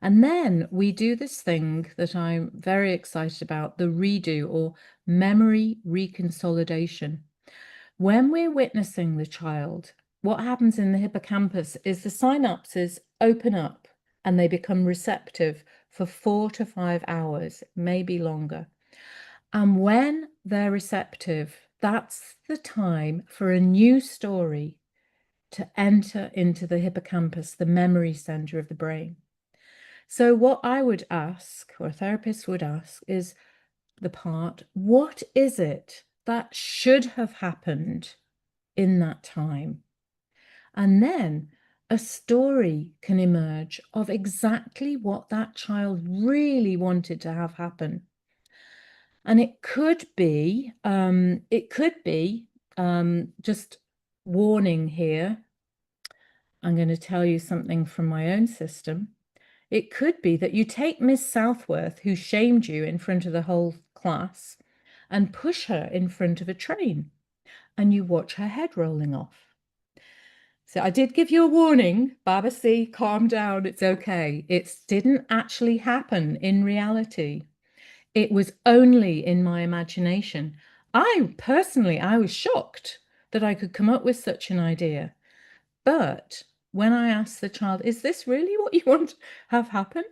Speaker 7: And then we do this thing that I'm very excited about, the redo, or memory reconsolidation. When we're witnessing the child, what happens in the hippocampus is the synapses open up and they become receptive for 4 to 5 hours, maybe longer. And when they're receptive, that's the time for a new story to enter into the hippocampus, the memory center of the brain. So what I would ask, or a therapist would ask, is the part, what is it that should have happened in that time? And then a story can emerge of exactly what that child really wanted to have happen. And it could be just warning here. I'm going to tell you something from my own system. It could be that you take Miss Southworth, who shamed you in front of the whole class, and push her in front of a train, and you watch her head rolling off. So I did give you a warning, Babasi, calm down, it's okay. It didn't actually happen in reality. It was only in my imagination. I was shocked that I could come up with such an idea. But when I asked the child, is this really what you want to have happen?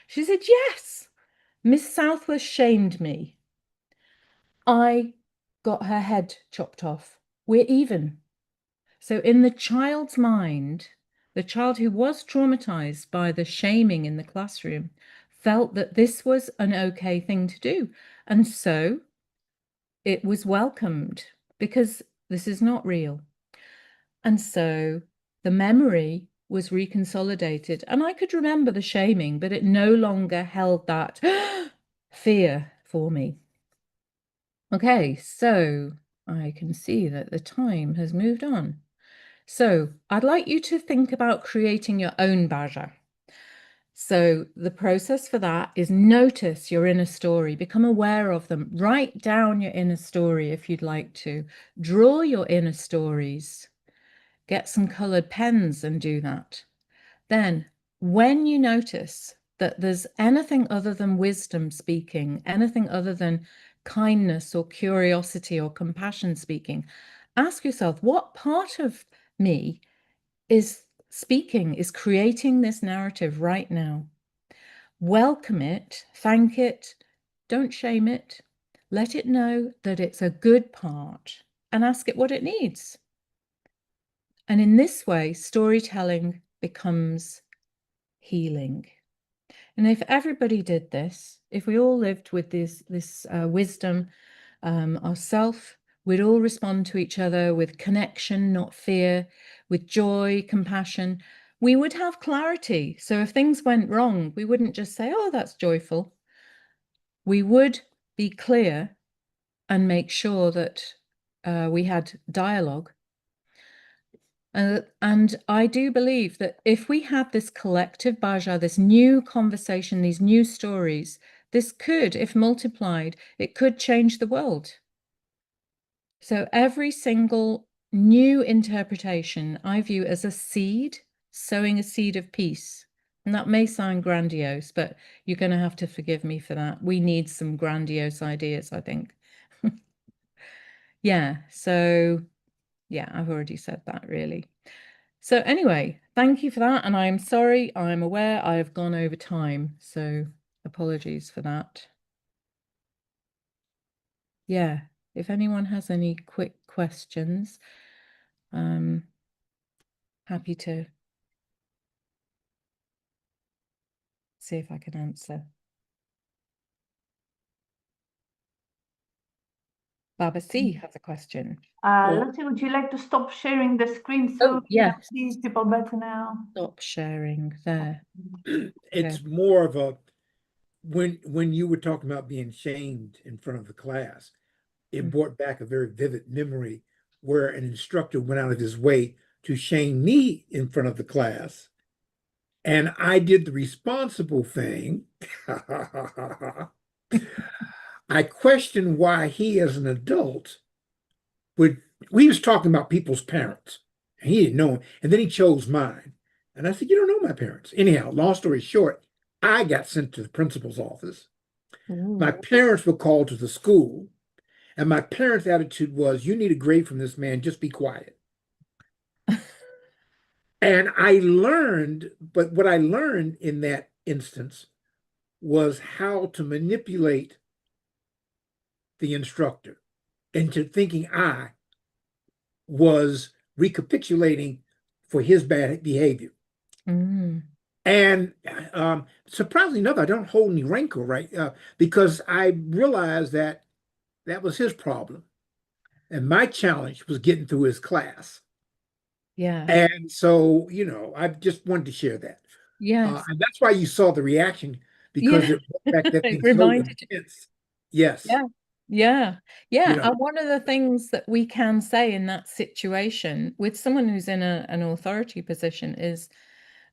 Speaker 7: She said, yes. Miss Southworth shamed me. I got her head chopped off. We're even. So in the child's mind, the child who was traumatized by the shaming in the classroom felt that this was an okay thing to do. And so it was welcomed because this is not real. And so the memory was reconsolidated, and I could remember the shaming, but it no longer held that fear for me. Okay, so I can see that the time has moved on. So I'd like you to think about creating your own bhaja. So the process for that is notice your inner story, become aware of them, write down your inner story if you'd like to, draw your inner stories, get some colored pens and do that. Then when you notice that there's anything other than wisdom speaking, anything other than kindness or curiosity or compassion speaking, ask yourself, what part of me is speaking, is creating this narrative right now? Welcome it, thank it, don't shame it, let it know that it's a good part and ask it what it needs. And in this way, storytelling becomes healing. And if everybody did this, if we all lived with this wisdom ourself, we'd all respond to each other with connection, not fear, with joy, compassion. We would have clarity. So if things went wrong, we wouldn't just say, oh, that's joyful. We would be clear and make sure that we had dialogue. And I do believe that if we have this collective bhaja, this new conversation, these new stories, this could, if multiplied, it could change the world. So every single new interpretation I view as a seed, sowing a seed of peace. And that may sound grandiose, but you're going to have to forgive me for that. We need some grandiose ideas, I think. Yeah, so yeah, I've already said that really. So anyway, thank you for that. And I'm sorry, I'm aware I have gone over time. So apologies for that. Yeah, if anyone has any quick questions, happy to see if I can answer. Baba C has a question.
Speaker 2: Lucy, would you like to stop sharing the screen so
Speaker 7: Oh, yes.
Speaker 2: we can see people better now?
Speaker 7: Stop sharing there.
Speaker 4: It's
Speaker 7: Okay.
Speaker 4: more of a, when you were talking about being shamed in front of the class, it brought back a very vivid memory where an instructor went out of his way to shame me in front of the class. And I did the responsible thing. I questioned why he, as an adult, he was talking about people's parents, and he didn't know, and then he chose mine. And I said, you don't know my parents. Anyhow, long story short, I got sent to the principal's office.
Speaker 7: Ooh.
Speaker 4: My parents were called to the school, and my parents' attitude was, you need a grade from this man, just be quiet. And I learned, but what I learned in that instance was how to manipulate the instructor into thinking I was recapitulating for his bad behavior.
Speaker 7: Mm.
Speaker 4: And surprisingly enough, I don't hold any rancor, right? Because I realized that that was his problem. And my challenge was getting through his class.
Speaker 7: Yeah.
Speaker 4: And so, you know, I just wanted to share that.
Speaker 7: Yes.
Speaker 4: And that's why you saw the reaction, because
Speaker 7: Yeah.
Speaker 4: it brought back that
Speaker 7: It
Speaker 4: thing so
Speaker 7: reminded you.
Speaker 4: intense. Yes.
Speaker 7: Yeah. Yeah. Yeah.
Speaker 4: You know.
Speaker 7: And one of the things that we can say in that situation with someone who's in an authority position is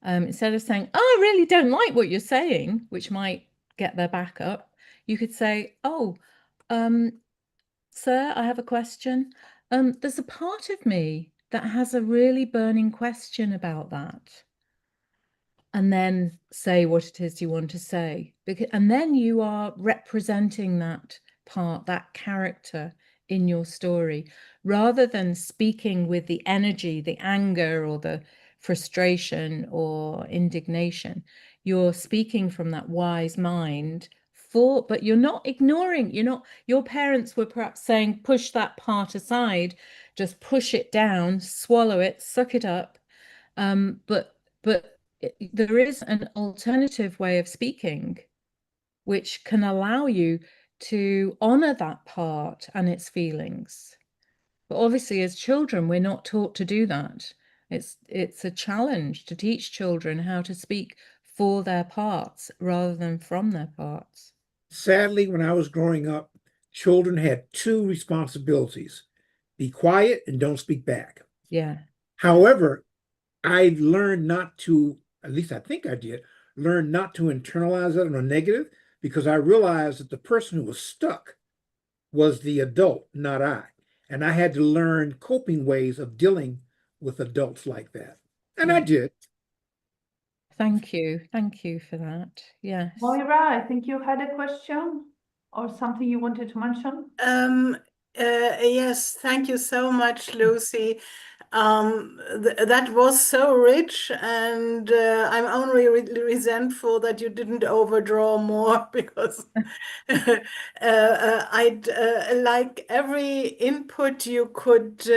Speaker 7: instead of saying, oh, I really don't like what you're saying, which might get their back up, you could say, oh, sir, I have a question. There's a part of me that has a really burning question about that. And then say what it is you want to say. And then you are representing that part, that character in your story, rather than speaking with the energy, the anger, or the frustration or indignation. You're speaking from that wise mind, but you're not ignoring, your parents were perhaps saying, push that part aside, just push it down, swallow it, suck it up. But there is an alternative way of speaking which can allow you to honor that part and its feelings. But obviously, as children, we're not taught to do that. It's a challenge to teach children how to speak for their parts rather than from their parts.
Speaker 4: Sadly, when I was growing up, children had two responsibilities: be quiet and don't speak back.
Speaker 7: Yeah.
Speaker 4: However, I learned not to, at least I think I did, learn not to internalize that on a negative, because I realized that the person who was stuck was the adult, not I. And I had to learn coping ways of dealing with adults like that. And I did.
Speaker 7: Thank you. Thank you for that. Yes.
Speaker 2: Moira, I think you had a question or something you wanted to mention.
Speaker 9: Yes, thank you so much, Lucy. That was so rich, and I'm only resentful that you didn't overdraw more because I'd like every input you could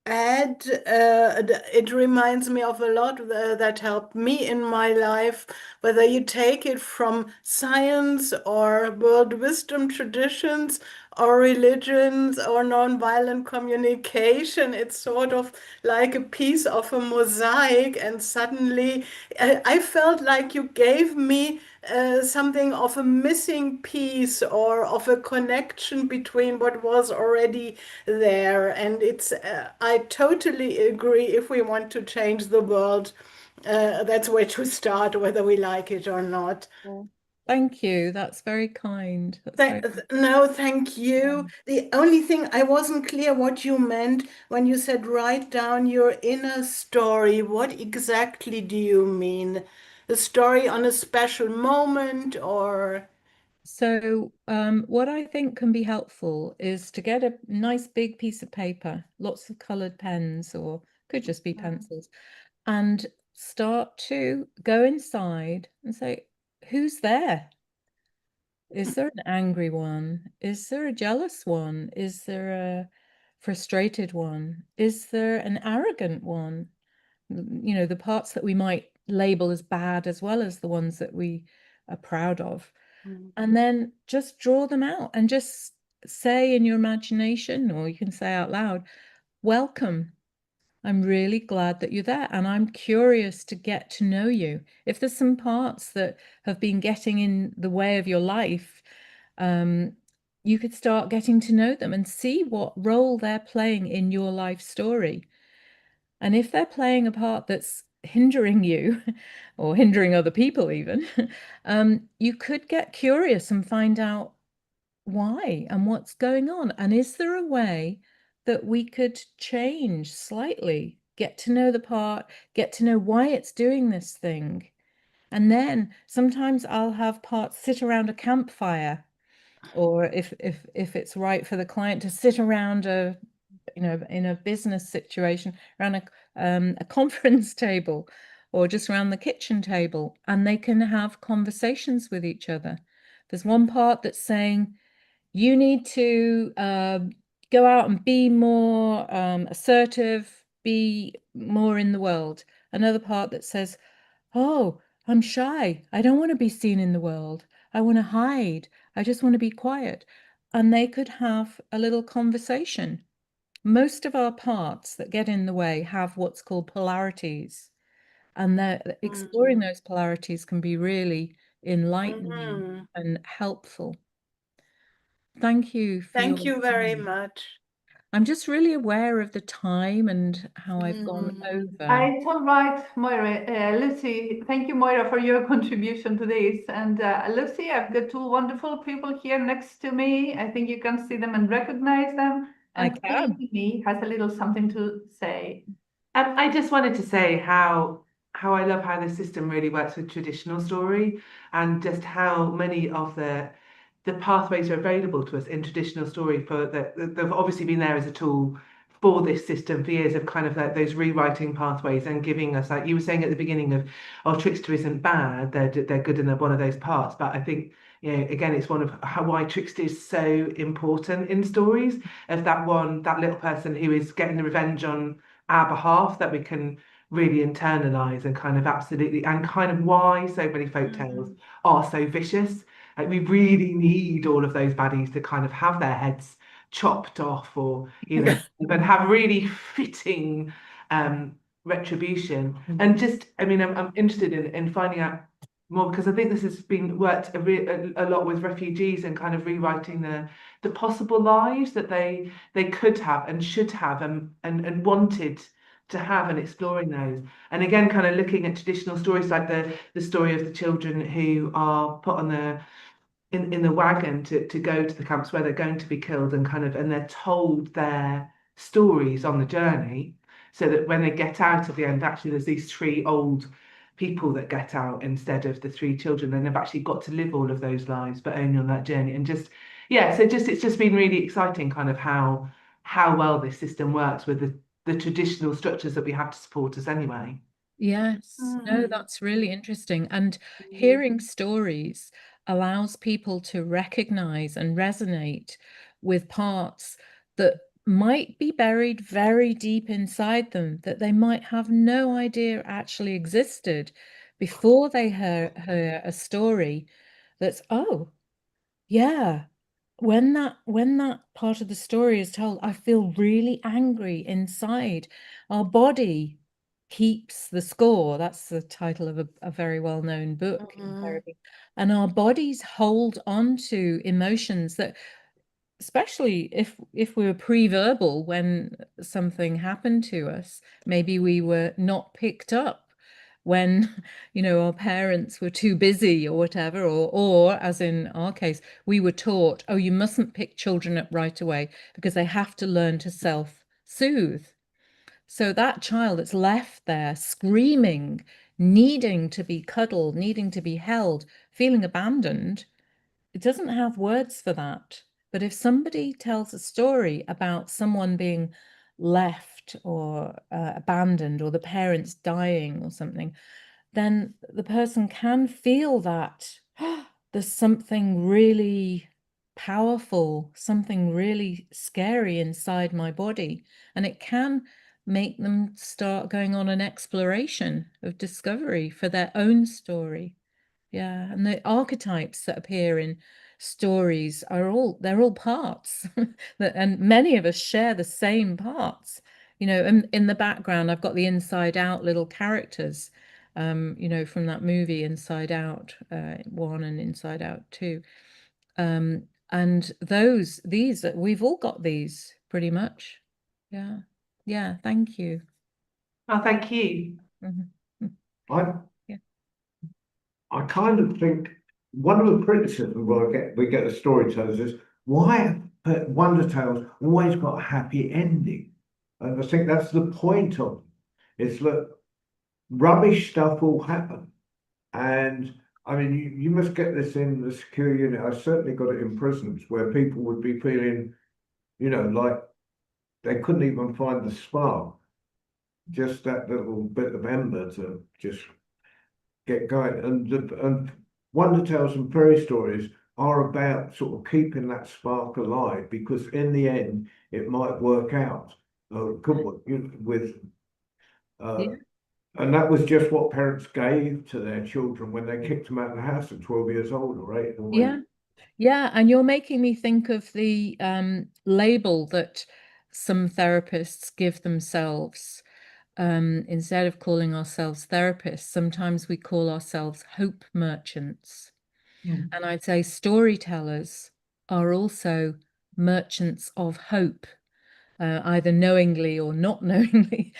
Speaker 9: add. It reminds me of a lot that helped me in my life, whether you take it from science or world wisdom traditions or religions or nonviolent communication. It's sort of like a piece of a mosaic, and suddenly I felt like you gave me something of a missing piece or of a connection between what was already there. And it's I totally agree, if we want to change the world, that's where to start, whether we like it or not.
Speaker 7: Thank you. That's very kind.
Speaker 9: No, thank you. The only thing I wasn't clear what you meant when you said write down your inner story. What exactly do you mean? A story on a special moment, or?
Speaker 7: So what I think can be helpful is to get a nice big piece of paper, lots of colored pens, or could just be pencils, and start to go inside and say, who's there? Is there an angry one? Is there a jealous one? Is there a frustrated one? Is there an arrogant one? You know, the parts that we might label as bad as well as the ones that we are proud of. And then just draw them out and just say in your imagination, or you can say out loud, welcome. I'm really glad that you're there, and I'm curious to get to know you. If there's some parts that have been getting in the way of your life, you could start getting to know them and see what role they're playing in your life story. And if they're playing a part that's hindering you or hindering other people even, you could get curious and find out why and what's going on. And is there a way that we could change slightly, get to know the part, get to know why it's doing this thing? And then sometimes I'll have parts sit around a campfire, or if it's right for the client to sit around a, you know, in a business situation, around a conference table, or just around the kitchen table, and they can have conversations with each other. There's one part that's saying, you need to go out and be more assertive, be more in the world. Another part that says, oh, I'm shy. I don't want to be seen in the world. I want to hide. I just want to be quiet. And they could have a little conversation. Most of our parts that get in the way have what's called polarities. And exploring those polarities can be really enlightening and helpful. Thank you.
Speaker 9: Thank you very much.
Speaker 7: I'm just really aware of the time and how I've gone over.
Speaker 2: It's all right, Moira. Lucy, thank you, Moira, for your contribution to this. And Lucy, I've got two wonderful people here next to me. I think you can see them and recognize them. And
Speaker 7: I can.
Speaker 2: Amy has a little something to say.
Speaker 10: I just wanted to say how I love how the system really works with traditional story, and just how many of the pathways are available to us in traditional story for that they've obviously been there as a tool for this system for years, of kind of like those rewriting pathways and giving us, like you were saying at the beginning, of trickster isn't bad, they're good and they're one of those parts. But I think, you know, again, it's one of why trickster is so important in stories, of that little person who is getting the revenge on our behalf, that we can really internalize and kind of absolutely, and kind of why so many folk tales are so vicious. Like we really need all of those baddies to kind of have their heads chopped off, or and have really fitting retribution. And just, I mean, I'm interested in finding out more, because I think this has been worked a lot with refugees and kind of rewriting the possible lives that they could have and should have and wanted to have, and exploring those. And again, kind of looking at traditional stories like the story of the children who are put on in the wagon to go to the camps where they're going to be killed, and they're told their stories on the journey, so that when they get out at the end, actually there's these 3 old people that get out instead of the 3 children, and they've actually got to live all of those lives, but only on that journey. And just, yeah, so it's just been really exciting kind of how well this system works with the traditional structures that we have to support us anyway.
Speaker 7: Yes, no, that's really interesting. And hearing stories allows people to recognize and resonate with parts that might be buried very deep inside them, that they might have no idea actually existed before they hear a story that's, oh, yeah, when that part of the story is told, I feel really angry inside. Our body keeps the score. That's the title of a very well-known book in therapy. And our bodies hold on to emotions that, especially if we were pre-verbal when something happened to us, maybe we were not picked up when our parents were too busy or whatever, or as in our case, we were taught, oh, you mustn't pick children up right away because they have to learn to self-soothe. So that child that's left there screaming, needing to be cuddled, needing to be held, feeling abandoned, it doesn't have words for that. But if somebody tells a story about someone being left or abandoned, or the parents dying or something, then the person can feel that there's something really powerful, something really scary inside my body. And it can make them start going on an exploration of discovery for their own story. Yeah, and the archetypes that appear in stories they're all parts and many of us share the same parts. And in the background I've got the Inside Out little characters, from that movie Inside Out 1 and Inside Out 2. And these we've all got these pretty much. Yeah, thank you.
Speaker 10: Oh, thank you.
Speaker 11: I kind of think one of the criticisms we get as storytellers is, why have Wonder Tales always got a happy ending? And I think that's the point of it. It's that rubbish stuff will happen. And I mean, you must get this in the secure unit. I certainly got it in prisons where people would be feeling, like they couldn't even find the spark, just that little bit of ember to just get going. And Wonder Tales and fairy stories are about sort of keeping that spark alive, because in the end it might work out. And that was just what parents gave to their children when they kicked them out of the house at 12 years old or 8 or 8.
Speaker 7: Yeah, and you're making me think of the label that some therapists give themselves. Instead of calling ourselves therapists, sometimes we call ourselves hope merchants. And I'd say storytellers are also merchants of hope, either knowingly or not knowingly,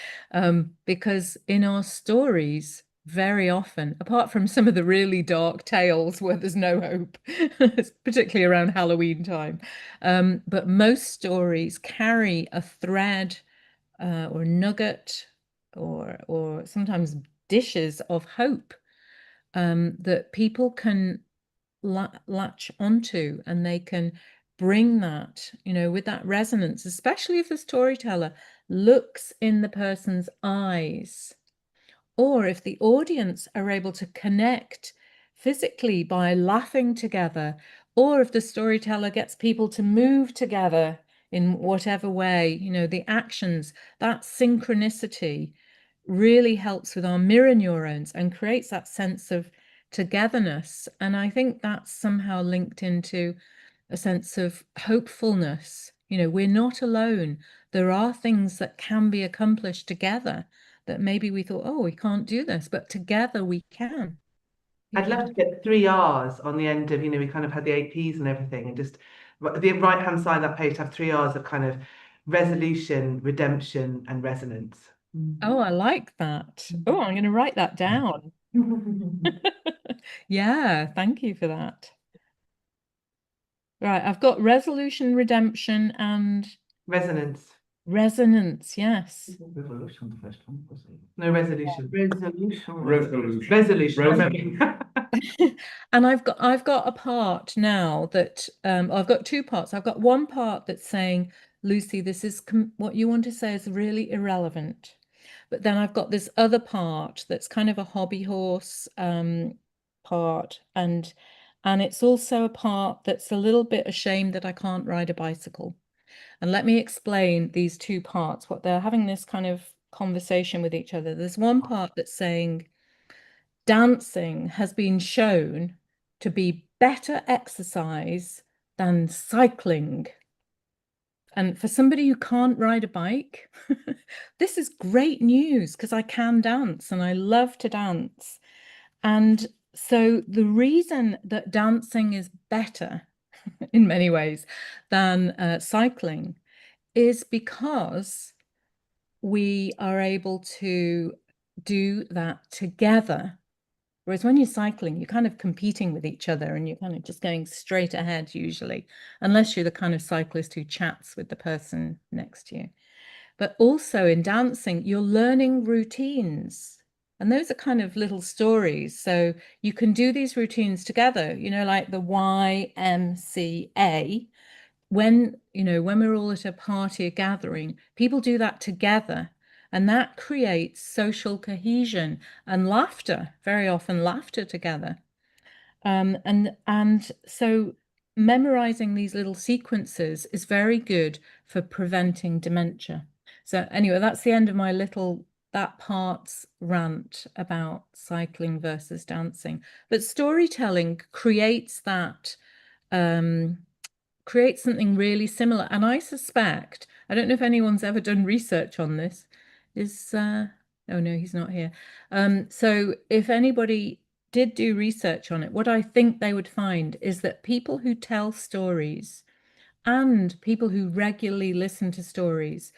Speaker 7: because in our stories, very often, apart from some of the really dark tales where there's no hope, particularly around Halloween time, but most stories carry a thread or nugget or sometimes dishes of hope that people can latch onto, and they can bring that, with that resonance, especially if the storyteller looks in the person's eyes, or if the audience are able to connect physically by laughing together, or if the storyteller gets people to move together in whatever way, the actions, that synchronicity really helps with our mirror neurons and creates that sense of togetherness. And I think that's somehow linked into a sense of hopefulness. You know, we're not alone. There are things that can be accomplished together that maybe we thought, oh, we can't do this, but together we can.
Speaker 10: I'd love to get 3 R's on the end of, you know, we kind of had the APs and everything, and just the right-hand side of that page have 3 R's of kind of resolution, redemption, and resonance.
Speaker 7: Oh, I like that. Oh, I'm going to write that down. Yeah, thank you for that. Right, I've got resolution, redemption, and
Speaker 10: Resonance.
Speaker 7: resonance. Yes.
Speaker 6: Revolution, the first one, was it?
Speaker 10: No, resolution.
Speaker 11: Resolution.
Speaker 7: And I've got a part now that I've got 2 parts. I've got one part that's saying, Lucy, this is what you want to say is really irrelevant. But then I've got this other part that's kind of a hobby horse part, and it's also a part that's a little bit ashamed that I can't ride a bicycle. And let me explain these 2 parts, what they're having this kind of conversation with each other. There's one part that's saying dancing has been shown to be better exercise than cycling. And for somebody who can't ride a bike, this is great news because I can dance and I love to dance. And so the reason that dancing is better in many ways than cycling is because we are able to do that together. Whereas when you're cycling, you're kind of competing with each other and you're kind of just going straight ahead usually, unless you're the kind of cyclist who chats with the person next to you. But also in dancing, you're learning routines. And those are kind of little stories. So you can do these routines together, you know, like the YMCA. When we're all at a party, a gathering, people do that together. And that creates social cohesion and laughter, very often laughter together. And so memorizing these little sequences is very good for preventing dementia. So anyway, that's the end of my that part's rant about cycling versus dancing. But storytelling creates that, creates something really similar. And I suspect, I don't know if anyone's ever done research on this, oh no, he's not here. So if anybody did do research on it, what I think they would find is that people who tell stories and people who regularly listen to stories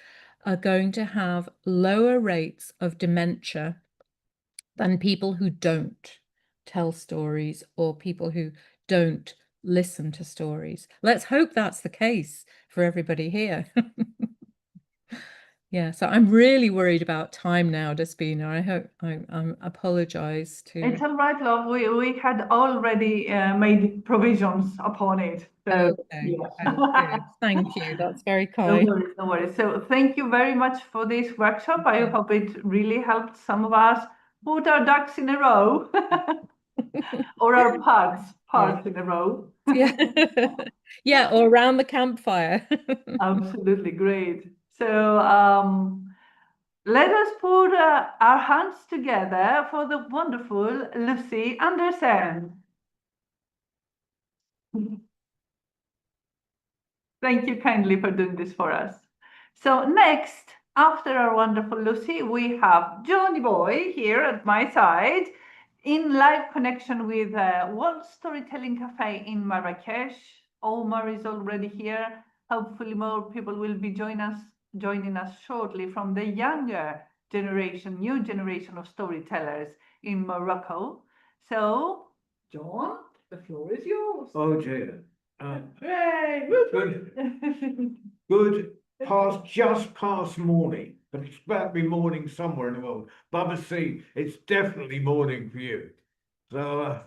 Speaker 7: are going to have lower rates of dementia than people who don't tell stories or people who don't listen to stories. Let's hope that's the case for everybody here. Yeah, so I'm really worried about time now, Despina. I hope I apologize to.
Speaker 2: It's all right, love. We had already made provisions upon it. So,
Speaker 7: okay.
Speaker 2: yeah.
Speaker 7: Oh, good. Thank you. That's very
Speaker 2: No
Speaker 7: kind.
Speaker 2: worries, no worries. So thank you very much for this workshop. I hope it really helped some of us put our ducks in a row or our parts in a row.
Speaker 7: Yeah. Yeah, or around the campfire.
Speaker 2: Absolutely great. So let us put our hands together for the wonderful Lucy Anderson. Thank you kindly for doing this for us. So next, after our wonderful Lucy, we have Johnny Boy here at my side in live connection with World Storytelling Cafe in Marrakesh. Omar is already here. Hopefully more people will be joining us shortly from the younger generation, new generation of storytellers in Morocco. So, John, the floor is yours.
Speaker 11: Oh dear.
Speaker 2: Hey!
Speaker 11: Good just past morning, but it's about to be morning somewhere in the world. Bubba C, it's definitely morning for you. So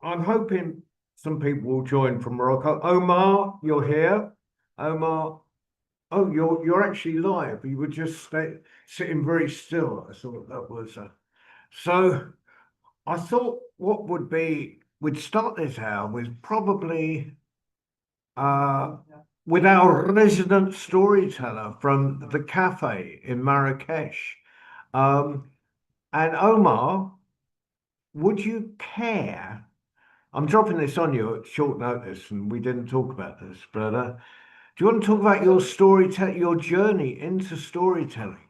Speaker 11: I'm hoping some people will join from Morocco. Omar, you're here. Omar, oh, you're actually live. You were just sitting very still. I thought that was so. I thought what we'd start this hour with probably with our resident storyteller from the cafe in Marrakesh. And Omar, would you care? I'm dropping this on you at short notice, and we didn't talk about this, but do you want to talk about your journey into storytelling,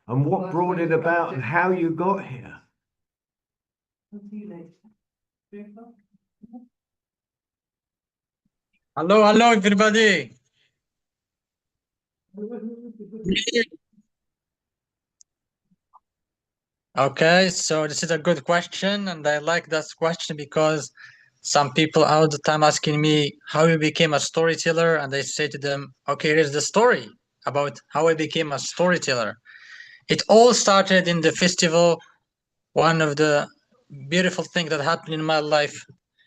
Speaker 11: and what brought it about, and how you got here?
Speaker 12: Hello, everybody. Okay, so this is a good question, and I like that question because some people all the time asking me how you became a storyteller, and I say to them, okay, here's the story about how I became a storyteller. It all started in the festival, one of the beautiful things that happened in my life,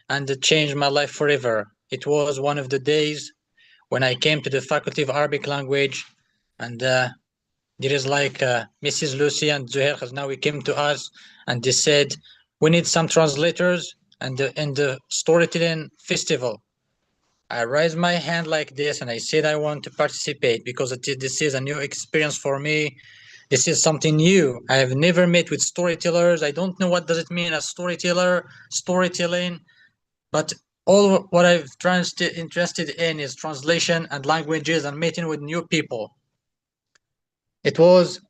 Speaker 12: and it changed my life forever. It was one of the days when I came to the Faculty of Arabic Language, and there is like Mrs. Lucy and Zuhair Khaznawi came to us, and they said, we need some translators and in the storytelling festival. I raised my hand like this, and I said I want to participate because this is a new experience for me. This is something new. I have never met with storytellers. I don't know what does it mean, a storyteller, storytelling, but all what I've interested in is translation and languages and meeting with new people. It was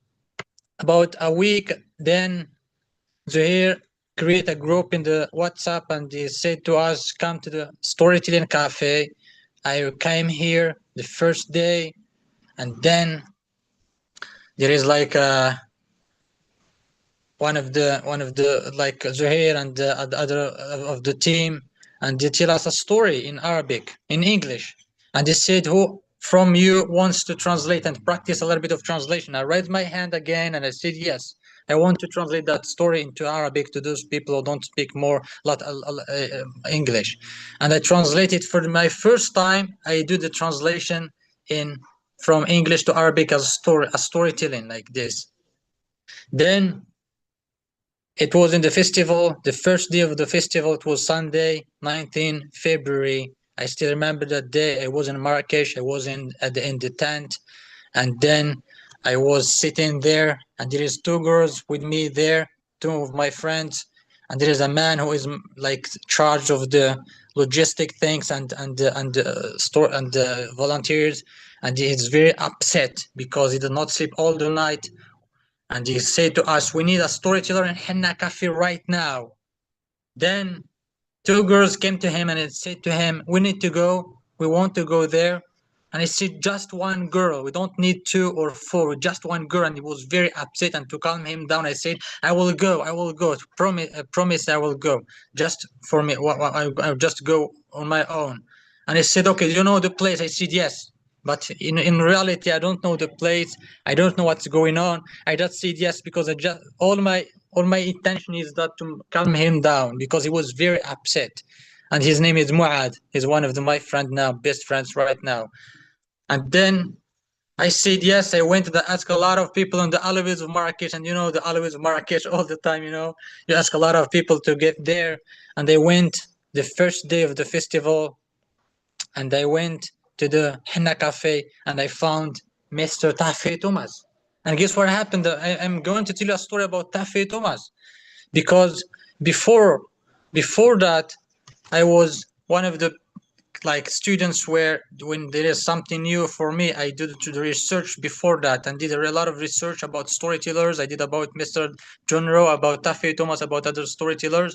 Speaker 12: about a week, then Zuhair created a group in the WhatsApp, and he said to us, come to the storytelling cafe. I came here the first day, and then there is like one of the like Zuhair and the other of the team, and they tell us a story in Arabic, in English, and they said, who from you wants to translate and practice a little bit of translation? I raised my hand again, and I said yes, I want to translate that story into Arabic to those people who don't speak more English. And I translated for my first time. I do the translation from English to Arabic as a storytelling like this. Then it was in the festival, the first day of the festival. It was Sunday, 19 February. I still remember that day. I was in Marrakesh. I was in the tent, and then I was sitting there, and there is two girls with me there, two of my friends, and there is a man who is like charged of the logistic things and store and volunteers, and he is very upset because he did not sleep all the night. And he said to us, we need a storyteller in Henna Cafe right now. Then two girls came to him and it said to him, we need to go. We want to go there. And he said, just one girl. We don't need two or four, just one girl. And he was very upset. And to calm him down, I said, I will go. Promise I will go. Just for me, I'll just go on my own. And he said, okay, do you know the place? I said, yes. But in reality, I don't know the place. I don't know what's going on. I just said yes because all my intention is that to calm him down because he was very upset. And his name is Muad. He's one of my friends now, best friends right now. And then I said yes. I went to ask a lot of people on the alleyways of Marrakesh, and you know the alleyways of Marrakesh all the time. You know, you ask a lot of people to get there, and they went the first day of the festival, and I went to the Henna Cafe, and I found Mr. Tafe Thomas. And guess what happened? I'm going to tell you a story about Tafe Thomas, because before that, I was one of the students where when there is something new for me, I did the research before that and did a lot of research about storytellers. I did about Mr. John Rowe, about Tafe Thomas, about other storytellers.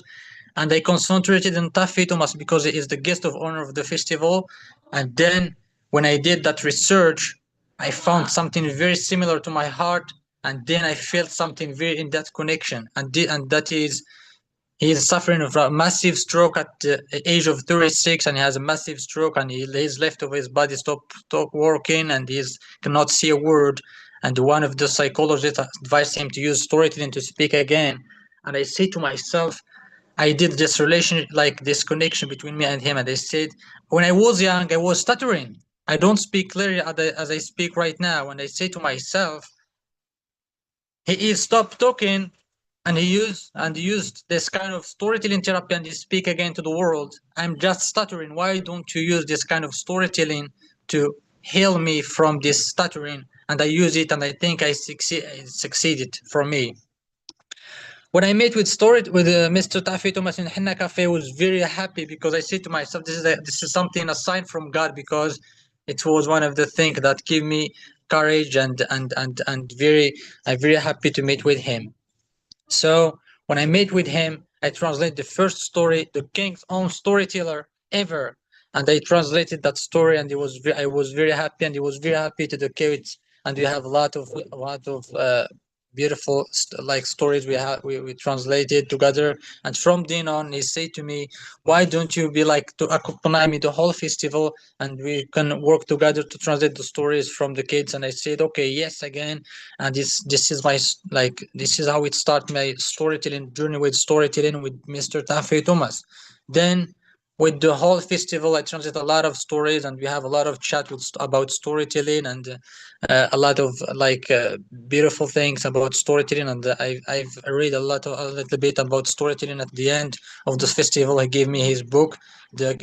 Speaker 12: And I concentrated on Tafe Thomas because he is the guest of honor of the festival. And then when I did that research, I found something very similar to my heart. And then I felt something very in that connection. And that is, he is suffering from a massive stroke at the age of 36, and he has a massive stroke, and his left of his body stopped working, and he cannot see a word. And one of the psychologists advised him to use storytelling to speak again. And I say to myself, I did this relation, this connection between me and him. And I said, when I was young, I was stuttering. I don't speak clearly as I speak right now. And I say to myself, he stopped talking. And he used this kind of storytelling therapy, and he speak again to the world. I'm just stuttering. Why don't you use this kind of storytelling to heal me from this stuttering? And I use it, and I think I succeeded for me. when I met with Mr. Tafi Thomas in Henna Cafe, I was very happy because I said to myself, this is something, a sign from God, because it was one of the things that give me courage and I'm very happy to meet with him. So when I met with him, I translated the first story, the king's own storyteller ever, and I translated that story, and I was very happy, and he was very happy to the kids, and we have a lot of beautiful stories we translated together. And from then on, he said to me, why don't you be like to accompany me the whole festival, and we can work together to translate the stories from the kids? And I said, okay, yes, again. And this is my this is how it started my storytelling journey with storytelling with Mr. Tafi Thomas. Then with the whole festival, I translate a lot of stories, and we have a lot of chat about storytelling, and a lot of beautiful things about storytelling. And I've read a little bit about storytelling. At the end of the festival, he gave me his book, the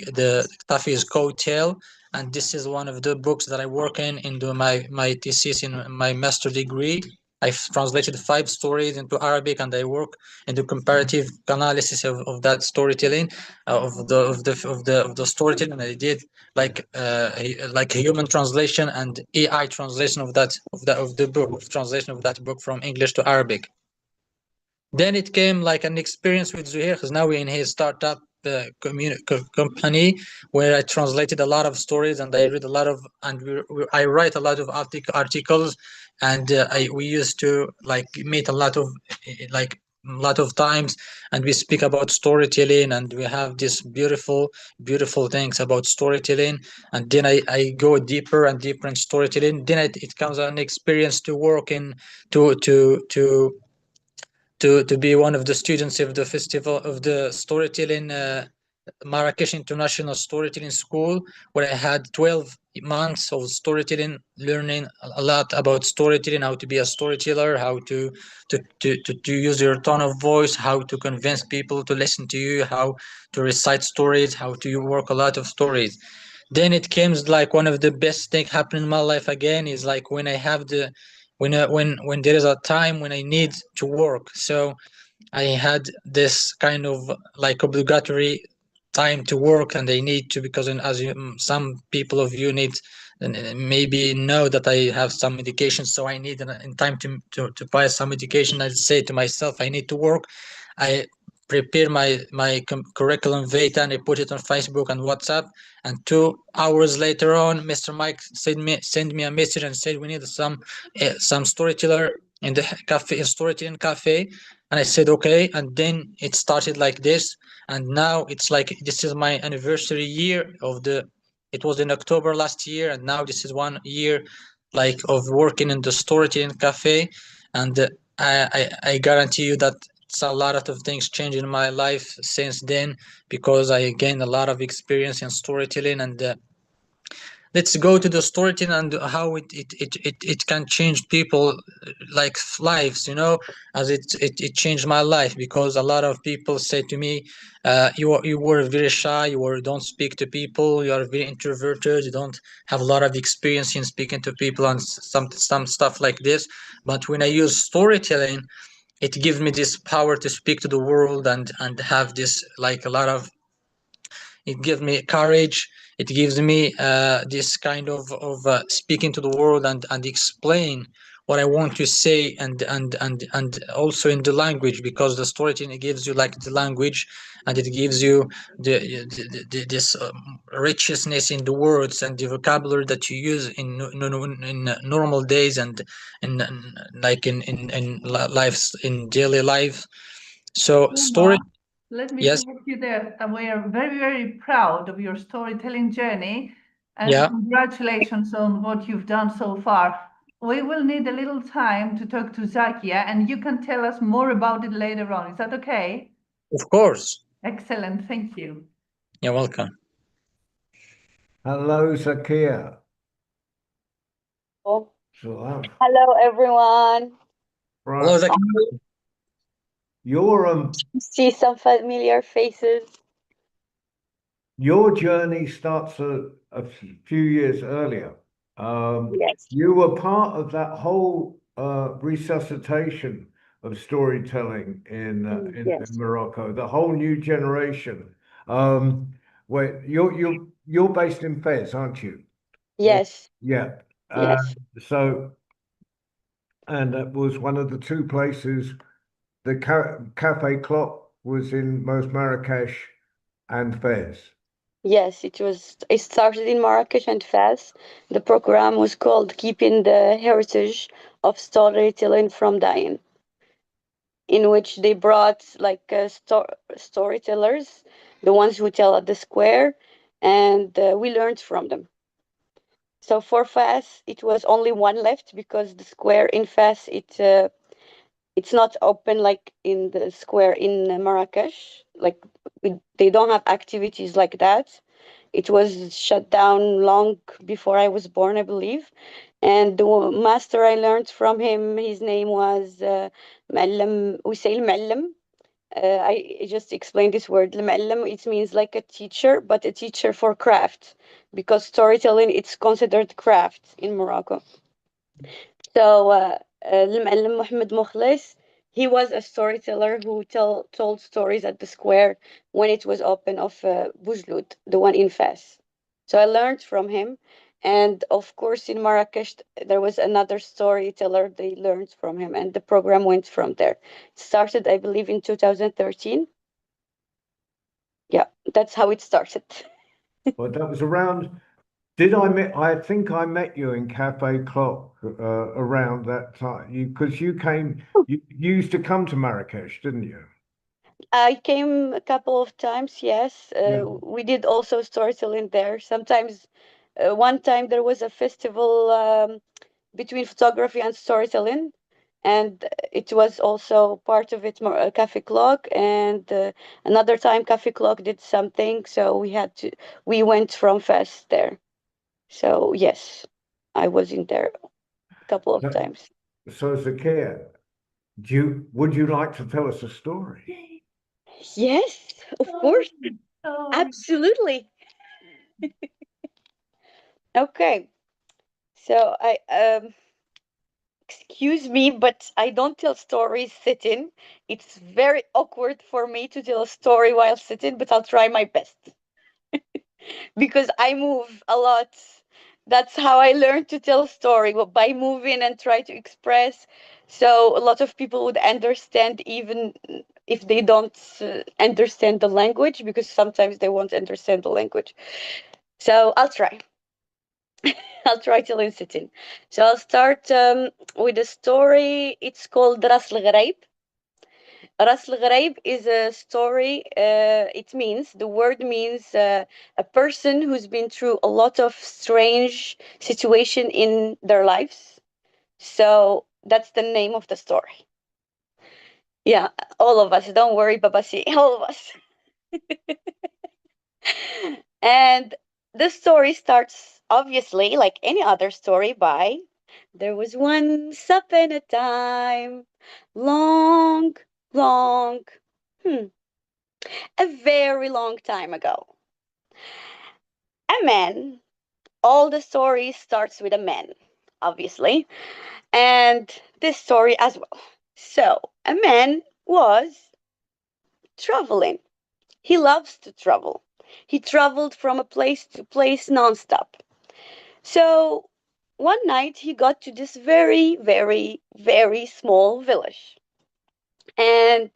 Speaker 12: Tafi's Code Tale, and this is one of the books that I work into my thesis in my master degree. I've translated 5 stories into Arabic, and I work in the comparative analysis of that storytelling, of the storytelling. I did like a human translation and AI translation of the book, translation of that book from English to Arabic. Then it came like an experience with Zuhair, because now we're in his startup company, where I translated a lot of stories, and I read a lot of, and I write a lot of articles, and we used to meet a lot of times, and we speak about storytelling, and we have this beautiful things about storytelling. And then I go deeper and deeper in storytelling. Then it comes an experience to work in to be one of the students of the festival of the storytelling Marrakesh International Storytelling School, where I had 12 months of storytelling, learning a lot about storytelling, how to be a storyteller, how to use your tone of voice, how to convince people to listen to you, how to recite stories, how to work a lot of stories. Then it came like one of the best things happening in my life again is like when I have the when there is a time when I need to work. So I had this kind of like obligatory time to work, and I need to, because as some people of you need maybe know that I have some medication, so I need in time to buy some medication. I say to myself, I need to work. I prepare my curriculum vitae, and I put it on Facebook and WhatsApp, and 2 hours later on, Mr. Mike send me a message and said we need some storyteller in the cafe, storytelling cafe. And I said okay, and then it started like this, and now it's like this is my anniversary year of it was in October last year, and now this is 1 year like of working in the storytelling cafe. And I guarantee you that it's a lot of things changed in my life since then, because I gained a lot of experience in storytelling. And let's go to the storytelling and how it can change people like lives, as it changed my life, because a lot of people say to me, you were very shy, don't speak to people, you are very introverted, you don't have a lot of experience in speaking to people, and some stuff like this. But when I use storytelling, it gives me this power to speak to the world and have this like a lot of, it gives me courage. It gives me this kind of speaking to the world and explain what I want to say, and also in the language, because the storytelling gives you like the language, and it gives you this richness in the words and the vocabulary that you use in normal days and in lives, in daily life. So story.
Speaker 2: Let me
Speaker 12: Yes.
Speaker 2: correct you there. And we are very, very proud of your storytelling journey. And
Speaker 12: Yeah.
Speaker 2: congratulations on what you've done so far. We will need a little time to talk to Zakia, and you can tell us more about it later on. Is that okay?
Speaker 12: Of course.
Speaker 2: Excellent. Thank you.
Speaker 12: You're welcome.
Speaker 11: Hello, Zakia.
Speaker 13: Oh.
Speaker 11: So,
Speaker 13: Hello, everyone.
Speaker 11: right.
Speaker 12: Hello, Zakia.
Speaker 13: See some familiar faces.
Speaker 11: Your journey starts a few years earlier.
Speaker 13: Yes.
Speaker 11: You were part of that whole resuscitation of storytelling in
Speaker 13: Yes.
Speaker 11: Morocco. The whole new generation. Where you're based in Fez, aren't you?
Speaker 13: Yes.
Speaker 11: Yeah.
Speaker 13: Yes.
Speaker 11: So, and that was one of the two places. The Cafe Clock was in both Marrakesh and Fez.
Speaker 13: Yes, it started in Marrakesh and Fez. The program was called Keeping the Heritage of Storytelling from Dying, in which they brought like storytellers, the ones who tell at the square, and we learned from them. So for Fez, it was only one left because the square in Fez, it's not open like in the square in Marrakesh. Like they don't have activities like that. It was shut down long before I was born, I believe. And the master I learned from him, his name was Muallim, we say Muallim. I just explained this word, Muallim. It means like a teacher, but a teacher for craft, because storytelling it's considered craft in Morocco. So Muallim Mohammed Mukhlis, he was a storyteller who told stories at the square when it was open of Boujloud, the one in Fez. So I learned from him. And of course, in Marrakesh, there was another storyteller they learned from him, and the program went from there. It started, I believe, in 2013. Yeah, that's how it started.
Speaker 11: Well, that was around. Did I met? I think I met you in Cafe Clock around that time. Because you came, you used to come to Marrakesh, didn't you?
Speaker 13: I came a couple of times, yes.
Speaker 11: Yeah.
Speaker 13: We did also storytelling there. Sometimes, one time there was a festival between photography and storytelling, and it was also part of it, Cafe Clock. And another time, Cafe Clock did something, so we went from Fest there. So yes, I was in there a couple of times.
Speaker 11: So, Zakia, would you like to tell us a story?
Speaker 13: Yes, of course, absolutely. Okay, so excuse me, but I don't tell stories sitting. It's very awkward for me to tell a story while sitting, but I'll try my best because I move a lot. That's how I learned to tell a story, by moving and try to express. So a lot of people would understand even if they don't understand the language, because sometimes they won't understand the language. So I'll try. I'll try to listen sitting. So I'll start with a story. It's called Ras Al Gharaib. Ras Al Gharaib is a story. The word means a person who's been through a lot of strange situation in their lives. So that's the name of the story. Yeah, all of us. Don't worry, Babasi. All of us. And the story starts, obviously, like any other story, by there was once upon a time, long, long, a very long time ago. A man, all the story starts with a man, obviously, and this story as well. So, a man was traveling. He loves to travel. He traveled from a place to place nonstop. So one night he got to this very, very, very small village. And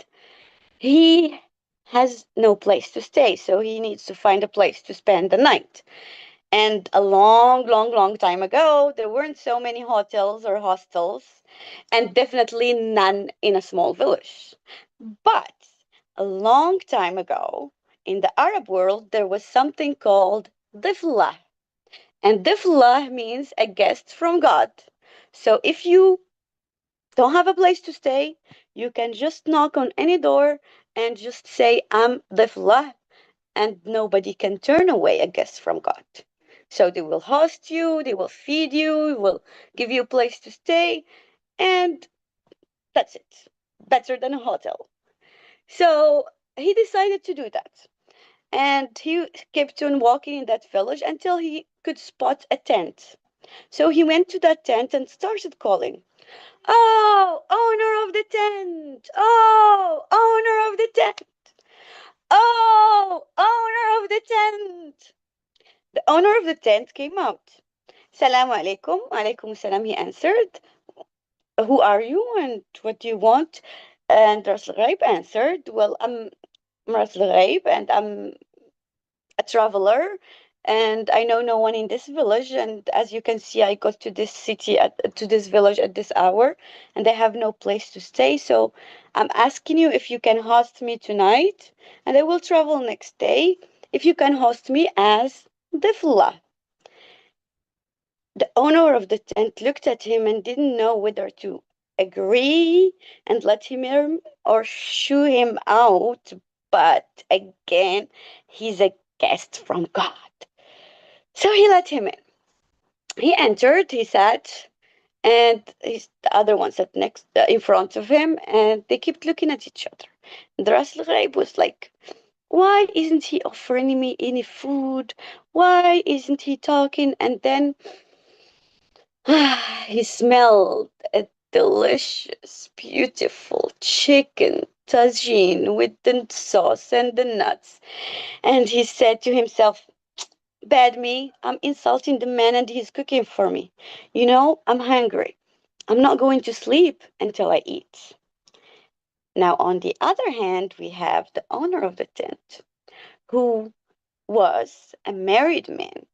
Speaker 13: he has no place to stay. So he needs to find a place to spend the night. And a long, long, long time ago, there weren't so many hotels or hostels, and definitely none in a small village. But a long time ago, in the Arab world, there was something called difla. And difla means a guest from God. So if you don't have a place to stay, you can just knock on any door and just say, I'm difla, and nobody can turn away a guest from God. So they will host you, they will feed you, will give you a place to stay, and that's it. Better than a hotel. So he decided to do that. And he kept on walking in that village until he could spot a tent. So he went to that tent and started calling, Oh, owner of the tent! Oh, owner of the tent! Oh, owner of the tent! The owner of the tent came out. Salamu alaikum. Alaikum salam, he answered. Who are you and what do you want? And Rasul Ghaib answered, well, I'm Rasul Ghaib and I'm a traveler and I know no one in this village. And as you can see, I got to this city, to this village at this hour, and I have no place to stay. So I'm asking you if you can host me tonight, and I will travel next day if you can host me as Difla. The owner of the tent looked at him and didn't know whether to agree and let him in or shoo him out. But again, he's a guest from God. So he let him in. He entered, he sat, and the other one sat next in front of him, and they kept looking at each other. And the Rasul Ghaib was like, why isn't he offering me any food? Why isn't he talking? And then he smelled a delicious, beautiful chicken tagine with the sauce and the nuts. And he said to himself, bad me, I'm insulting the man and he's cooking for me. You know, I'm hungry. I'm not going to sleep until I eat. Now, on the other hand, we have the owner of the tent, who was a married man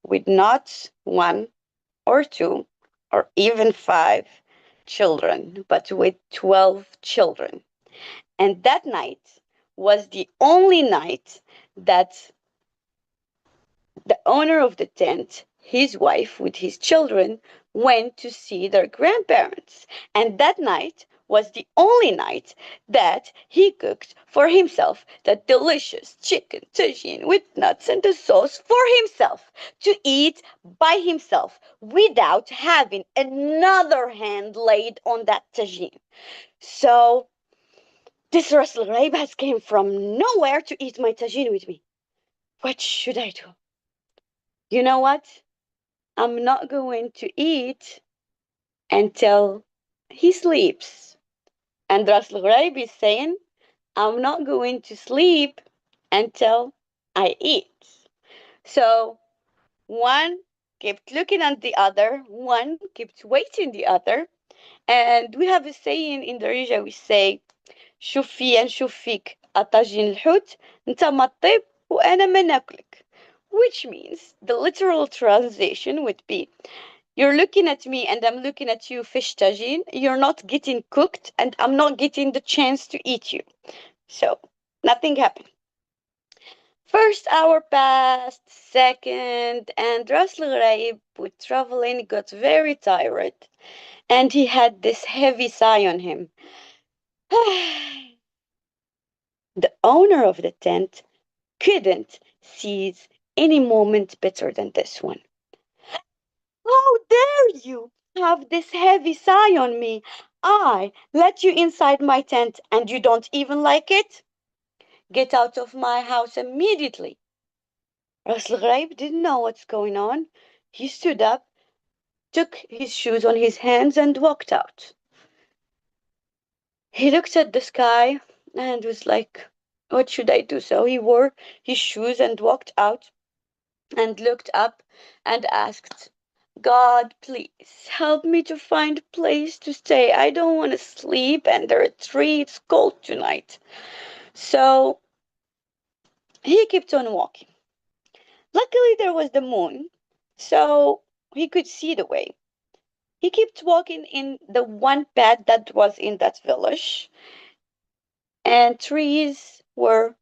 Speaker 13: with not one or two or even 5 children, but with 12 children. And that night was the only night that the owner of the tent, his wife with his children, went to see their grandparents. And that night was the only night that he cooked for himself the delicious chicken tagine with nuts and the sauce for himself to eat by himself without having another hand laid on that tagine. So this Rasul Ghaib has came from nowhere to eat my tagine with me. What should I do? You know what? I'm not going to eat until he sleeps. And Rasul Ghaib is saying, I'm not going to sleep until I eat. So one kept looking at the other, one kept waiting the other. And we have a saying in Darija, we say, شوفي نشوفك أطاجين الحوت أنت ما تطيب وأنا ما ناكلك, which means the literal translation would be, you're looking at me and I'm looking at you, fish tagine. You're not getting cooked and I'm not getting the chance to eat you. So nothing happened. First hour passed, second, and Rasul Ghaib, with traveling, got very tired, and he had this heavy sigh on him. The owner of the tent couldn't seize any moment better than this one. How dare you have this heavy sigh on me? I let you inside my tent and you don't even like it? Get out of my house immediately. Rasul Ghaib didn't know what's going on. He stood up, took his shoes on his hands, and walked out. He looked at the sky and was like, what should I do? So he wore his shoes and walked out and looked up and asked, God, please help me to find a place to stay. I don't want to sleep under a tree. It's cold tonight. So he kept on walking. Luckily, there was the moon, so he could see the way. He kept walking in the one path that was in that village, and trees were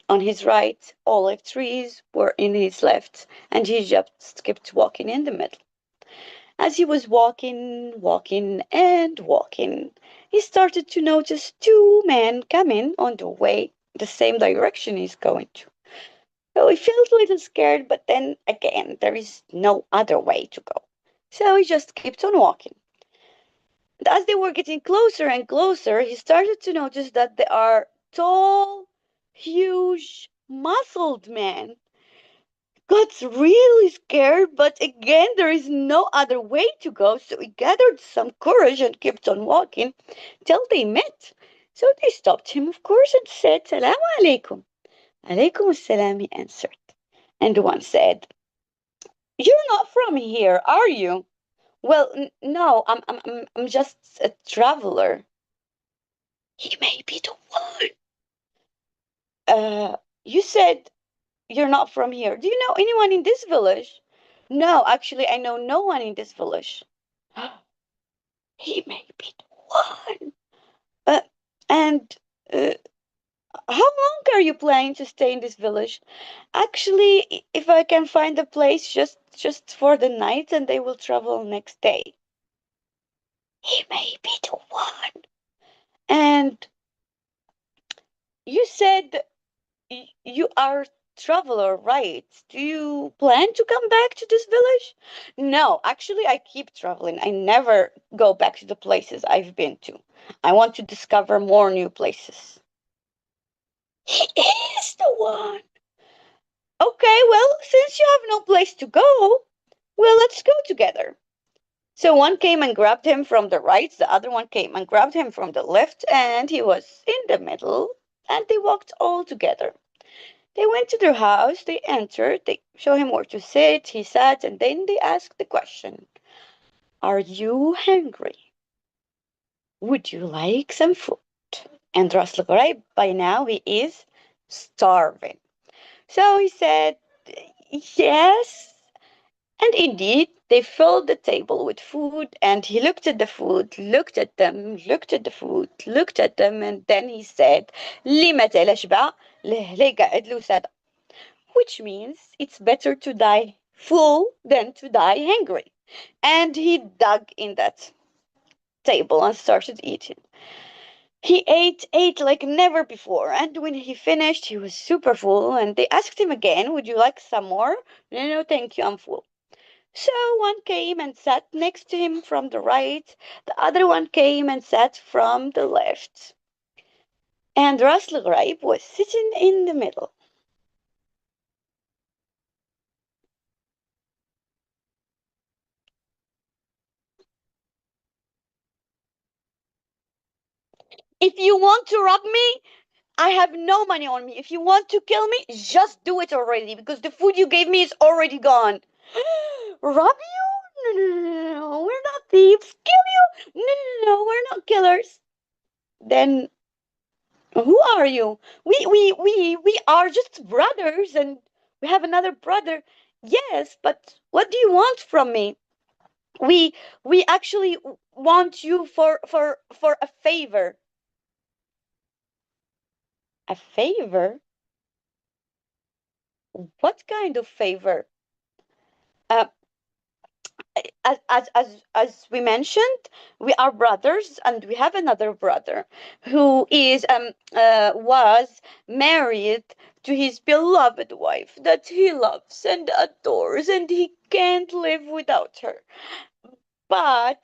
Speaker 13: on his right, olive trees were in his left, and he just kept walking in the middle. As he was walking, and walking, he started to notice 2 men coming on the way, the same direction he's going to. So he felt a little scared, but then again, there is no other way to go. So he just kept on walking. And as they were getting closer and closer, he started to notice that there are tall, huge, muscled men got really scared, but again, there is no other way to go. So he gathered some courage and kept on walking till they met. So they stopped him, of course, and said, Salaam alaikum. Alaikum assalam, he answered. And one said, You're not from here, are you? Well, no, I'm just a traveler. He may be the one. You said you're not from here. Do you know anyone in this village? No, actually, I know no one in this village. He may be the one. Uh, and how long are you planning to stay in this village? Actually, if I can find a place just for the night, and they will travel next day. He may be the one. And you said you are traveler, right? Do you plan to come back to this village? No, actually, I keep traveling. I never go back to the places I've been to. I want to discover more new places. He is the one. Okay, well, since you have no place to go, well, let's go together. So one came and grabbed him from the right, the other one came and grabbed him from the left, and he was in the middle, and they walked all together. They went to their house, they entered, they showed him where to sit, he sat, and then they asked the question, Are you hungry? Would you like some food? And Ras Al by now he is starving. So he said, Yes. And indeed, they filled the table with food, and he looked at the food, looked at them, looked at the food, looked at them, and then he said, لمتى الأشبع؟ ليه قاعد له سادة. Which means it's better to die full than to die hungry. And he dug in that table and started eating. He ate like never before, and when he finished, he was super full, and they asked him again, Would you like some more? No, thank you, I'm full. So one came and sat next to him from the right, the other one came and sat from the left. And Ras Al Ghraib was sitting in the middle. If you want to rob me, I have no money on me. If you want to kill me, just do it already, because the food you gave me is already gone. Rob you? No, we're not thieves. Kill you? No, we're not killers. Then who are you? We are just brothers, and we have another brother. Yes, but what do you want from me? We actually want you for a favor. A favor? What kind of favor? Uh, as we mentioned, we are brothers, and we have another brother who is was married to his beloved wife that he loves and adores, and he can't live without her. But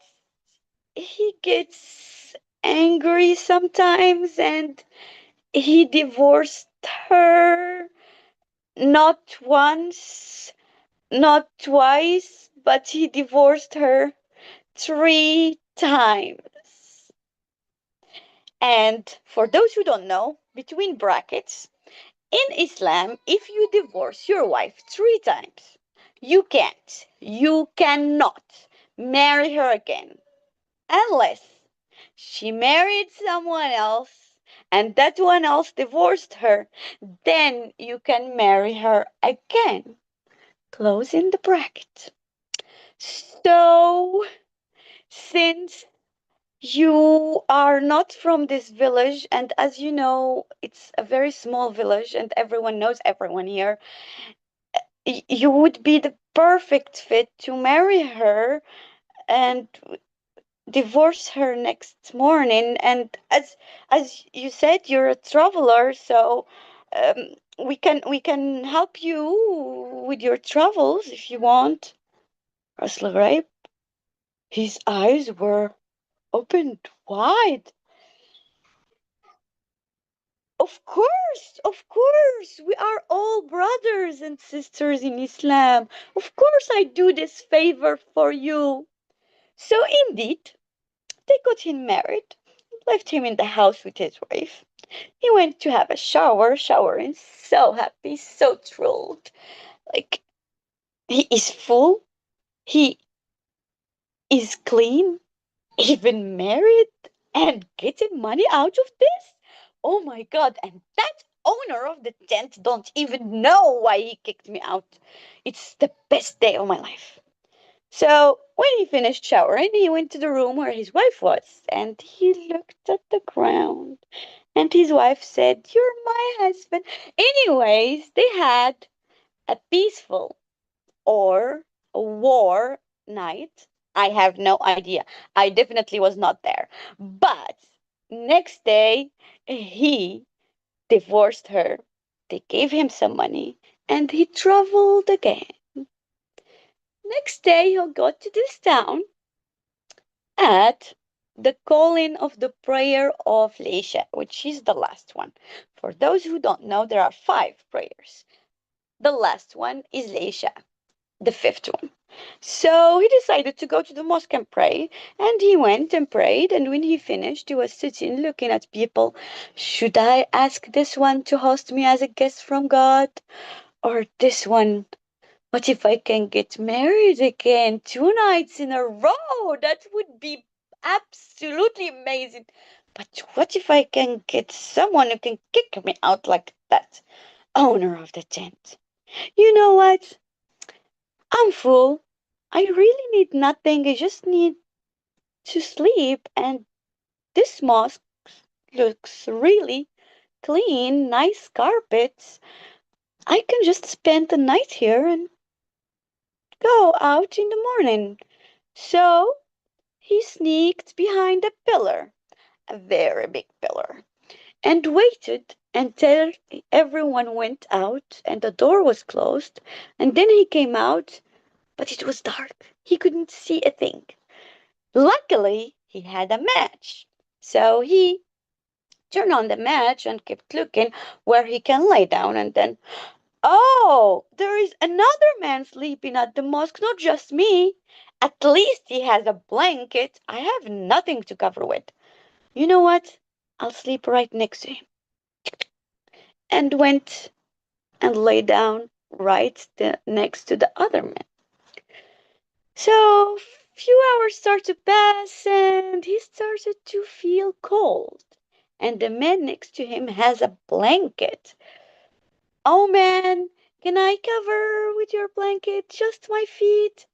Speaker 13: he gets angry sometimes, and he divorced her not once, not twice, but he divorced her 3 times. And for those who don't know, between brackets, in Islam, if you divorce your wife 3 times, you cannot marry her again unless she married someone else and that one else divorced her. Then you can marry her again. Closing the bracket. So, since you are not from this village, and as you know, it's a very small village and everyone knows everyone here, you would be the perfect fit to marry her and divorce her next morning. And as you said, you're a traveler, so we can help you with your travels if you want. Ras Al Ghraib, his eyes were opened wide. Of course, we are all brothers and sisters in Islam. Of course, I do this favor for you. So, indeed, they got him married, left him in the house with his wife. He went to have a showering, so happy, so thrilled. Like, he is full, he is clean, even married, and getting money out of this? Oh my God. And that owner of the tent don't even know why he kicked me out. It's the best day of my life. So when he finished showering, he went to the room where his wife was, and he looked at the ground. And his wife said, "You're my husband." Anyways, they had a peaceful or a war night. I have no idea. I definitely was not there. But next day, he divorced her. They gave him some money and he traveled again. Next day, he got to this town at the calling of the prayer of Leisha, which is the last one. For those who don't know, there are 5 prayers. The last one is Leisha, the 5th one. So he decided to go to the mosque and pray, and he went and prayed. And when he finished, he was sitting looking at people. Should I ask this one to host me as a guest from God? Or this one? What if I can get married again 2 nights in a row? That would be absolutely amazing. But what if I can get someone who can kick me out like that owner of the tent? You know what? I'm full. I really need nothing. I just need to sleep. And this mosque looks really clean, nice carpets. I can just spend the night here and go out in the morning. So he sneaked behind a pillar, a very big pillar, and waited until everyone went out and the door was closed. And then he came out, but it was dark. He couldn't see a thing. Luckily, he had a match. So he turned on the match and kept looking where he can lay down. And then, oh, there is another man sleeping at the mosque, not just me. At least he has a blanket. I have nothing to cover with. You know what? I'll sleep right next to him. And went and lay down next to the other man. So few hours start to pass and he started to feel cold. And the man next to him has a blanket. "Oh man, can I cover with your blanket just my feet?"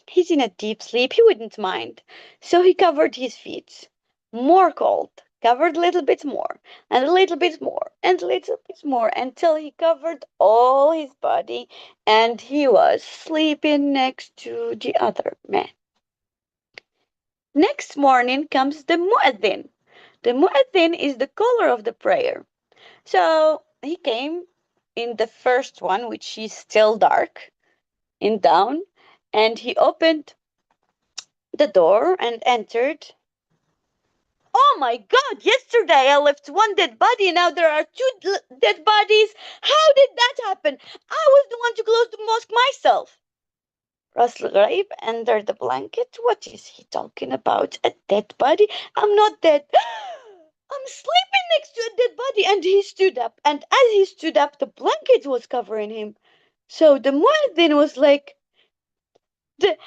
Speaker 13: He's in a deep sleep. He wouldn't mind. So he covered his feet. More cold. Covered a little bit more, and a little bit more, and a little bit more, until he covered all his body, and he was sleeping next to the other man. Next morning comes the muezzin. The muezzin is the caller of the prayer. So he came in the first one, which is still dark, in down, and he opened the door and entered. "Oh my God, yesterday I left one dead body, now there are 2 dead bodies. How did that happen? I was the one to close the mosque myself." Ras Al Ghaib entered the blanket. "What is he talking about? A dead body? I'm not dead. I'm sleeping next to a dead body." And he stood up. And as he stood up, the blanket was covering him. So the muezzin was like, the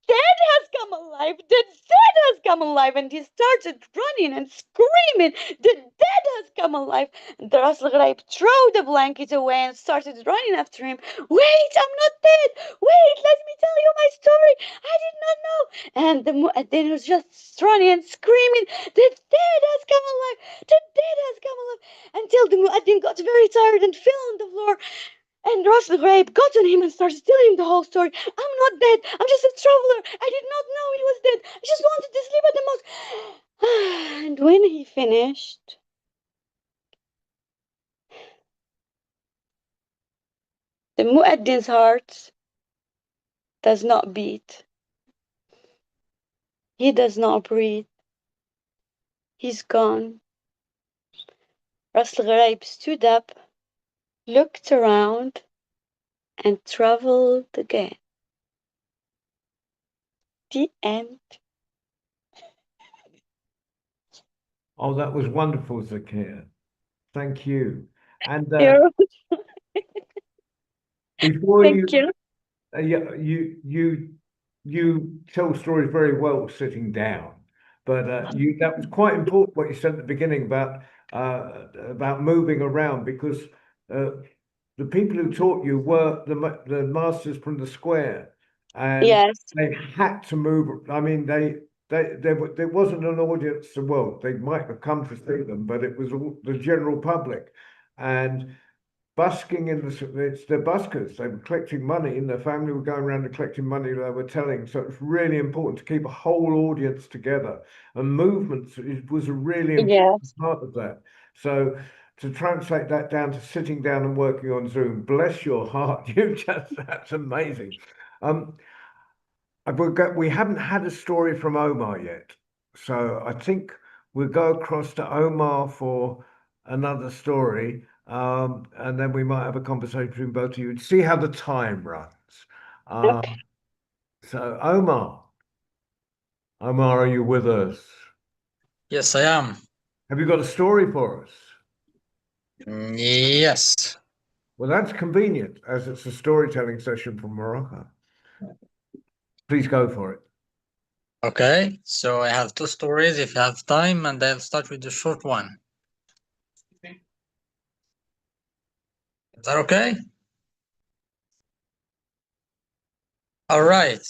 Speaker 13: dead has come alive. The dead has come alive. And he started running and screaming, "The dead has come alive." And the Ras Al Ghaib threw the blanket away and started running after him. "Wait, I'm not dead. Wait, let me tell you my story. I did not know." And the muezzin was just running and screaming, "The dead has come alive. The dead has come alive." Until the muezzin got very tired and fell on the floor. And Ras Al Ghaib got on him and started telling him the whole story. "I'm not dead. I'm just a traveler. I did not know he was dead. I just wanted to sleep at the mosque." And when he finished, the mueddin's heart does not beat. He does not breathe. He's gone. Ras Al Ghuraib stood up, looked around, and traveled again. The end.
Speaker 11: Oh, that was wonderful, Zakia. Thank you. And
Speaker 13: You're
Speaker 11: before
Speaker 13: Thank you.
Speaker 11: yeah, you tell stories very well sitting down, but that was quite important what you said at the beginning about moving around, because the people who taught you were the masters from the square, and
Speaker 13: Yes.
Speaker 11: they had to move. I mean, there wasn't an audience. Well, they might have come to see them, but it was all the general public, and busking it's the buskers. They were collecting money, and their family were going around and collecting money they were telling. So it's really important to keep a whole audience together, and movements was a really important
Speaker 13: Yes.
Speaker 11: part of that. So to translate that down to sitting down and working on Zoom, bless your heart, that's amazing. We haven't had a story from Omar yet, so I think we'll go across to Omar for another story, and then we might have a conversation between both of you and see how the time runs.
Speaker 13: Okay.
Speaker 11: So Omar, are you with us?
Speaker 12: Yes, I am.
Speaker 11: Have you got a story for us?
Speaker 12: Yes.
Speaker 11: Well, that's convenient, as it's a storytelling session from Morocco. Please go for it.
Speaker 12: Okay, so I have two stories if you have time, and I'll start with the short one. Is that okay? All right.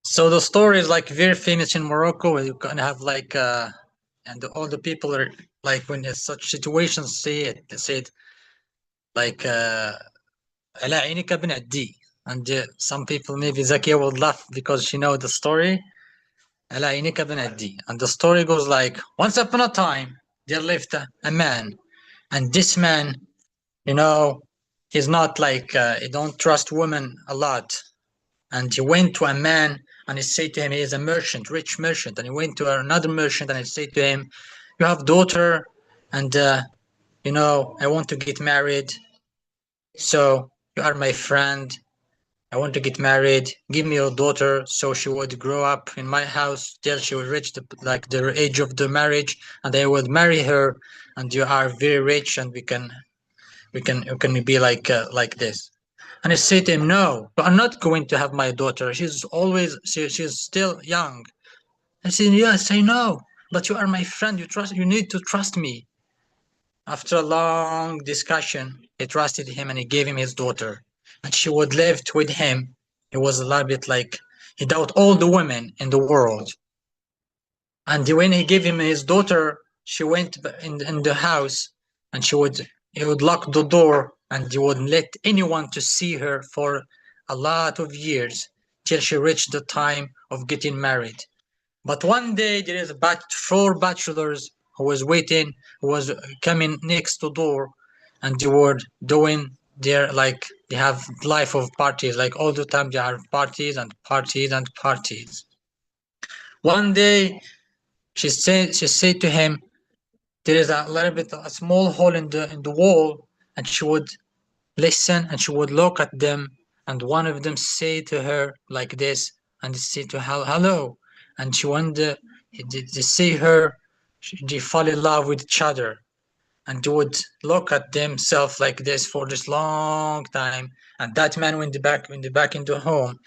Speaker 12: So the story is like very famous in Morocco, where you can have like and all the people are like, when there's such situations, say it, they say it like على عينك بنعدي. And some people, maybe Zakia will laugh because she know the story. على عينك بنعدي. And the story goes like, once upon a time there lived a man, and this man, you know, he's not like he don't trust women a lot. And he went to a man and he said to him, he is a merchant, rich merchant. And he went to another merchant and he said to him, you have daughter, and you know, I want to get married. So you are my friend. I want to get married. Give me your daughter so she would grow up in my house till she would reach the age of the marriage, and I would marry her. And you are very rich, and we can be like this. And I say to him, no, but I'm not going to have my daughter. She's still young. I said, yes, I know, but you are my friend. You need to trust me. After a long discussion, he trusted him and he gave him his daughter. And she would live with him. It was a little bit like he doubted all the women in the world. And when he gave him his daughter, she went in the house, and he would lock the door, and he wouldn't let anyone to see her for a lot of years till she reached the time of getting married. But one day there is 4 bachelors who was coming next to door, and they were doing their, like, they have life of parties, like all the time they have parties and parties and parties. One day she said to him, there is a small hole in the wall, and she would listen and she would look at them, and one of them say to her like this, and they say to her, hello, and she wonder, they see her, they fall in love with each other, and they would look at themselves like this for this long time. And that man went back into home,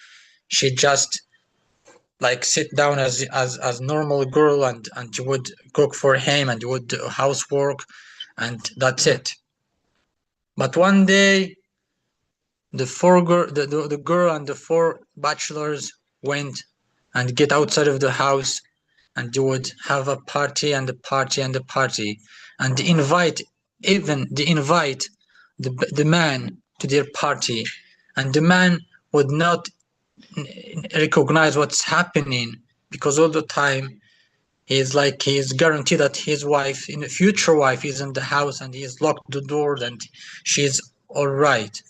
Speaker 12: she just like sit down as normal girl, and you would cook for him and you would do housework, and that's it. But one day the girl and the 4 bachelors went and get outside of the house, and they would have a party and a party and a party, and they invite the man to their party, and the man would not recognize what's happening, because all the time he's guaranteed that his wife, in the future wife, is in the house, and he's locked the door and she's all right.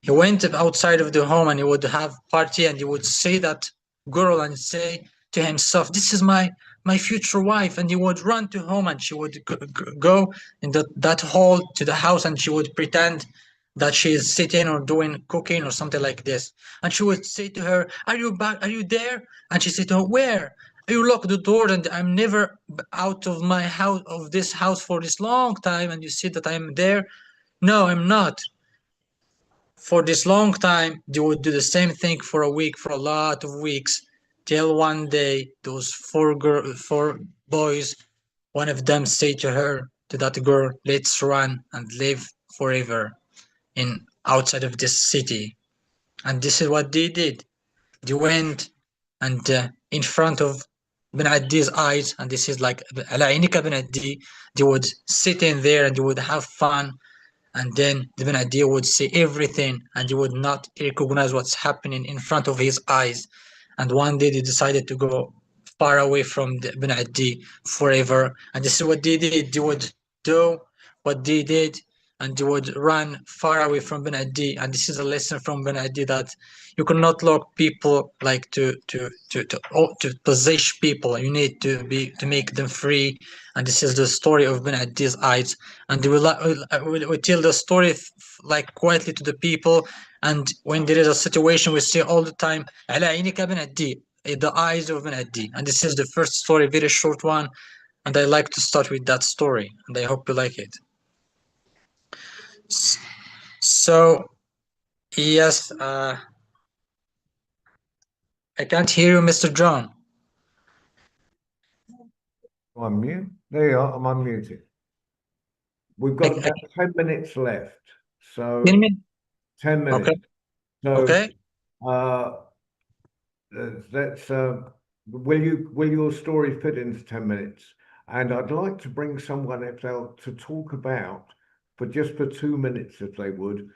Speaker 12: He went outside of the home and he would have party, and he would say that girl and say to himself, this is my my future wife. And he would run to home, and she would go in that hall to the house, and she would pretend that she is sitting or doing cooking or something like this. And she would say to her, are you back? Are you there? And she said to her, where? You lock the door, and I'm never out of my house, of this house, for this long time, and you see that I'm there. No, I'm not. For this long time, they would do the same thing for a week, for a lot of weeks, till one day those four boys, one of them said to her, to that girl, let's run and live forever in outside of this city. And this is what they did. They went, and in front of Ben Addi's eyes, and this is like على عينك Ben Addi, they would sit in there and they would have fun. And then the Ben Addi would see everything, and he would not recognize what's happening in front of his eyes. And one day they decided to go far away from the Ben Addi forever. And this is what they did. They would do what they did, and they would run far away from Ben Addi. And this is a lesson from Ben Addi, that you cannot lock people, like to possess people. You need to make them free. And this is the story of Ben Addi's eyes. And we will tell the story like quietly to the people. And when there is a situation, we say all the time, على عينك Ben Addi, the eyes of Ben Addi. And this is the first story, very short one. And I like to start with that story, and I hope you like it. So, yes, I can't hear you, Mr. John.
Speaker 11: I'm mute. There you are. I'm unmuted. We've got about 10 minutes left. So
Speaker 12: 10 minutes.
Speaker 11: 10 minutes.
Speaker 12: Okay.
Speaker 11: So,
Speaker 12: okay.
Speaker 11: Let's. Will your story fit into 10 minutes? And I'd like to bring someone else to talk about, for 2 minutes, if they would,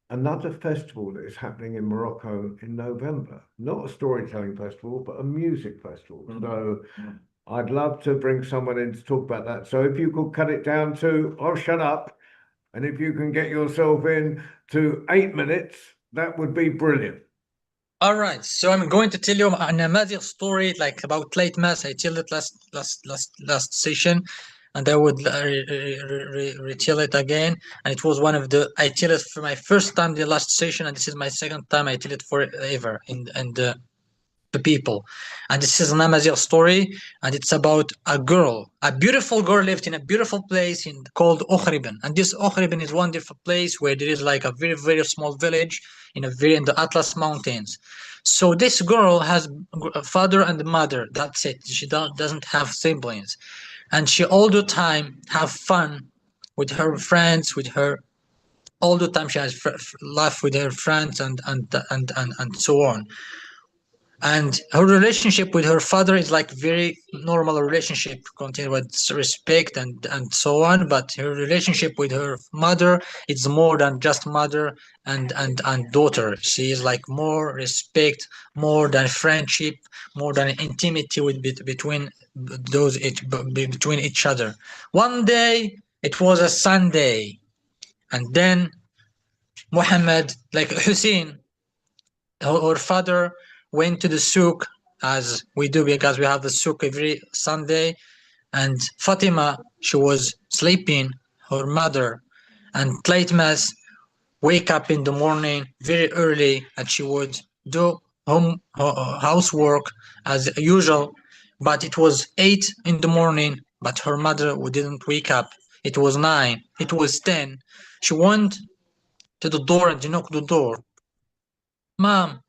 Speaker 11: another festival that is happening in Morocco in November. Not a storytelling festival, but a music festival. So I'd love to bring someone in to talk about that. So if you could cut it down to, oh, shut up. And if you can get yourself in to 8 minutes, that would be brilliant.
Speaker 12: All right, so I'm going to tell you an amazing story, like about late mass. I told it last session, and I would retell it again. And it was one of the, I tell it for my first time the last session, and this is my second time I tell it forever in the people. And this is an Amazigh story, and it's about a girl, a beautiful girl lived in a beautiful place called Okhriben. And this Okhriben is wonderful place where there is like a very, very small village in the Atlas Mountains. So this girl has a father and a mother, that's it. She doesn't have siblings. And she all the time have fun with her friends, all the time she has laugh with her friends and so on. And her relationship with her father is like very normal relationship, continued with respect and so on. But her relationship with her mother is more than just mother and daughter. She is like more respect, more than friendship, more than intimacy between each other. One day it was a Sunday, and then Muhammad, like Hussein, her father, went to the souk, as we do because we have the souk every Sunday, and Fatima, she was sleeping, her mother, and Tlaytmas wake up in the morning very early, and she would do housework as usual, but it was 8 in the morning, but her mother didn't wake up. It was 9, it was 10. She went to the door and knocked the door. Mom,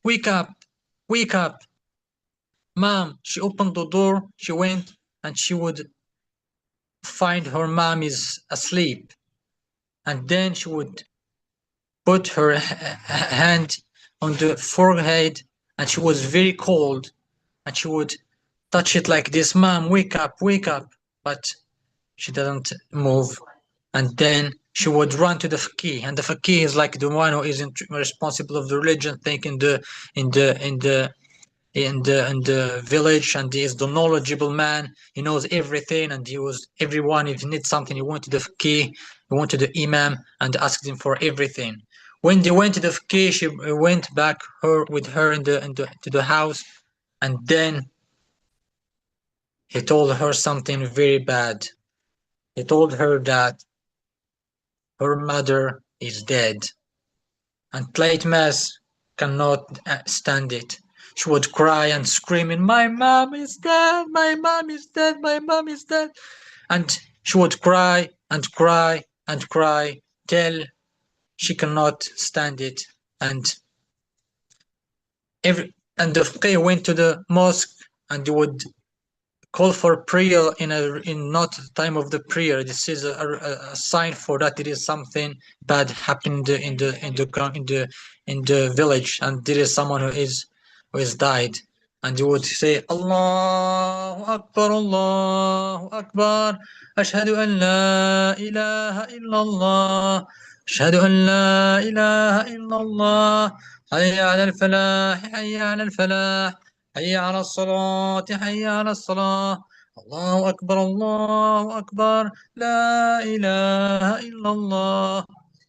Speaker 12: wake up, wake up. Mom, she opened the door, she went, and she would find her mom is asleep. And then she would put her hand on the forehead, and she was very cold, and she would touch it like this, Mom, wake up, wake up. But she didn't move. And then she would run to the faqih, and the faqih is like the one who is responsible of the religion thing in the village, and he is the knowledgeable man. He knows everything, and everyone, if he needs something, he went to the faqih, he went to the imam and asked him for everything. When they went to the faqih, she went back with her to the house, and then he told her something very bad. He told her that her mother is dead, and Tleitmas cannot stand it. She would cry and screaming, "My mom is dead! My mom is dead! My mom is dead!" And she would cry and cry and cry till she cannot stand it. And the faqih went to the mosque and would call for prayer in not time of the prayer. This is a sign for that it is something bad happened in the village, and there is someone who has died. And you would say, Allahu Akbar, Allahu Akbar, Ashhadu an la ilaha illallah, Ashhadu an la ilaha illallah, Hayya ala al-falah, Hayya ala al-falah, حي على الصلاة حي على الصلاة الله أكبر الله أكبر لا إله إلا الله.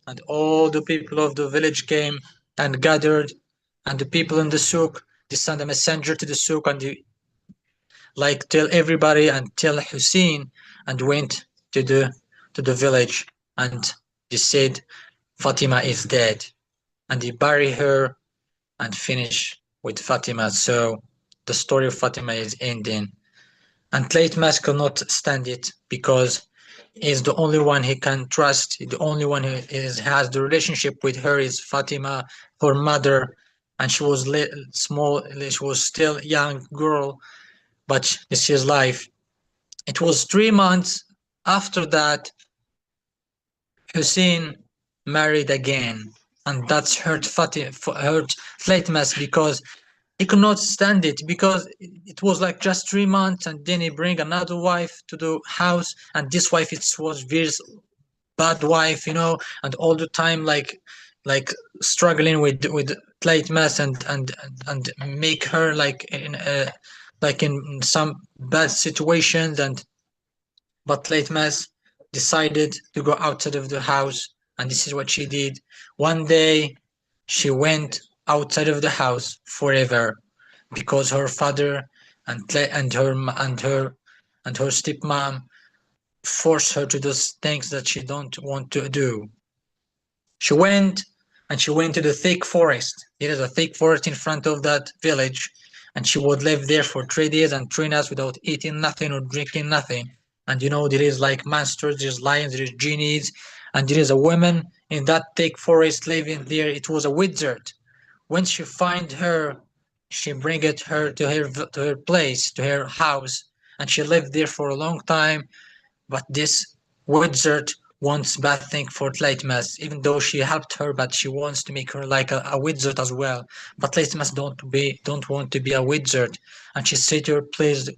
Speaker 12: And all the people of the village came and gathered, and the people in the souk, they sent a messenger to the souk and they tell everybody and tell Hussein, and went to the village, and they said Fatima is dead, and they bury her and finish with Fatima. So the story of Fatima is ending, and Tleitmas cannot stand it because he's the only one he can trust. The only one who has the relationship with her is Fatima, her mother, and she was small. She was still young girl, but this is life. It was 3 months after that Hussein married again, and that's hurt Tleitmas because he could not stand it, because it was like just 3 months, and then he bring another wife to the house, and this wife was very bad wife, and all the time like struggling with Tleitmas and make her like in some bad situations, but Tleitmas decided to go outside of the house, and this is what she did. One day she went outside of the house forever because her father and her stepmom forced her to do things that she don't want to do. She went to the thick forest. There is a thick forest in front of that village, and she would live there for 3 days and 3 nights without eating nothing or drinking nothing. And there is like monsters, there's lions, there's genies, and there is a woman in that thick forest living there. It was a wizard. When she find her, she bring her to her place, to her house, and she lived there for a long time. But this wizard wants bad thing for Tleitmas, even though she helped her, but she wants to make her like a wizard as well. But Tleitmas don't want to be a wizard, and she said to her, please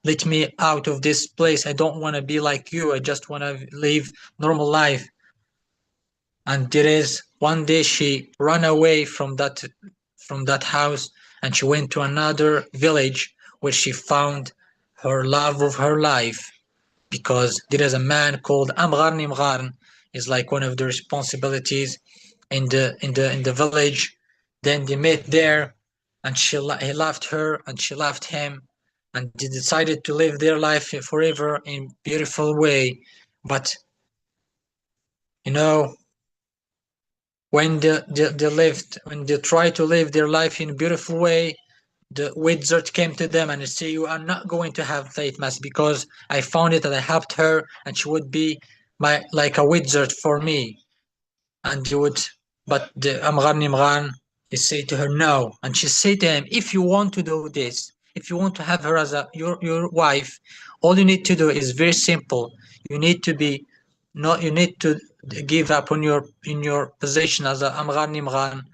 Speaker 12: let me out of this place. I don't want to be like you. I just want to live normal life. And there is one day she ran away from that house, and she went to another village where she found her love of her life, because there is a man called Amgar Nimgar, is like one of the responsibilities in the village. Then they met there, and he loved her and she loved him, and they decided to live their life forever in beautiful way. But when they tried to live their life in a beautiful way, the wizard came to them and said, you are not going to have Tleitmas, because I found it and I helped her, and she would be like a wizard for me. And but the Amgar Nimran, he said to her no, and she said to him, if you want to do this, if you want to have her as your wife, all you need to do is very simple. You need to give up on your position as a Amgar Nimran,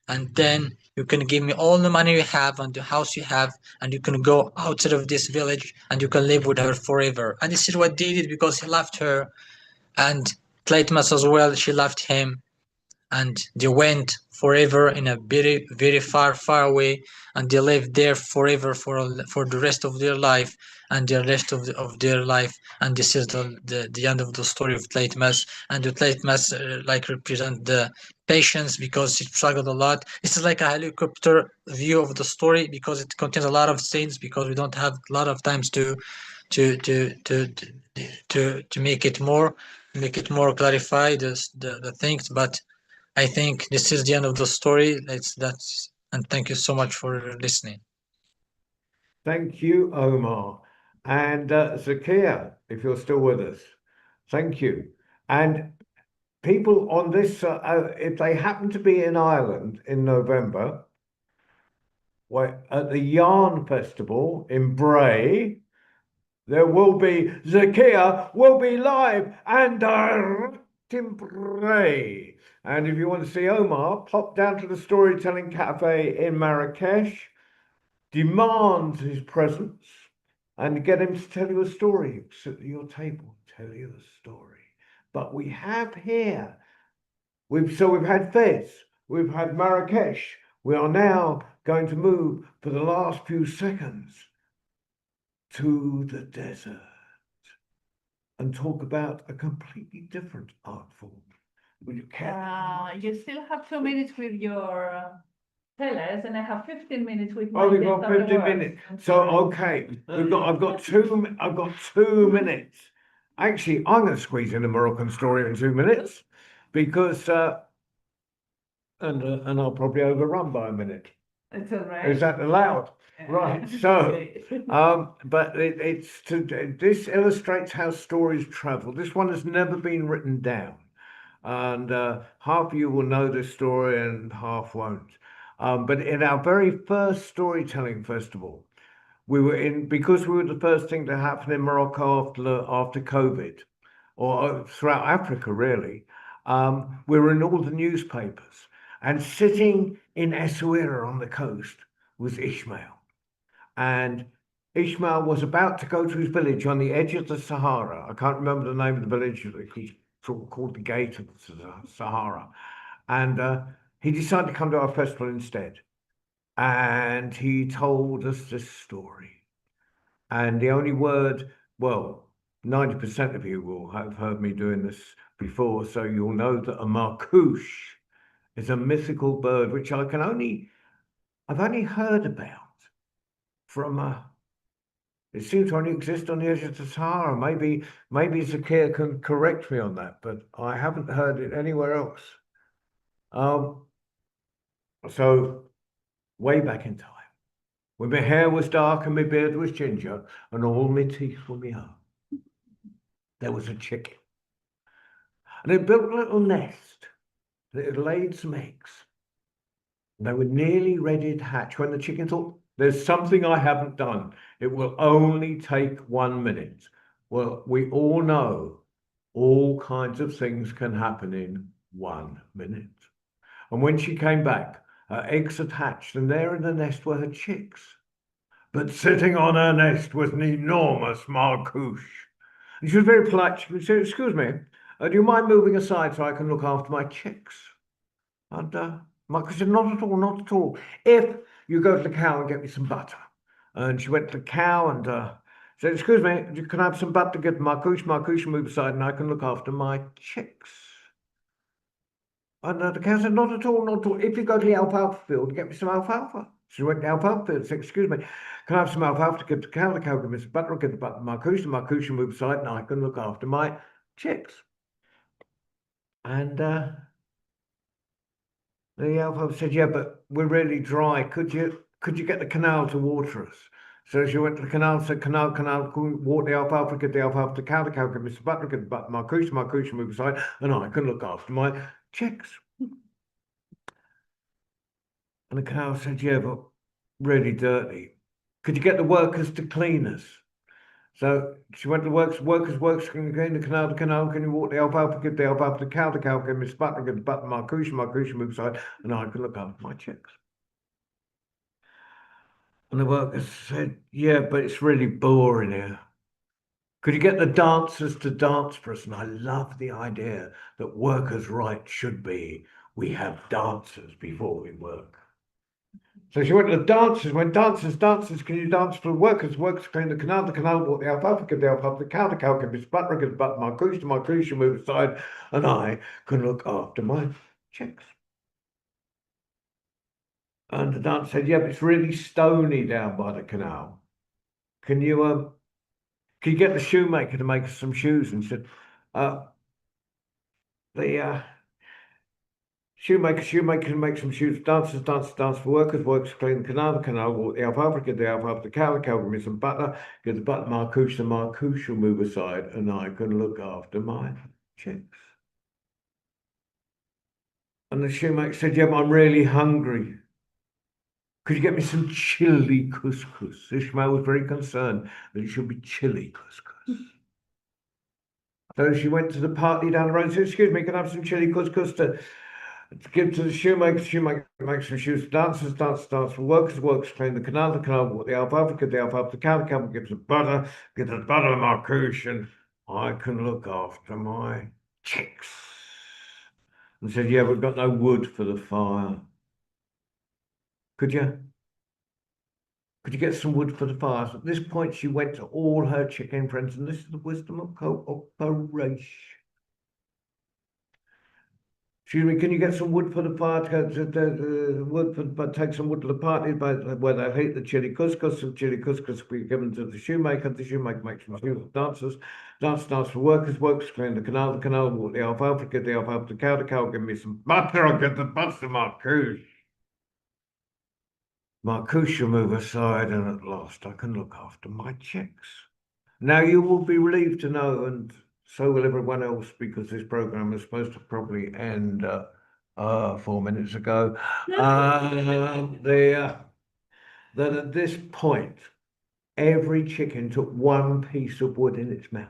Speaker 12: and then you can give me all the money you have and the house you have, and you can go outside of this village and you can live with her forever. And this is what they did, because he loved her, and Tleitmas as well, she loved him, and they went forever in a very, very far away, and they lived there forever for the rest of their life and the rest of their life. And this is the end of the story of Tleitmas. And the Tleitmas represent the patience, because she struggled a lot. This is like a helicopter view of the story, because it contains a lot of scenes, because we don't have a lot of times to to make it more clarified the things. But I think this is the end of the story. And thank you so much for listening.
Speaker 11: Thank you, Omar. And Zakia, if you're still with us, thank you. And people on this, if they happen to be in Ireland in November, at the Yarn Festival in Bray, there will be, Zakia will be live and direct in Bray. And if you want to see Omar, pop down to the Storytelling Cafe in Marrakesh, demand his presence, and get him to tell you a story. Sit at your table, tell you a story. But we have here, we've had Fez, we've had Marrakesh. We are now going to move for the last few seconds to the desert and talk about a completely different art form. Will you care?
Speaker 2: You still have 2 minutes with your tellers, and I have 15 minutes with my
Speaker 11: Oh, we've got
Speaker 2: guest
Speaker 11: 15
Speaker 2: afterwards.
Speaker 11: minutes. So okay, I've got 2 minutes. Actually, I'm going to squeeze in a Moroccan story in 2 minutes because and I'll probably overrun by a minute.
Speaker 2: It's all right.
Speaker 11: Is that allowed? Right. So, but this illustrates how stories travel. This one has never been written down, and half of you will know this story and half won't. But in our very first storytelling festival, we were because we were the first thing to happen in Morocco after COVID, or throughout Africa really. We were in all the newspapers, and sitting in Essaouira on the coast was Ishmael. And Ishmael was about to go to his village on the edge of the Sahara. I can't remember the name of the village. It's sort of called the Gate of the Sahara. And he decided to come to our festival instead. And he told us this story. And the only word, well, 90% of you will have heard me doing this before, so you'll know that a marcouche is a mythical bird which I've only heard about from it seems to only exist on the edge of the Sahara. Maybe Zakia can correct me on that, but I haven't heard it anywhere else. So way back in time, when my hair was dark and my beard was ginger and all my teeth were me up, there was a chicken. And it built a little nest that had laid some eggs. They were nearly ready to hatch when the chicken thought, there's something I haven't done. It will only take 1 minute. Well, we all know all kinds of things can happen in 1 minute. And when she came back, her eggs had hatched, and there in the nest were her chicks. But sitting on her nest was an enormous marcouche. And she was very polite. She said, excuse me, do you mind moving aside so I can look after my chicks? And Marcouche said, not at all, not at all. If you go to the cow and get me some butter. And she went to the cow and said, excuse me, can I have some butter to give Marcouche? Marcouche move aside and I can look after my chicks. And the cow said, not at all, not at all. If you go to the alfalfa field, get me some alfalfa. She went to the alfalfa field and said, excuse me, can I have some alfalfa to give the cow? The cow give me some butter, I'll give the butter to Marcouche. The Marcouche move aside and I can look after my chicks. And the alfalfa said, yeah, but we're really dry. Could you get the canal to water us? So she went to the canal, said, canal, water the alfalfa, get the alfalfa to the cow give me some butter, get the butter, Marcouche move aside, and I can look after my chicks. And the cow said, yeah, but really dirty. Could you get the workers to clean us? So she went to workers, can you clean the canal, can you water the alfalfa, give the alfalfa to the cow give me some butter, get the butter, Marcouche move aside, and I can look after my chicks. And the workers said, yeah, but it's really boring here. Could you get the dancers to dance for us? And I love the idea that workers' rights should be, we have dancers before we work. So she went to the dancers, dancers, can you dance for the workers? Workers clean the canal, bought the alfalfa, give the alfalfa, the cow give me some butter, give the butter, Marcouche move aside, and I can look after my chicks. And the dancer said, yeah, but it's really stony down by the canal. Can you Can you get the shoemaker to make us some shoes? And he said, the shoemaker can make some shoes. Dancers, for workers clean the canal walk the alfalfa, get the alfalfa, the cow give me some butter, get the butter, Marcouche, the Marcouche will move aside, and I can look after my chicks. And the shoemaker said, yeah, but I'm really hungry. Could you get me some chili couscous? Ishmael was very concerned that it should be chili couscous. So she went to the party down the road and said, excuse me, can I have some chili couscous to give to the shoemaker? The shoemaker makes some shoes. Dancers, for workers, clean the canal walk the alfalfa, get the alfalfa, the cow gives the butter, get the butter, Marcouche, and I can look after my chicks. And said, yeah, we've got no wood for the fire. Could you get some wood for the fire? At this point, she went to all her chicken friends, and this is the wisdom of cooperation. Excuse me, can you get some wood for the fire? Take some wood to the party where they heat the chili couscous. Some chili couscous will be given to the shoemaker. The shoemaker makes some shoes. Dancers for workers clean the canal walk the alfalfa, get the alfalfa to the cow give me some butter. I'll get the butter to Marcouche. Marcouche will move aside, and at last I can look after my chicks. Now you will be relieved to know, and so will everyone else, because this program was supposed to probably end 4 minutes ago. That at this point, every chicken took one piece of wood in its mouth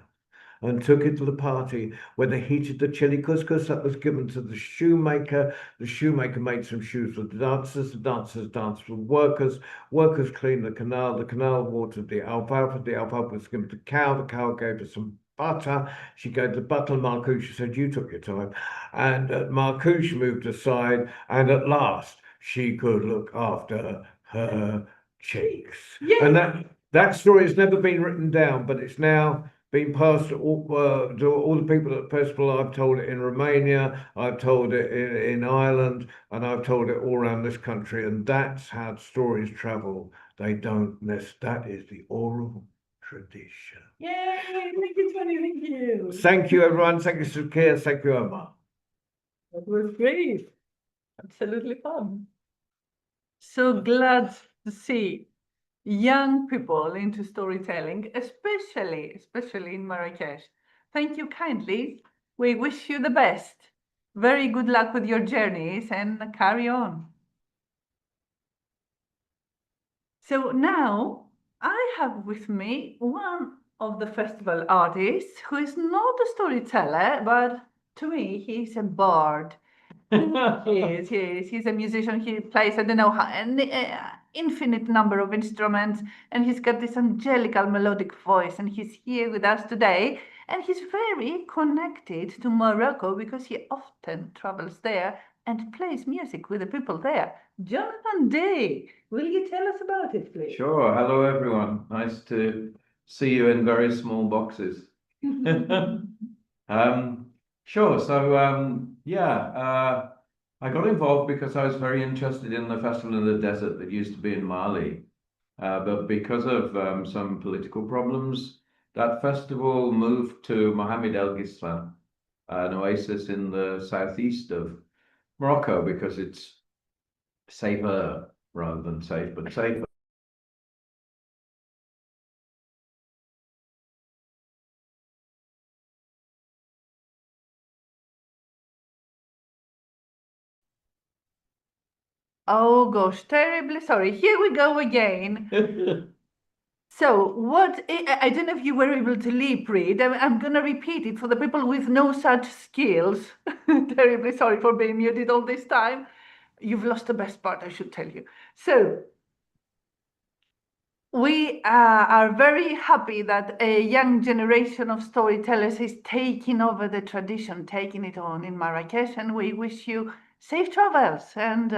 Speaker 11: and took it to the party where they heated the chili couscous that was given to the shoemaker. The shoemaker made some shoes for the dancers danced for workers cleaned the canal watered the alfalfa was given to the cow gave her some butter, she gave the butter to Marcouche, she said, you took your time, and Marcouche moved aside, and at last she could look after her chicks. Yay! And that story has never been written down, but it's now been passed to all the people at the festival. I've told it in Romania, I've told it in Ireland, and I've told it all around this country, and that's how stories travel. They don't miss. That is the oral tradition.
Speaker 2: Yay! Thank you, Tony. Thank you.
Speaker 11: Thank you, everyone. Thank you, Sukia. Thank you, Omar.
Speaker 2: That was great. Absolutely fun. So glad to see young people into storytelling, especially in Marrakesh. Thank you kindly. We wish you the best. Very good luck with your journeys and carry on. So now I have with me one of the festival artists who is not a storyteller, but to me, he's a bard. He is. He's a musician. He plays, I don't know how, an infinite number of instruments, and he's got this angelical melodic voice, and he's here with us today, and he's very connected to Morocco because he often travels there and plays music with the people there. Jonathan Day, will you tell us about it, please?
Speaker 14: Sure. Hello, everyone. Nice to see you in very small boxes. Sure. So, I got involved because I was very interested in the Festival in the Desert that used to be in Mali. But because of some political problems, that festival moved to Mohammed El Gislan, an oasis in the southeast of Morocco, because it's safer rather than safe, but safer.
Speaker 2: Oh gosh, terribly sorry. Here we go again. So what, I don't know if you were able to lip read. I'm going to repeat it for the people with no such skills. Terribly sorry for being muted all this time. You've lost the best part, I should tell you. So we are very happy that a young generation of storytellers is taking over the tradition, taking it on in Marrakesh, and we wish you safe travels and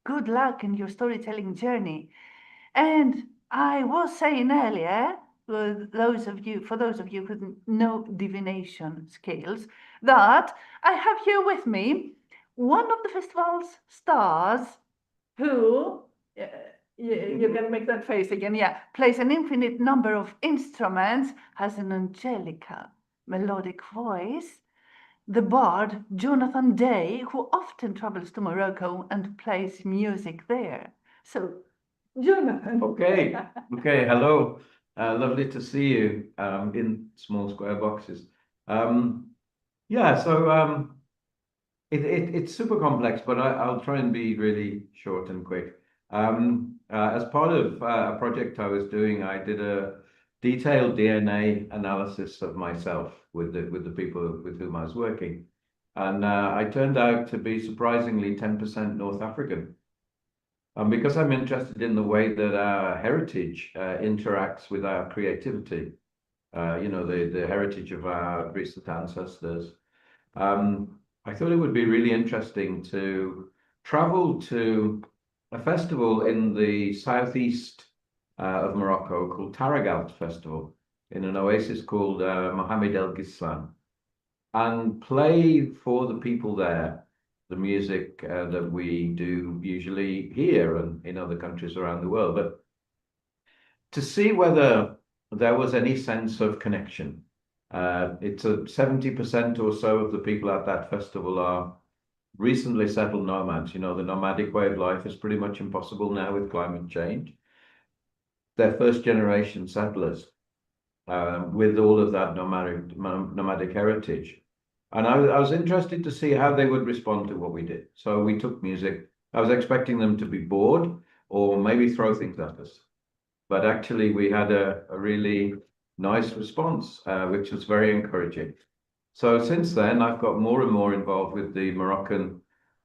Speaker 2: good luck in your storytelling journey. And I was saying earlier, for those of you who know divination skills, that I have here with me one of the festival's stars who You can make that face again. Yeah. Plays an infinite number of instruments, has an angelical melodic voice. The bard, Jonathan Day, who often travels to Morocco and plays music there. So, Jonathan.
Speaker 14: Okay. Okay. Hello. Lovely to see you in small square boxes. Yeah. So it's super complex, but I'll try and be really short and quick. As part of a project I was doing, I did a detailed DNA analysis of myself with the people with whom I was working, and I turned out to be surprisingly 10% North African. Because I'm interested in the way that our heritage interacts with our creativity, the heritage of our recent ancestors. I thought it would be really interesting to travel to a festival in the southeast of Morocco called Taragalt Festival in an oasis called Mohammed El Ghisslan, and play for the people there the music that we do usually here and in other countries around the world, but to see whether there was any sense of connection. It's 70% or so of the people at that festival are recently settled nomads. The nomadic way of life is pretty much impossible now with climate change. They're first generation settlers with all of that nomadic heritage. And I was interested to see how they would respond to what we did. So we took music. I was expecting them to be bored or maybe throw things at us. But actually, we had a really nice response, which was very encouraging. So since then, I've got more and more involved with the Moroccan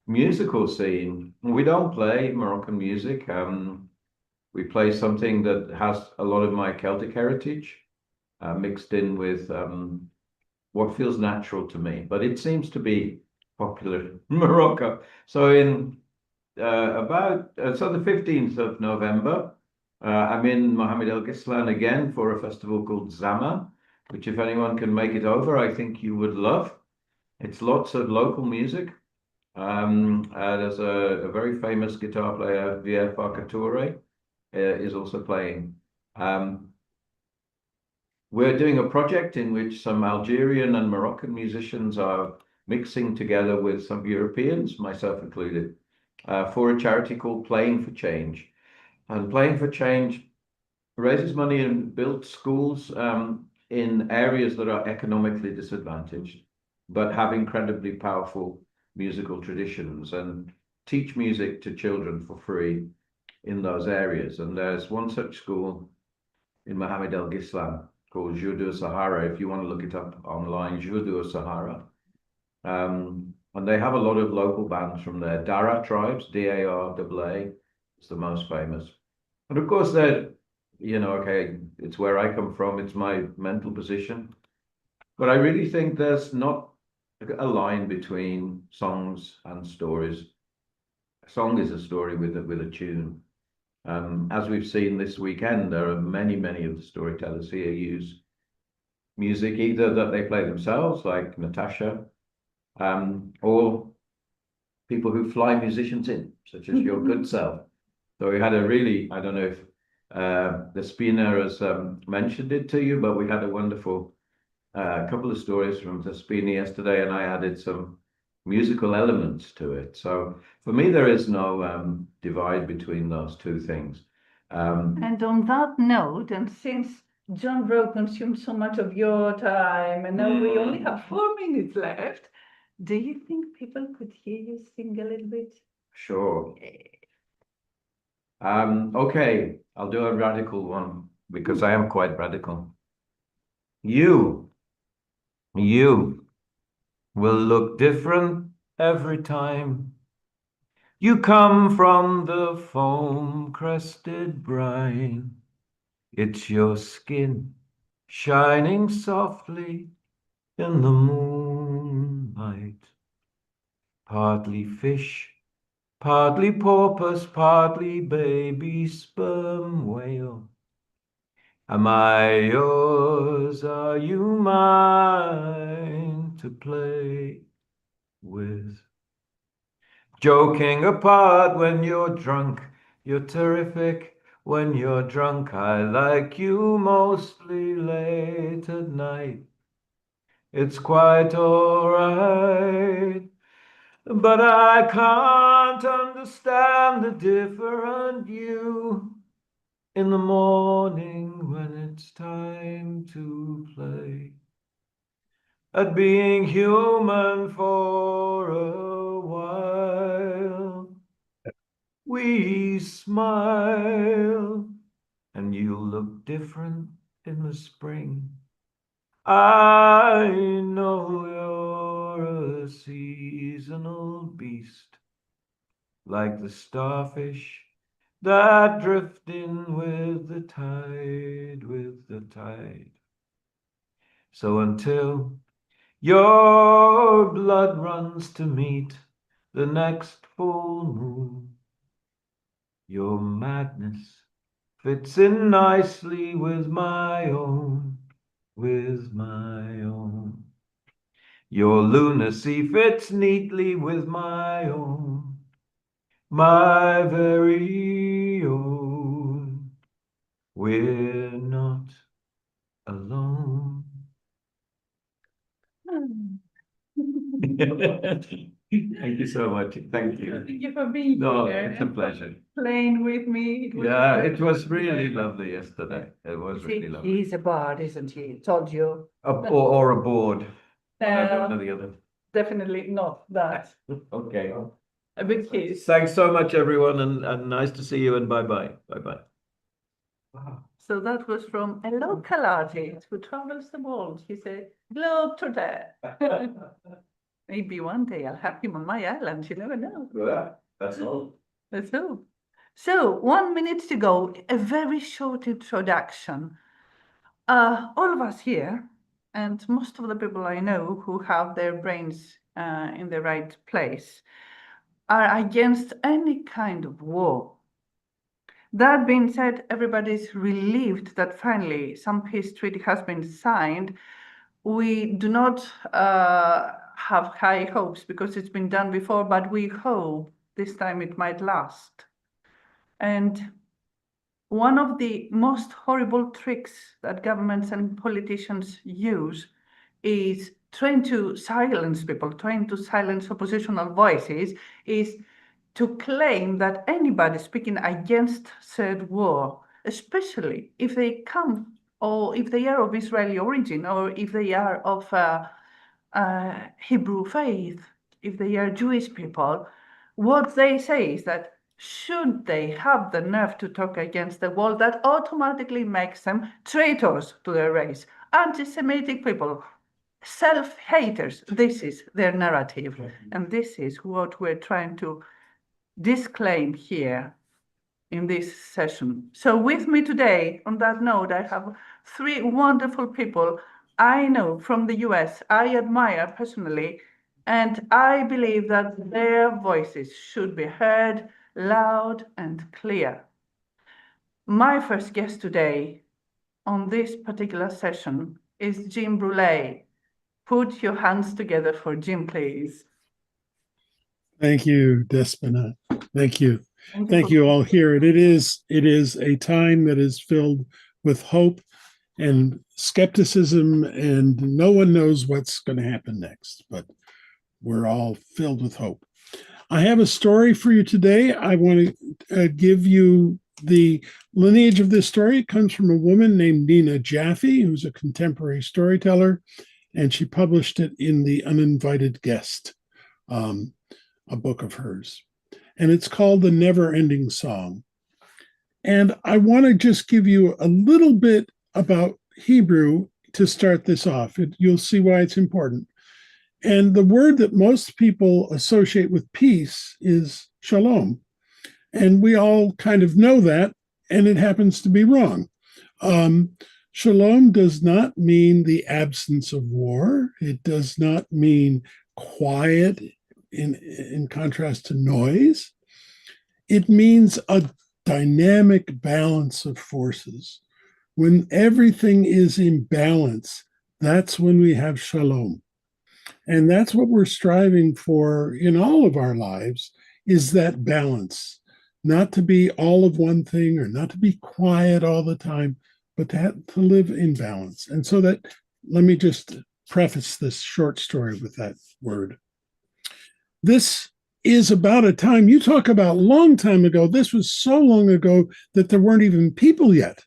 Speaker 14: musical scene. We don't play Moroccan music. We play something that has a lot of my Celtic heritage mixed in with what feels natural to me, but it seems to be popular in Morocco. So in the 15th of November, I'm in Mohammed El Ghisslan again for a festival called Zama, which if anyone can make it over, I think you would love. It's lots of local music. There's a very famous guitar player, Vier Farkatoure, is also playing. We're doing a project in which some Algerian and Moroccan musicians are mixing together with some Europeans, myself included, for a charity called Playing for Change. And Playing for Change raises money and builds schools in areas that are economically disadvantaged, but have incredibly powerful musical traditions, and teach music to children for free in those areas. And there's one such school in Mohammed El Ghisslan called Jour de Sahara, if you want to look it up online, Jour de Sahara. And they have a lot of local bands from there. Dara tribes, D-A-R-A-A, is the most famous. And of course, they're, okay, it's where I come from, it's my mental position. But I really think there's not a line between songs and stories. A song is a story with a tune. As we've seen this weekend, there are many of the storytellers here use music either that they play themselves, like Natasha, or people who fly musicians in, such as your good self. So we had a really, I don't know if Despina has mentioned it to you, but we had a wonderful couple of stories from Despina yesterday, and I added some musical elements to it. So for me, there is no divide between those two things.
Speaker 2: And on that note, and since John Rowe consumed so much of your time, and now we only have 4 minutes left, do you think people could hear you sing a little bit?
Speaker 14: Sure. Okay, I'll do a radical one because I am quite radical. You will look different every time you come from the foam-crested brine. It's your skin shining softly in the moonlight. Partly fish, partly porpoise, partly baby sperm whale. Am I yours? Are you mine to play with? Joking apart when you're drunk You're terrific when you're drunk. I like you mostly late at night. It's quite all right. But I can't understand the different you in the morning when it's time to play. At being human for a while. We smile, and you look different in the spring. I know you're a seasonal beast, like the starfish that drift in with the tide, with the tide. So until your blood runs to meet the next full moon, your madness fits in nicely with my own, with my own. Your lunacy fits neatly with my own, my very own. We're not alone. Thank you so much. Thank you.
Speaker 2: Thank you for being
Speaker 14: No,
Speaker 2: here.
Speaker 14: it's a pleasure.
Speaker 2: Playing with me.
Speaker 14: Yeah, it was really lovely yesterday. It was really lovely.
Speaker 2: He's a bard, isn't he? Told you.
Speaker 14: Or a board. One or the other.
Speaker 2: Definitely not that.
Speaker 14: Okay.
Speaker 2: A big kiss.
Speaker 14: Thanks so much, everyone, and nice to see you, and bye-bye. Bye-bye. Wow.
Speaker 2: So that was from a local artist who travels the world. He's a globetrotter. Maybe one day I'll have him on my island. You never know.
Speaker 14: Yeah, that's all.
Speaker 2: Let's hope. So 1 minute to go. A very short introduction. All of us here, and most of the people I know who have their brains in the right place, are against any kind of war. That being said, everybody's relieved that finally some peace treaty has been signed. We do not have high hopes because it's been done before, but we hope this time it might last. And one of the most horrible tricks that governments and politicians use is trying to silence people, trying to silence oppositional voices, is to claim that anybody speaking against said war, especially if they come or if they are of Israeli origin or if they are of Hebrew faith, if they are Jewish people, what they say is that should they have the nerve to talk against the wall, that automatically makes them traitors to their race, anti-Semitic people, self-haters. This is their narrative, and this is what we're trying to disclaim here in this session. So with me today, on that note, I have three wonderful people I know from the US, I admire personally, and I believe that their voices should be heard loud and clear. My first guest today on this particular session is Jim Brule. Put your hands together for Jim, please.
Speaker 8: Thank you, Despina. Thank you. Thank you all here. It is a time that is filled with hope and skepticism, and no one knows what's going to happen next, but we're all filled with hope. I have a story for you today. I want to give you the lineage of this story. It comes from a woman named Nina Jaffe, who's a contemporary storyteller, and she published it in The Uninvited Guest, a book of hers. And it's called The Never Ending Song. And I want to just give you a little bit about Hebrew to start this off. You'll see why it's important. And the word that most people associate with peace is shalom. And we all kind of know that, and it happens to be wrong. Shalom does not mean the absence of war. It does not mean quiet in contrast to noise. It means a dynamic balance of forces. When everything is in balance, that's when we have shalom. And that's what we're striving for in all of our lives, is that balance. not to be all of one thing or not to be quiet all the time, but to live in balance. And so that, let me just preface this short story with that word. This is about a time, you talk about long time ago. This was so long ago that there weren't even people yet.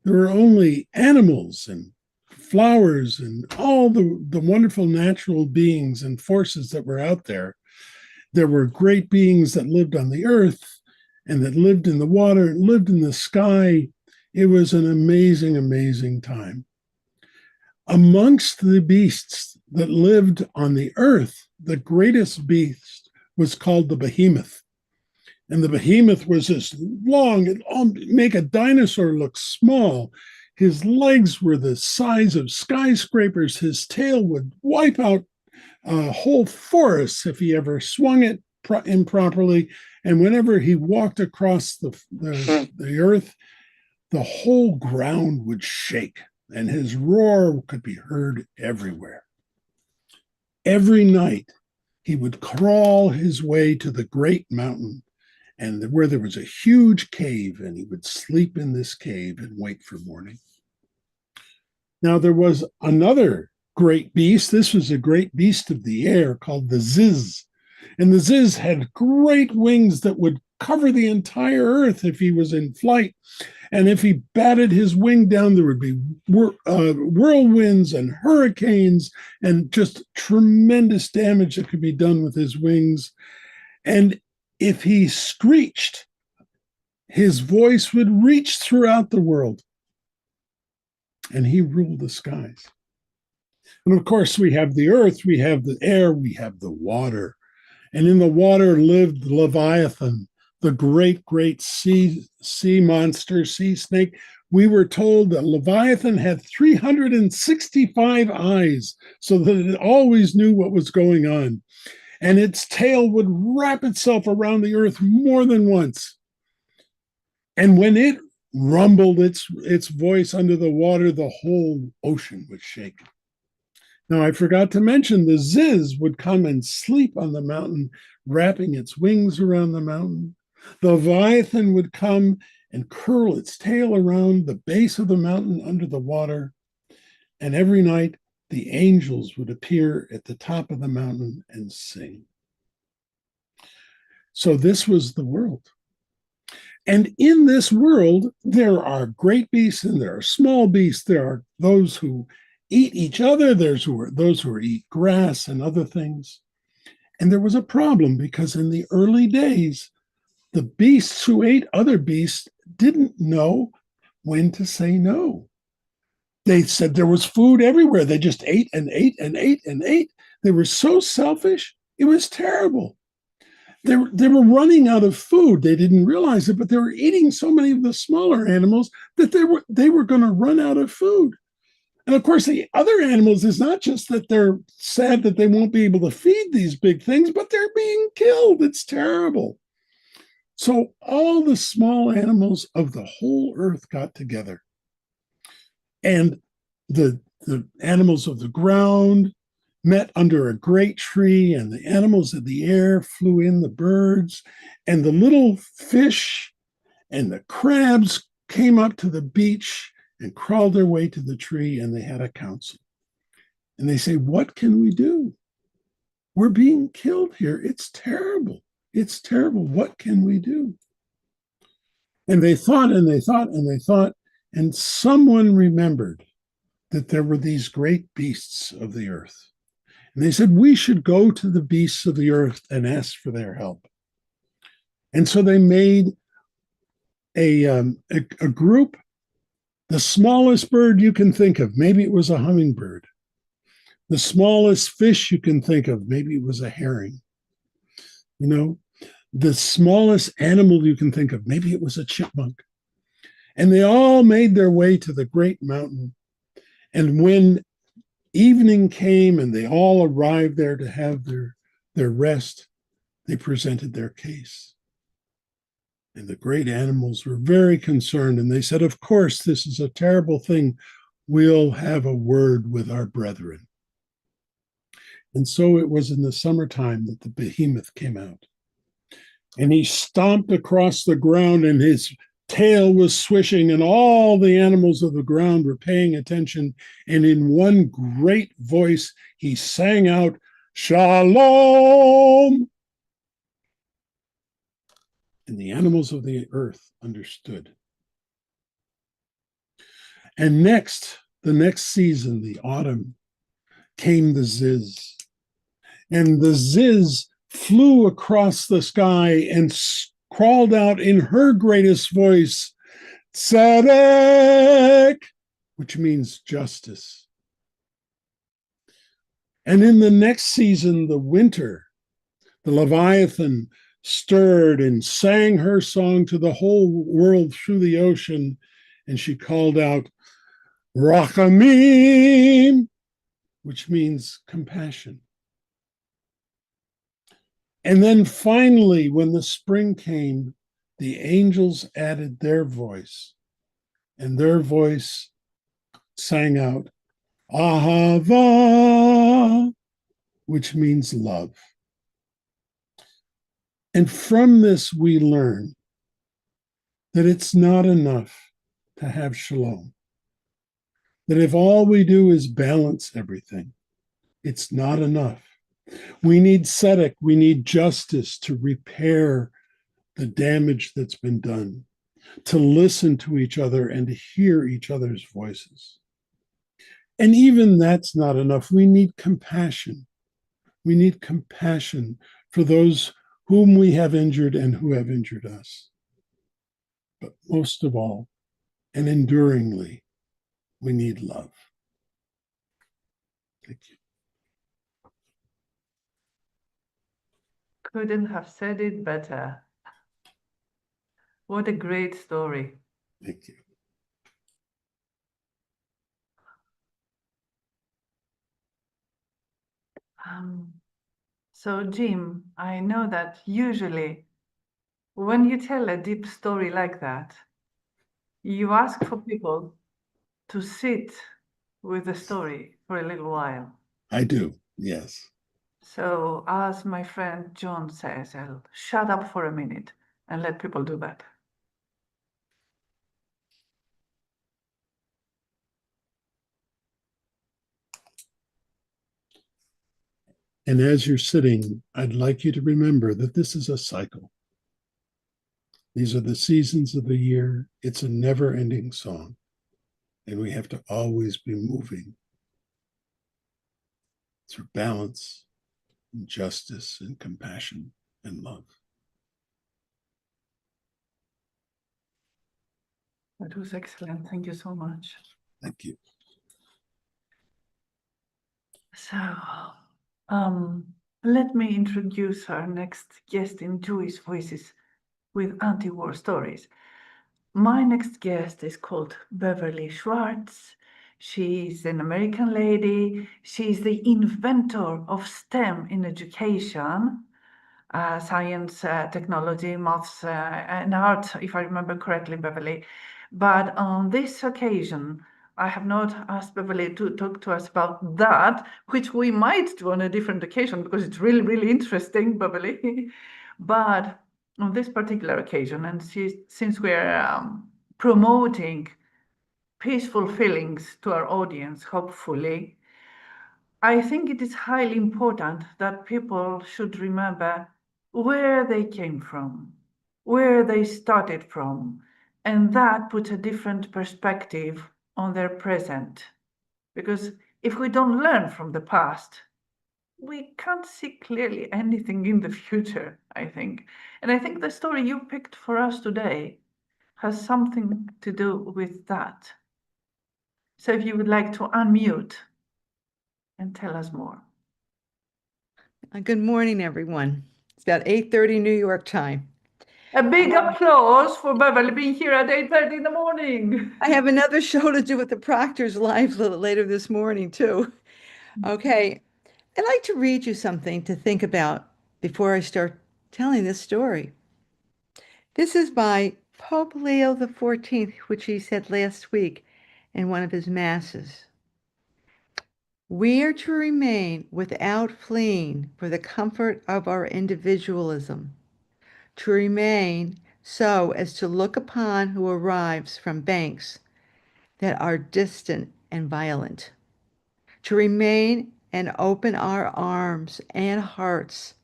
Speaker 8: There were only animals and flowers and all the wonderful natural beings and forces that were out there. There were great beings that lived on the earth and that lived in the water and lived in the sky. It was an amazing, amazing time. Amongst the beasts that lived on the earth, the greatest beast was called the behemoth. And the behemoth was this long, and make a dinosaur look small. His legs were the size of skyscrapers. His tail would wipe out whole forests if he ever swung it improperly. And whenever he walked across the earth, the whole ground would shake, and his roar could be heard everywhere. Every night, he would crawl his way to the great mountain, and where there was a huge cave, and he would sleep in this cave and wait for morning. Now, there was another great beast. This was a great beast of the air called the Ziz. And the Ziz had great wings that would cover the entire earth if he was in flight. And if he batted his wing down, there would be whirlwinds and hurricanes and just tremendous damage that could be done with his wings. And if he screeched, his voice would reach throughout the world. And he ruled the skies. And of course, we have the earth, we have the air, we have the water. And in the water lived Leviathan, the great, great sea monster, sea snake. We were told that Leviathan had 365 eyes, so that it always knew what was going on. And its tail would wrap itself around the earth more than once. And when it rumbled its voice under the water, the whole ocean would shake. Now, I forgot to mention the Ziz would come and sleep on the mountain, wrapping its wings around the mountain. The Leviathan would come and curl its tail around the base of the mountain under the water. And every night, the angels would appear at the top of the mountain and sing. So this was the world. And in this world, there are great beasts and there are small beasts. There are those who eat each other. There's those who eat grass and other things. And there was a problem because in the early days, the beasts who ate other beasts didn't know when to say no. They said there was food everywhere. They just ate and ate and ate and ate. They were so selfish. It was terrible. They were running out of food. They didn't realize it, but they were eating so many of the smaller animals that they were going to run out of food. And of course, the other animals is not just that they're sad that they won't be able to feed these big things, but they're being killed. It's terrible. So all the small animals of the whole earth got together. And the animals of the ground met under a great tree, and the animals of the air flew in, the birds, and the little fish and the crabs came up to the beach and crawled their way to the tree, and they had a council. And they say, what can we do? We're being killed here. It's terrible. It's terrible. What can we do? And they thought and they thought and they thought, and someone remembered that there were these great beasts of the earth. And they said, we should go to the beasts of the earth and ask for their help. And so they made a group, the smallest bird you can think of, maybe it was a hummingbird. The smallest fish you can think of, maybe it was a herring. You know, the smallest animal you can think of, maybe it was a chipmunk. And they all made their way to the great mountain. And when evening came and they all arrived there to have their rest, they presented their case. And the great animals were very concerned. And they said, of course, this is a terrible thing. We'll have a word with our brethren. And so it was in the summertime that the behemoth came out. And he stomped across the ground, and his tail was swishing, and all the animals of the ground were paying attention. And in one great voice, he sang out, Shalom! And the animals of the earth understood. And the next season, the autumn, came the ziz. And the ziz flew across the sky and crawled out in her greatest voice, Tzedek, which means justice. And in the next season, the winter, the Leviathan stirred and sang her song to the whole world through the ocean, and she called out, Rachamim, which means compassion. And then finally, when the spring came, the angels added their voice, and their voice sang out, Ahava, which means love. And from this, we learn that it's not enough to have shalom. That if all we do is balance everything, it's not enough. We need tzedek, we need justice to repair the damage that's been done, to listen to each other and to hear each other's voices. And even that's not enough. We need compassion. We need compassion for those whom we have injured and who have injured us. But most of all, and enduringly, we need love. Thank you.
Speaker 2: Couldn't have said it better. What a great story.
Speaker 8: Thank you.
Speaker 2: So, Jim, I know that usually when you tell a deep story like that, you ask for people to sit with the story for a little while.
Speaker 8: I do, yes.
Speaker 2: So, as my friend John says, I'll shut up for a minute and let people do that.
Speaker 8: And as you're sitting, I'd like you to remember that this is a cycle. These are the seasons of the year. It's a never-ending song, and we have to always be moving through balance and justice and compassion and love.
Speaker 2: That was excellent. Thank you so much.
Speaker 8: Thank you.
Speaker 2: So, let me introduce our next guest in Jewish Voices with Anti-War Stories. My next guest is called Beverly Schwartz. She's an American lady. She's the inventor of STEM in education, science, technology, maths, and art, if I remember correctly, Beverly. But on this occasion, I have not asked Beverly to talk to us about that, which we might do on a different occasion because it's really, really interesting, Beverly. But on this particular occasion, and since we're promoting peaceful feelings to our audience, hopefully, I think it is highly important that people should remember where they came from, where they started from, and that puts a different perspective on their present. Because if we don't learn from the past, we can't see clearly anything in the future, I think. And I think the story you picked for us today has something to do with that. So if you would like to unmute and tell us more.
Speaker 15: Good morning, everyone. It's about 8:30 New York time.
Speaker 2: A big applause for Beverly being here at 8:30 in the morning.
Speaker 15: I have another show to do with the Proctors live later this morning, too. Okay, I'd like to read you something to think about before I start telling this story. This is by Pope Leo XIV, which he said last week in one of his masses. We are to remain without fleeing for the comfort of our individualism, to remain so as to look upon who arrives from banks that are distant and violent, to remain and open our arms and hearts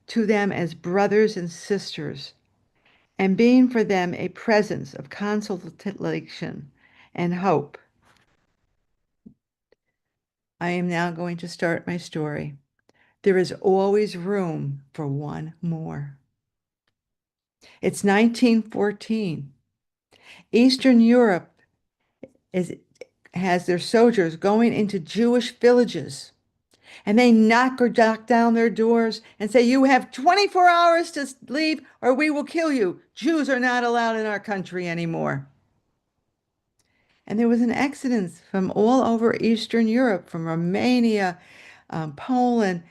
Speaker 15: to them as brothers and sisters, and being for them a presence of consolation and hope. I am now going to start my story. There is always room for one more. It's 1914. Eastern Europe has their soldiers going into Jewish villages, and they knock down their doors and say, "You have 24 hours to leave or we will kill you. Jews are not allowed in our country anymore." And there was an exodus from all over Eastern Europe, from Romania, Poland,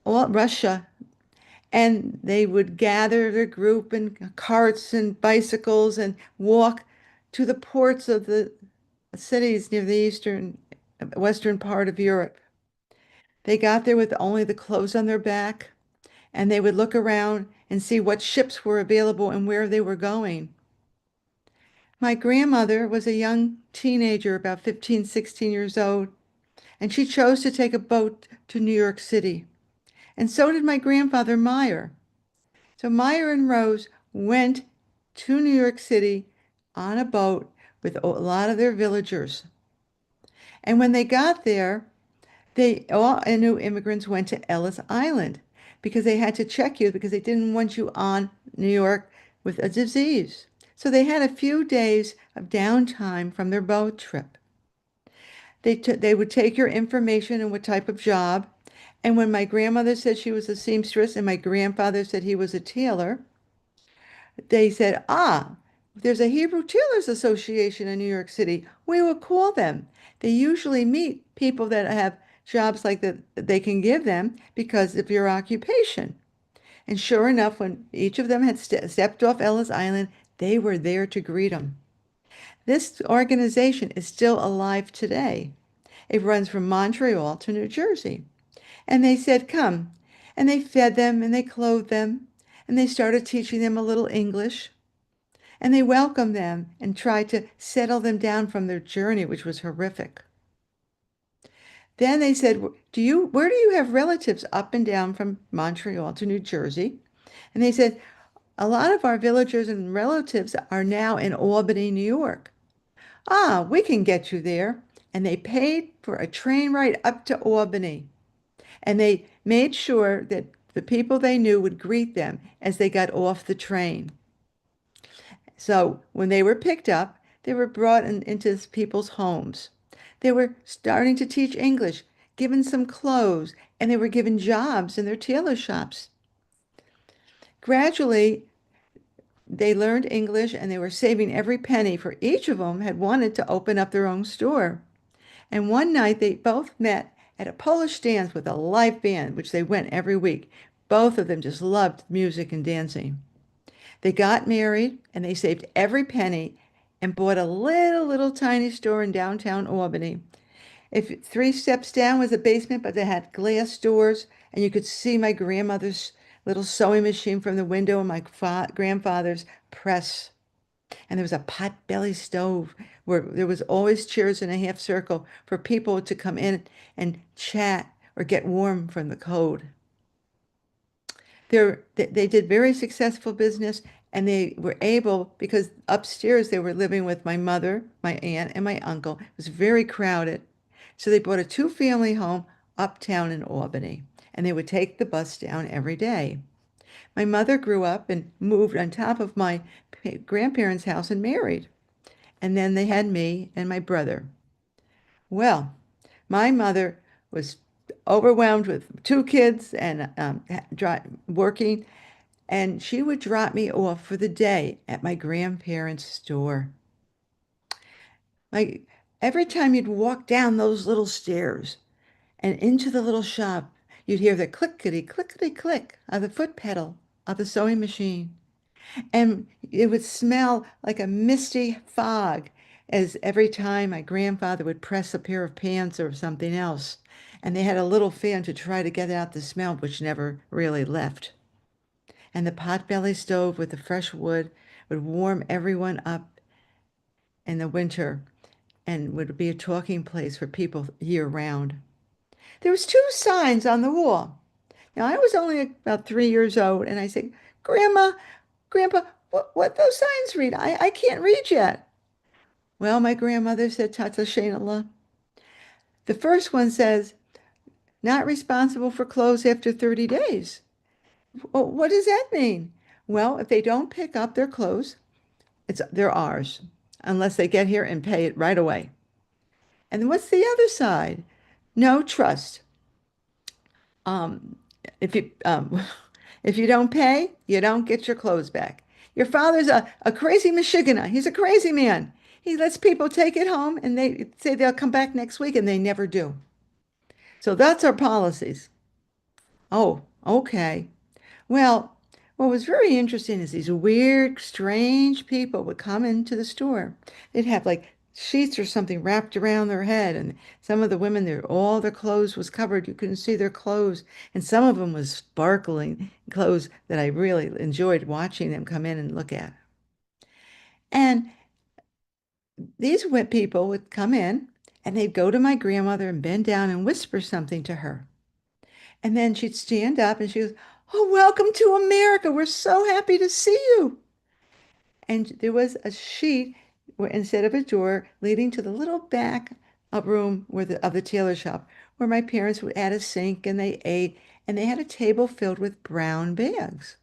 Speaker 15: Russia, and they would gather their group in carts and bicycles and walk to the ports of the cities near the western part of Europe. They got there with only the clothes on their back, and they would look around and see what ships were available and where they were going. My grandmother was a young teenager, about 15, 16 years old, and she chose to take a boat to New York City. And so did my grandfather, Meyer. So Meyer and Rose went to New York City on a boat with a lot of their villagers. And when they got there, all new immigrants went to Ellis Island because they had to check you because they didn't want you on New York with a disease. So they had a few days of downtime from their boat trip. They would take your information and what type of job. And when my grandmother said she was a seamstress and my grandfather said he was a tailor, they said, there's a Hebrew Tailors Association in New York City. We will call them. They usually meet people that have jobs like that they can give them because of your occupation. And sure enough, when each of them had stepped off Ellis Island, they were there to greet them. This organization is still alive today. It runs from Montreal to New Jersey. And they said, come. And they fed them and they clothed them. And they started teaching them a little English. And they welcomed them and tried to settle them down from their journey, which was horrific. Then they said, where do you have relatives up and down from Montreal to New Jersey? And they said, a lot of our villagers and relatives are now in Albany, New York. We can get you there. And they paid for a train ride up to Albany. And they made sure that the people they knew would greet them as they got off the train. So when they were picked up, they were brought into people's homes. They were starting to teach English, given some clothes, and they were given jobs in their tailor shops. Gradually, they learned English and they were saving every penny, for each of them had wanted to open up their own store. And one night they both met at a Polish dance with a live band, which they went every week. Both of them just loved music and dancing. They got married and they saved every penny and bought a little tiny store in downtown Albany. If 3 steps down was a basement, but they had glass doors, and you could see my grandmother's little sewing machine from the window and my grandfather's press. And there was a pot-belly stove where there was always chairs in a half circle for people to come in and chat or get warm from the cold. They did very successful business, and they were able, because upstairs they were living with my mother, my aunt, and my uncle. It was very crowded. So they bought a 2-family home uptown in Albany, and they would take the bus down every day. My mother grew up and moved on top of my grandparents' house and married. And then they had me and my brother. Well, my mother was overwhelmed with 2 kids and working, and she would drop me off for the day at my grandparents' store. Every time you'd walk down those little stairs and into the little shop, you'd hear the clickety, clickety, click of the foot pedal of the sewing machine. And it would smell like a misty fog as every time my grandfather would press a pair of pants or something else. And they had a little fan to try to get out the smell, which never really left. and the potbelly stove with the fresh wood would warm everyone up in the winter and would be a talking place for people year round. There was two signs on the wall. Now, I was only about 3 years old, and I said, Grandma, Grandpa, what those signs read? I can't read yet. Well, my grandmother said, Tata Shainallah. The first one says, not responsible for clothes after 30 days. Well, what does that mean? Well, if they don't pick up their clothes, they're ours, unless they get here and pay it right away. And what's the other side? No trust. If you if you don't pay, you don't get your clothes back. Your father's a crazy Michigana. He's a crazy man. He lets people take it home and they say they'll come back next week and they never do. So that's our policies. Oh, okay. Well, what was very interesting is these weird, strange people would come into the store. They'd have like sheets or something wrapped around their head, and some of the women, all their clothes was covered. You couldn't see their clothes, and some of them was sparkling clothes that I really enjoyed watching them come in and look at. And these people would come in, and they'd go to my grandmother and bend down and whisper something to her. And then she'd stand up and she goes, "Oh, welcome to America. We're so happy to see you." And there was a sheet where, instead of a door, leading to the little back room of the tailor shop, where my parents would add a sink and they ate, and they had a table filled with brown bags.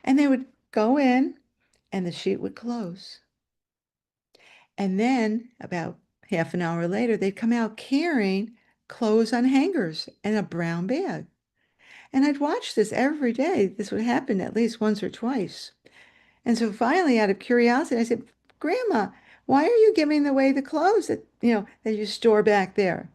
Speaker 15: And they would go in, and the sheet would close. And then about half an hour later, they'd come out carrying clothes on hangers and a brown bag. And I'd watch this every day. This would happen at least once or twice. And so finally, out of curiosity, I said, Grandma, why are you giving away the clothes that you store back there?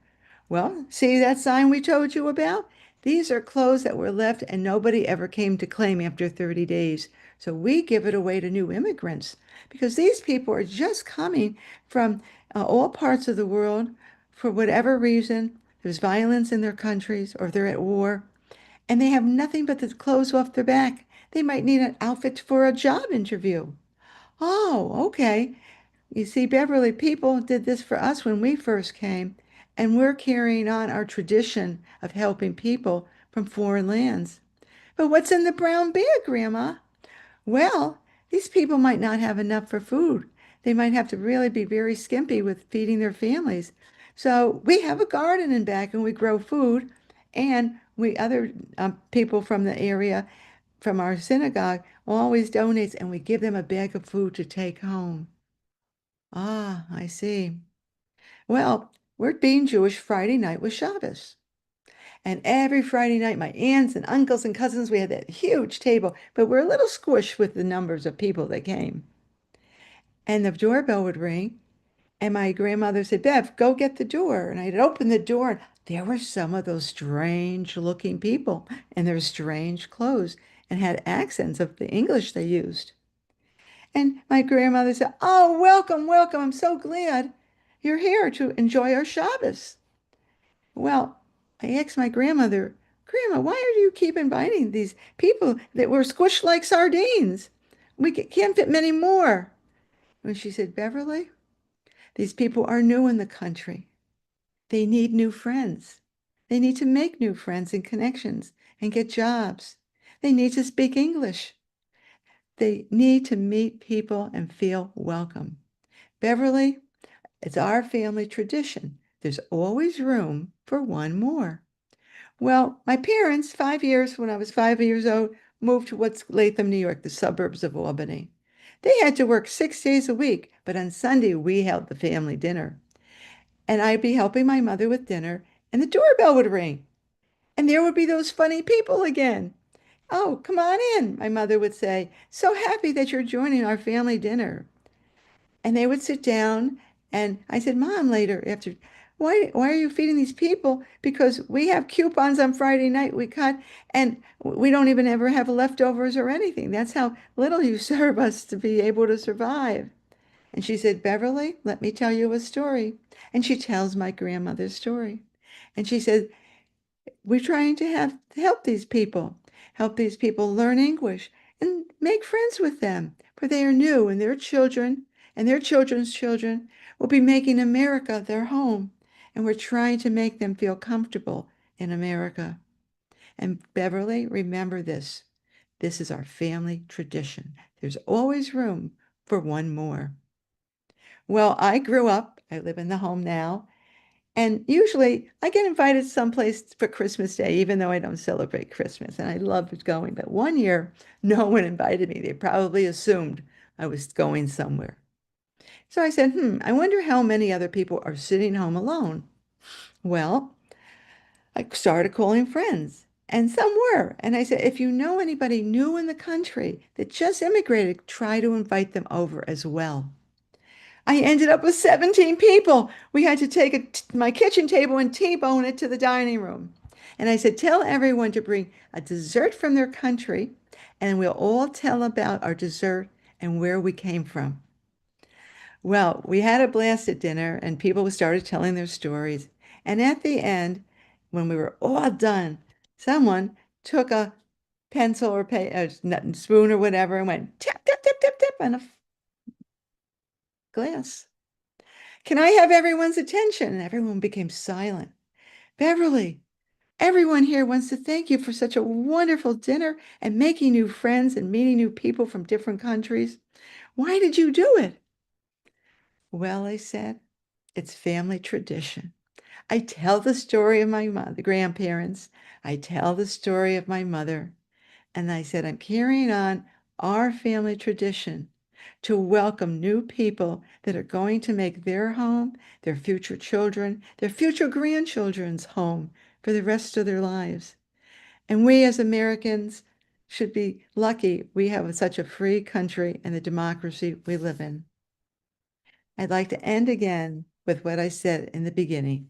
Speaker 15: Well, see that sign we told you about? These are clothes that were left and nobody ever came to claim after 30 days. So we give it away to new immigrants because these people are just coming from all parts of the world for whatever reason. There's violence in their countries or they're at war, and they have nothing but the clothes off their back. They might need an outfit for a job interview. Oh, okay. You see, Beverly, people did this for us when we first came, and we're carrying on our tradition of helping people from foreign lands. But what's in the brown bag, Grandma? Well, these people might not have enough for food. They might have to really be very skimpy with feeding their families. So we have a garden in back and we grow food, and we other people from the area, from our synagogue, always donates, and we give them a bag of food to take home. Ah, I see. Well, we're being Jewish. Friday night was Shabbos. And every Friday night, my aunts and uncles and cousins, we had that huge table, but we're a little squished with the numbers of people that came. And the doorbell would ring, and my grandmother said, Bev, go get the door. And I'd open the door, and there were some of those strange-looking people in their strange clothes and had accents of the English they used. And my grandmother said, oh, welcome, welcome. I'm so glad you're here to enjoy our Shabbos. Well, I asked my grandmother, Grandma, why are you keep inviting these people that were squished like sardines? We can't fit many more. And she said, Beverly, these people are new in the country. They need new friends. They need to make new friends and connections and get jobs. They need to speak English. They need to meet people and feel welcome. Beverly, it's our family tradition. There's always room for one more. Well, my parents, 5 years, when I was 5 years old, moved to what's Latham, New York, the suburbs of Albany. They had to work 6 days a week, but on Sunday we held the family dinner. And I'd be helping my mother with dinner, and the doorbell would ring. And there would be those funny people again. Oh, come on in, my mother would say. So happy that you're joining our family dinner. And they would sit down, and I said, Mom, later, after, why are you feeding these people? Because we have coupons on Friday night we cut, and we don't even ever have leftovers or anything. That's how little you serve us to be able to survive. And she said, Beverly, let me tell you a story. And she tells my grandmother's story. And she said, we're trying to help these people. help these people learn English and make friends with them, for they are new, and their children and their children's children will be making America their home, and we're trying to make them feel comfortable in America. And Beverly, remember this. This is our family tradition. There's always room for one more. Well, I grew up, I live in the home now, and usually I get invited someplace for Christmas Day, even though I don't celebrate Christmas, and I loved going. But one year, no one invited me. They probably assumed I was going somewhere. So I said, I wonder how many other people are sitting home alone. Well, I started calling friends, and some were. And I said, if you know anybody new in the country that just immigrated, try to invite them over as well. I ended up with 17 people. We had to take my kitchen table and T-bone it to the dining room. And I said, tell everyone to bring a dessert from their country, and we'll all tell about our dessert and where we came from. Well, we had a blast at dinner, and people started telling their stories. And at the end, when we were all done, someone took a pencil or a spoon or whatever and went tap, tap, tap, tap, tap on a glass. Can I have everyone's attention? And everyone became silent. Beverly, everyone here wants to thank you for such a wonderful dinner and making new friends and meeting new people from different countries. Why did you do it? Well, I said, it's family tradition. I tell the story of my mother, the grandparents. I tell the story of my mother. And I said, I'm carrying on our family tradition to welcome new people that are going to make their home, their future children, their future grandchildren's home for the rest of their lives. And we as Americans should be lucky we have such a free country and the democracy we live in. I'd like to end again with what I said in the beginning.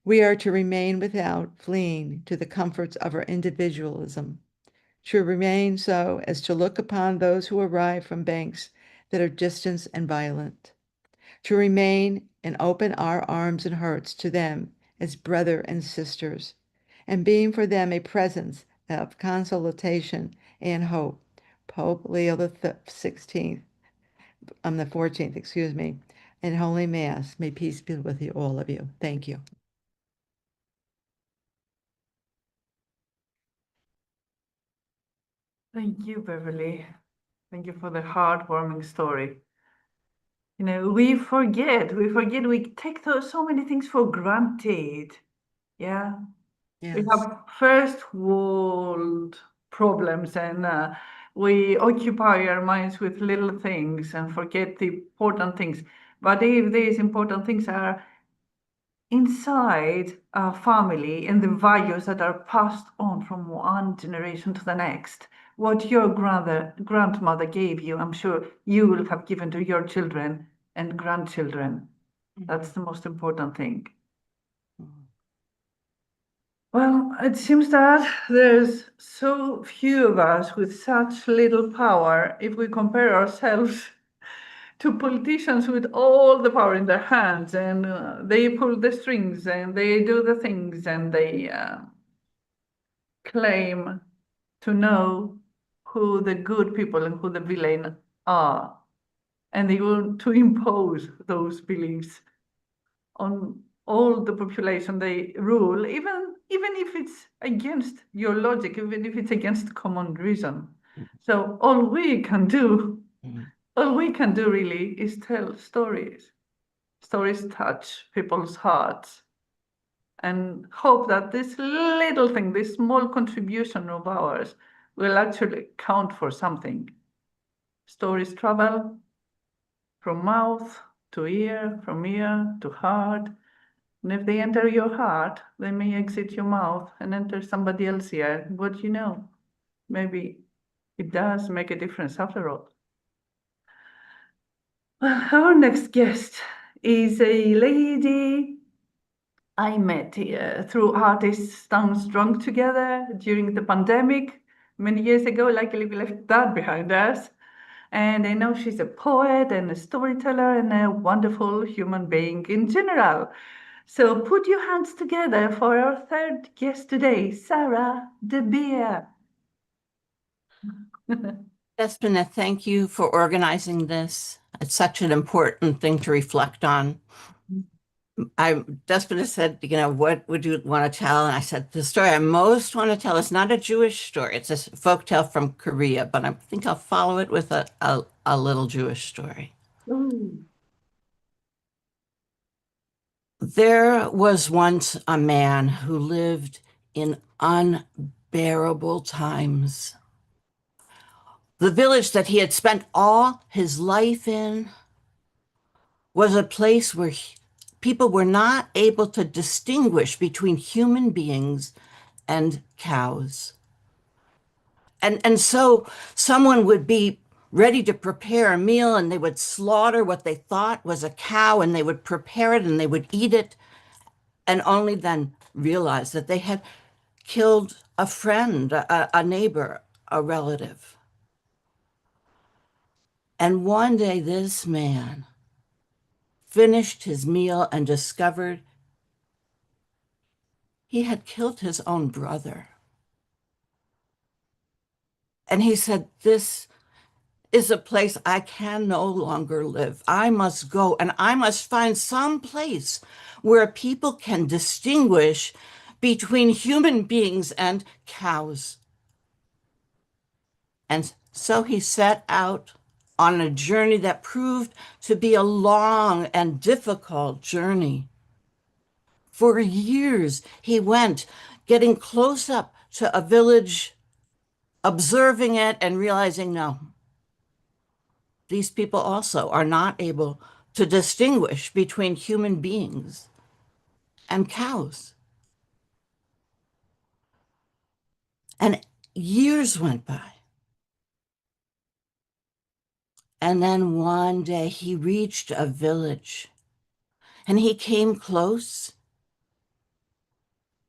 Speaker 15: We are to remain without fleeing to the comforts of our individualism, to remain so as to look upon those who arrive from banks that are distant and violent, to remain and open our arms and hearts to them as brother and sisters, and being for them a presence of consolation and hope. Pope Leo the 14th, in Holy Mass, may peace be with you, all of you. Thank you.
Speaker 2: Thank you, Beverly. Thank you for the heartwarming story. You know, we we take so many things for granted. Yeah.
Speaker 15: Yes.
Speaker 2: We have first world problems, and we occupy our minds with little things and forget the important things. But if these important things are inside our family and the values that are passed on from one generation to the next, what your grandmother gave you, I'm sure you will have given to your children and grandchildren. That's the most important thing. Well, it seems that there's so few of us with such little power if we compare ourselves to politicians with all the power in their hands, and they pull the strings and they do the things and they claim to know who the good people and who the villain are. And they want to impose those beliefs on all the population they rule, even if it's against your logic, even if it's against common reason. So all we can do really is tell stories. Stories touch people's hearts, and hope that this little thing, this small contribution of ours, will actually count for something. Stories travel from mouth to ear, from ear to heart. And if they enter your heart, they may exit your mouth and enter somebody else's ear. What do you know? Maybe it does make a difference after all. Well, our next guest is a lady I met through Artists Stand Strong together during the pandemic many years ago. Luckily, we left that behind us. And I know she's a poet and a storyteller and a wonderful human being in general. So put your hands together for our third guest today, Sarah De Beer.
Speaker 16: Despina, thank you for organizing this. It's such an important thing to reflect on. Despina said, what would you want to tell? And I said, the story I most want to tell is not a Jewish story. It's a folktale from Korea, but I think I'll follow it with a little Jewish story.
Speaker 2: Ooh.
Speaker 16: There was once a man who lived in unbearable times. The village that he had spent all his life in was a place where people were not able to distinguish between human beings and cows. And so someone would be ready to prepare a meal and they would slaughter what they thought was a cow and they would prepare it and they would eat it and only then realize that they had killed a friend, a neighbor, a relative. And one day this man finished his meal and discovered he had killed his own brother. And he said, this is a place I can no longer live. I must go and I must find some place where people can distinguish between human beings and cows. And so he set out on a journey that proved to be a long and difficult journey. For years, he went, getting close up to a village, observing it and realizing, no, these people also are not able to distinguish between human beings and cows. And years went by. And then one day he reached a village and he came close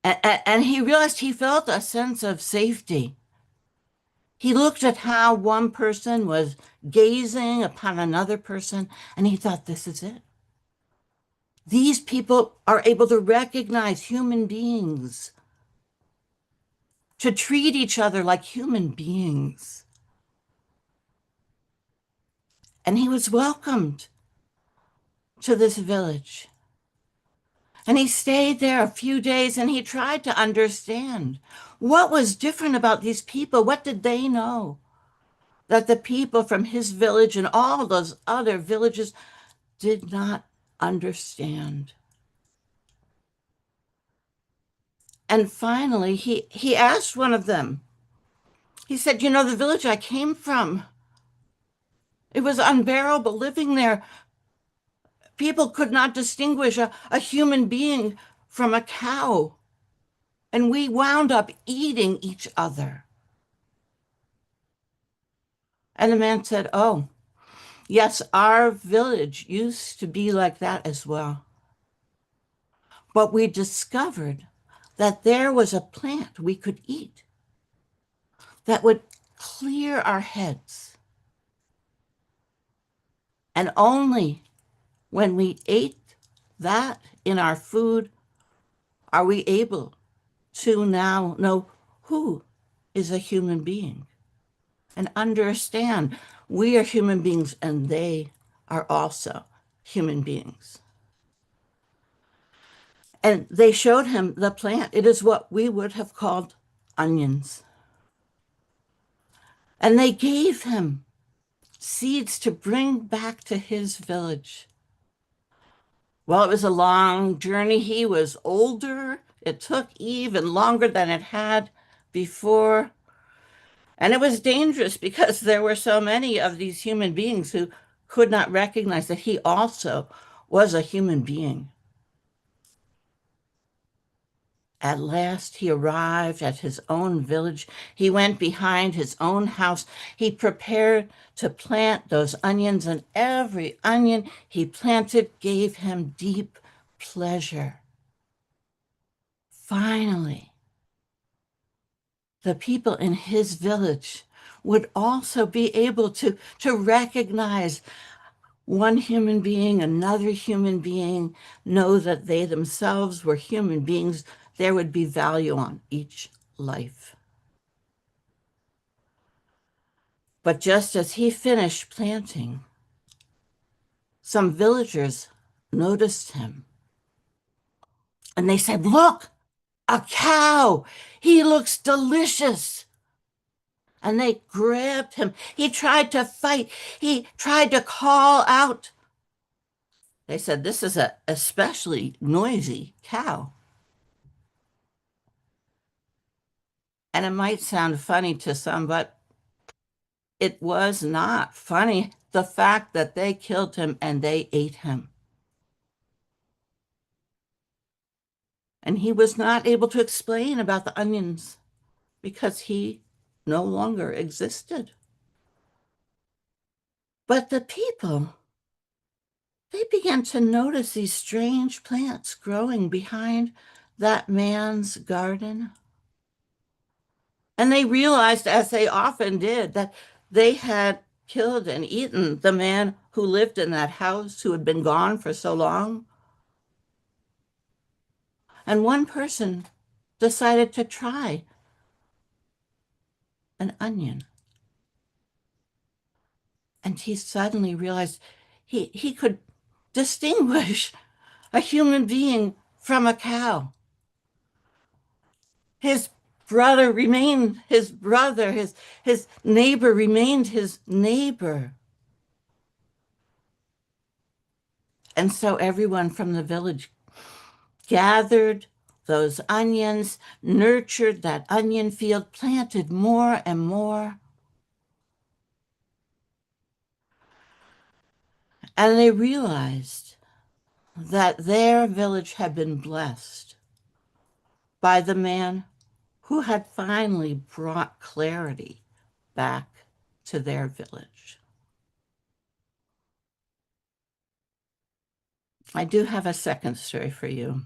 Speaker 16: and he realized he felt a sense of safety. He looked at how one person was gazing upon another person and he thought, this is it. These people are able to recognize human beings, to treat each other like human beings. And he was welcomed to this village. And he stayed there a few days and he tried to understand what was different about these people. What did they know that the people from his village and all those other villages did not understand? And finally, he asked one of them. He said, the village I came from, it was unbearable living there. People could not distinguish a human being from a cow. And we wound up eating each other. And the man said, oh, yes, our village used to be like that as well. But we discovered that there was a plant we could eat that would clear our heads. And only when we ate that in our food are we able to now know who is a human being and understand we are human beings and they are also human beings. And they showed him the plant. It is what we would have called onions. And they gave him seeds to bring back to his village. Well, it was a long journey. He was older. It took even longer than it had before. And it was dangerous because there were so many of these human beings who could not recognize that he also was a human being. At last he arrived at his own village. He went behind his own house. He prepared to plant those onions, and every onion he planted gave him deep pleasure. Finally, the people in his village would also be able to recognize one human being, another human being, know that they themselves were human beings, there would be value on each life. But just as he finished planting, some villagers noticed him. And they said, "Look, a cow. He looks delicious." And they grabbed him. He tried to fight. He tried to call out. They said, "This is an especially noisy cow." And it might sound funny to some, but it was not funny. The fact that they killed him and they ate him. And he was not able to explain about the onions because he no longer existed. But the people, they began to notice these strange plants growing behind that man's garden. And they realized, as they often did, that they had killed and eaten the man who lived in that house, who had been gone for so long. And one person decided to try an onion. And he suddenly realized he could distinguish a human being from a cow. His brother remained his brother, his neighbor remained his neighbor. And so everyone from the village gathered those onions, nurtured that onion field, planted more and more. And they realized that their village had been blessed by the man who had finally brought clarity back to their village. I do have a second story for you.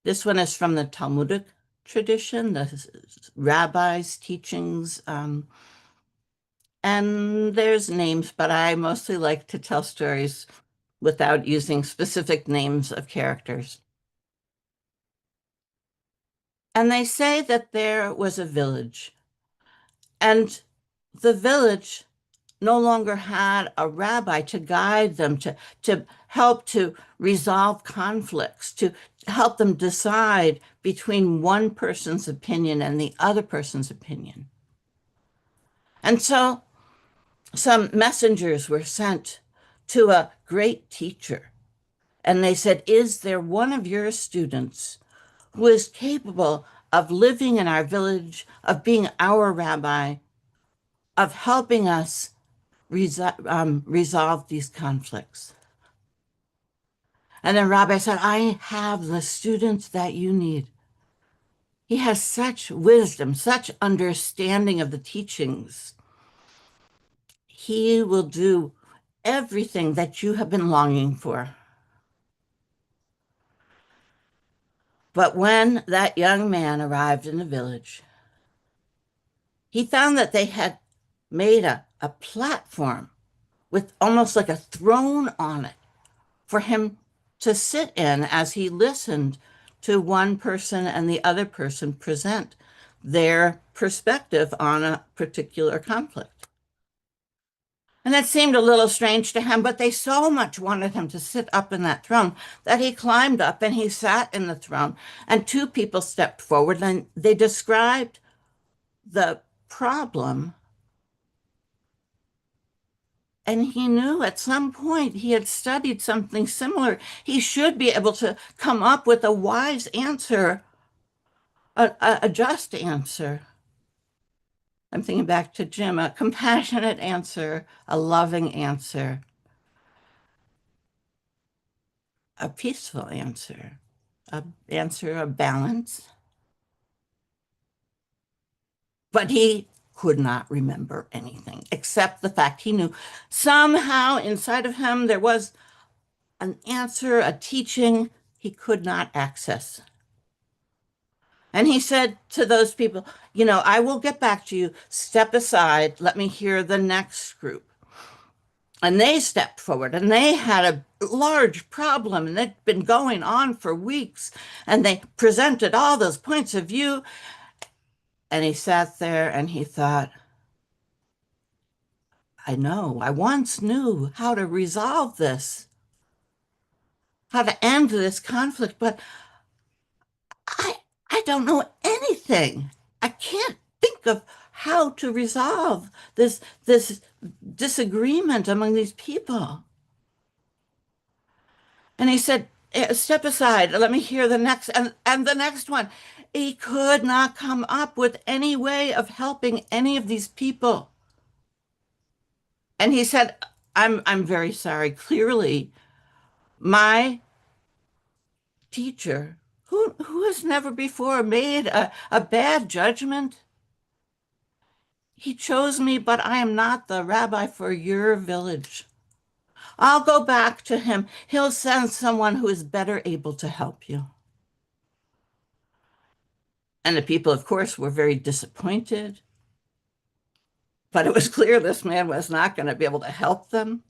Speaker 16: This one is from the Talmudic tradition, the rabbis' teachings, and there's names, but I mostly like to tell stories without using specific names of characters. And they say that there was a village, and the village no longer had a rabbi to guide them, to help to resolve conflicts, to help them decide between one person's opinion and the other person's opinion. And so some messengers were sent to a great teacher, and they said, "Is there one of your students who is capable of living in our village, of being our rabbi, of helping us resolve these conflicts?" And then Rabbi said, "I have the student that you need. He has such wisdom, such understanding of the teachings. He will do everything that you have been longing for." But when that young man arrived in the village, he found that they had made a platform with almost like a throne on it for him to sit in as he listened to one person and the other person present their perspective on a particular conflict. And that seemed a little strange to him, but they so much wanted him to sit up in that throne that he climbed up and he sat in the throne, and two people stepped forward and they described the problem. And he knew at some point he had studied something similar. He should be able to come up with a wise answer, a just answer. I'm thinking back to Jim, a compassionate answer, a loving answer, a peaceful answer, an answer of balance. But he could not remember anything except the fact he knew somehow inside of him there was an answer, a teaching he could not access. And he said to those people, "I will get back to you. Step aside. Let me hear the next group." And they stepped forward, and they had a large problem, and it'd been going on for weeks. And they presented all those points of view. And he sat there and he thought, I know, I once knew how to resolve this, how to end this conflict, but I don't know anything. I can't think of how to resolve this disagreement among these people. And he said, step aside, let me hear the next, and the next one. He could not come up with any way of helping any of these people. And he said, I'm very sorry. Clearly, my teacher, who has never before made a bad judgment, he chose me, but I am not the rabbi for your village. I'll go back to him. He'll send someone who is better able to help you. And the people, of course, were very disappointed. But it was clear this man was not going to be able to help them.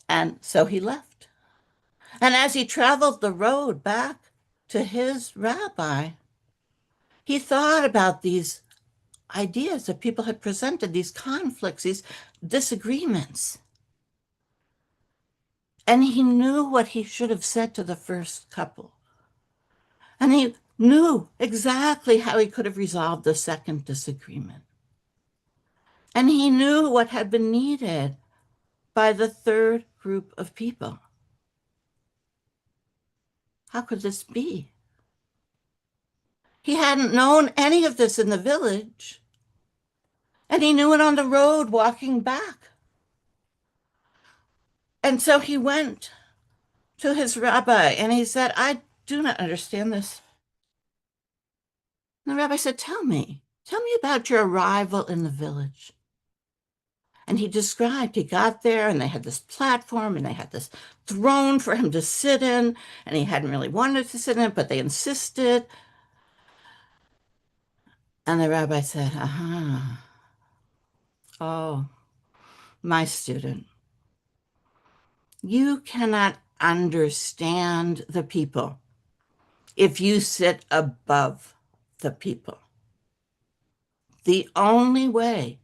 Speaker 16: And so he left. And as he traveled the road back to his rabbi, he thought about these ideas that people had presented, these conflicts, these disagreements. And he knew what he should have said to the first couple. And he knew exactly how he could have resolved the second disagreement. And he knew what had been needed by the third group of people. How could this be? He hadn't known any of this in the village, and he knew it on the road walking back. And so he went to his rabbi and he said, I do not understand this. And the rabbi said, tell me about your arrival in the village. And he described, he got there and they had this platform and they had this throne for him to sit in, and he hadn't really wanted to sit in it, but they insisted. And the rabbi said, oh, my student, you cannot understand the people if you sit above the people. The only way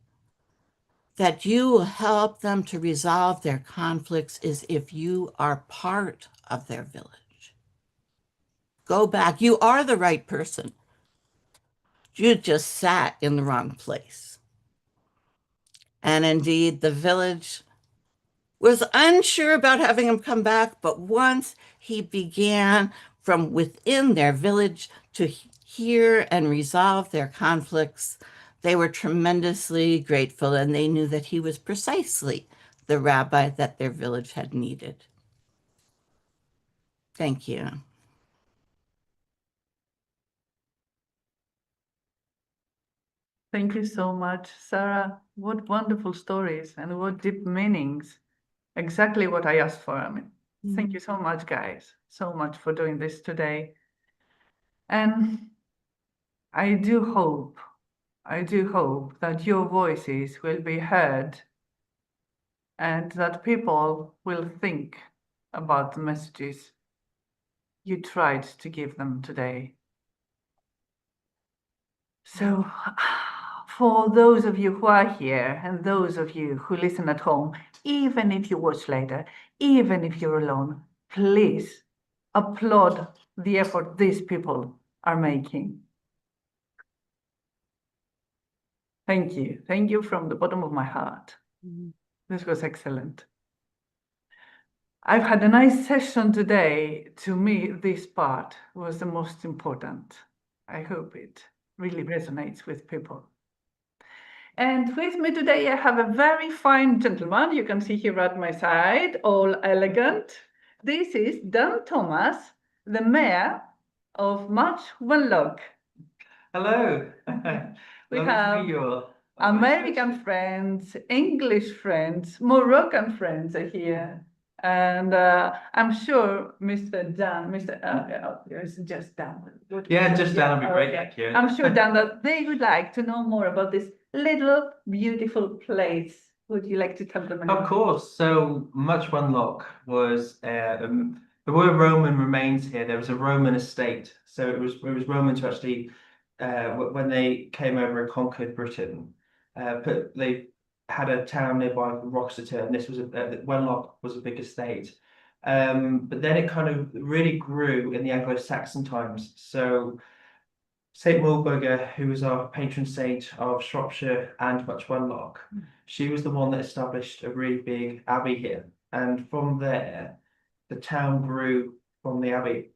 Speaker 16: that you will help them to resolve their conflicts is if you are part of their village. Go back. You are the right person. You just sat in the wrong place. And indeed, the village was unsure about having him come back, but once he began from within their village to hear and resolve their conflicts, they were tremendously grateful, and they knew that he was precisely the rabbi that their village had needed. Thank you.
Speaker 2: Thank you so much, Sarah. What wonderful stories and what deep meanings. Exactly what I asked for. I mean, thank you so much, guys, so much for doing this today. And I do hope that your voices will be heard and that people will think about the messages you tried to give them today. So for those of you who are here and those of you who listen at home, even if you watch later, even if you're alone, please applaud the effort these people are making. Thank you. Thank you from the bottom of my heart. This was excellent. I've had a nice session today. To me, this part was the most important. I hope it really resonates with people. And with me today, I have a very fine gentleman. You can see here at my side, all elegant. This is Dan Thomas, the mayor of March Wenlock.
Speaker 14: Hello.
Speaker 2: We
Speaker 14: Lovely
Speaker 2: have
Speaker 14: to meet you all.
Speaker 2: American friends, English friends, Moroccan friends are here. And I'm sure Mr. Dan, it's just Dan.
Speaker 14: Yeah, just Dan will be right back here.
Speaker 2: I'm sure, Dan, that they would like to know more about this little beautiful place Would you like to tell them?
Speaker 17: Of course. So Much Wenlock was there were Roman remains here. There was a Roman estate. So it was Romans who actually when they came over and conquered Britain, they had a town nearby called Roxeter, and this was Wenlock was a big estate. But then it kind of really grew in the Anglo-Saxon times. So Saint Wilburga, who was our patron saint of Shropshire and Much Wenlock, she was the one that established a really big abbey here. And from there, the town grew from the abbey.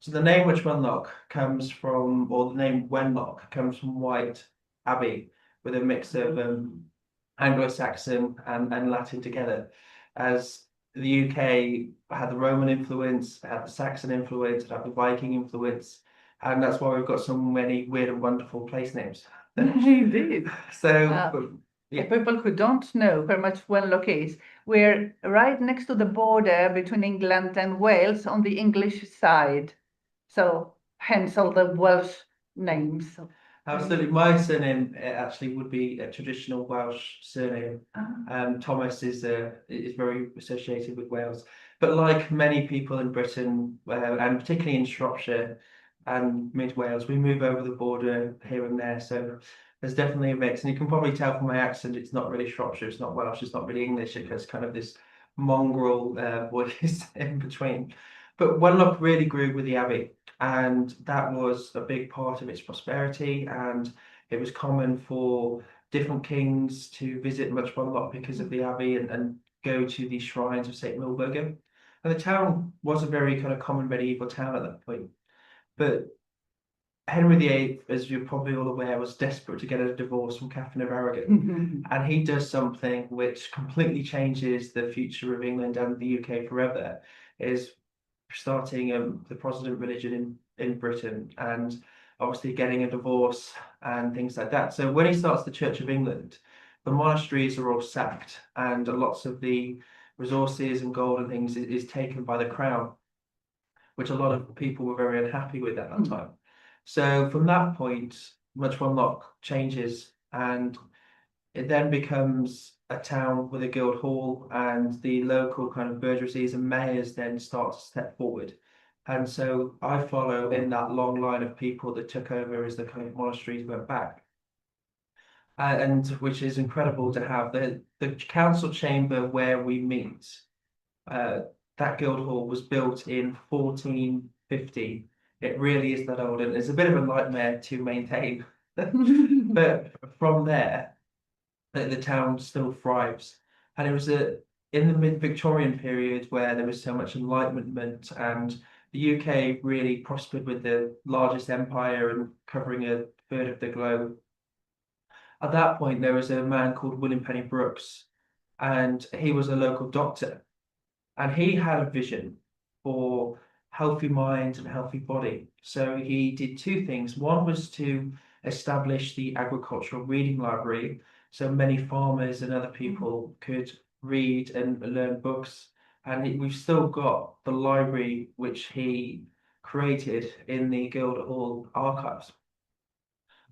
Speaker 17: So the name Much Wenlock comes from, or the name Wenlock comes from White Abbey, with a mix of Anglo-Saxon and Latin together. As the UK had the Roman influence, had the Saxon influence, had the Viking influence, and that's why we've got so many weird and wonderful place names.
Speaker 2: Indeed.
Speaker 17: So, yeah.
Speaker 2: People who don't know where Much Wenlock is, we're right next to the border between England and Wales on the English side. So hence all the Welsh names.
Speaker 17: Absolutely. My surname actually would be a traditional Welsh surname. Thomas is very associated with Wales. But like many people in Britain, and particularly in Shropshire and mid Wales, we move over the border here and there. So there's definitely a mix. And you can probably tell from my accent, it's not really Shropshire, it's not Welsh, it's not really English. It's kind of this mongrel voice in between. But Wenlock really grew with the Abbey, and that was a big part of its prosperity. And it was common for different kings to visit Much Wenlock because of the Abbey and go to these shrines of St. Wilburga. And the town was a very kind of common medieval town at that point. But Henry VIII, as you're probably all aware, was desperate to get a divorce from Catherine of Aragon. And he does something which completely changes the future of England and the UK forever, is starting the Protestant religion in Britain, and obviously getting a divorce and things like that. So when he starts the Church of England, the monasteries are all sacked, and lots of the resources and gold and things is taken by the crown, which a lot of people were very unhappy with at that time. So from that point, Much Wenlock changes, and it then becomes a town with a guild hall, and the local kind of burgesses and mayors then start to step forward. And so I follow in that long line of people that took over as the kind of monasteries went back. And which is incredible to have the council chamber where we meet. That guild hall was built in 1450. It really is that old, and it's a bit of a nightmare to maintain. But from there, the town still thrives. And it was in the mid-Victorian period where there was so much enlightenment, and the UK really prospered with the largest empire and covering a third of the globe. At that point, there was a man called William Penny Brooks, and he was a local doctor. And he had a vision for healthy mind and healthy body. So he did two things. One was to establish the agricultural reading library, so many farmers and other people could read and learn books. And we've still got the library which he created in the Guildhall archives.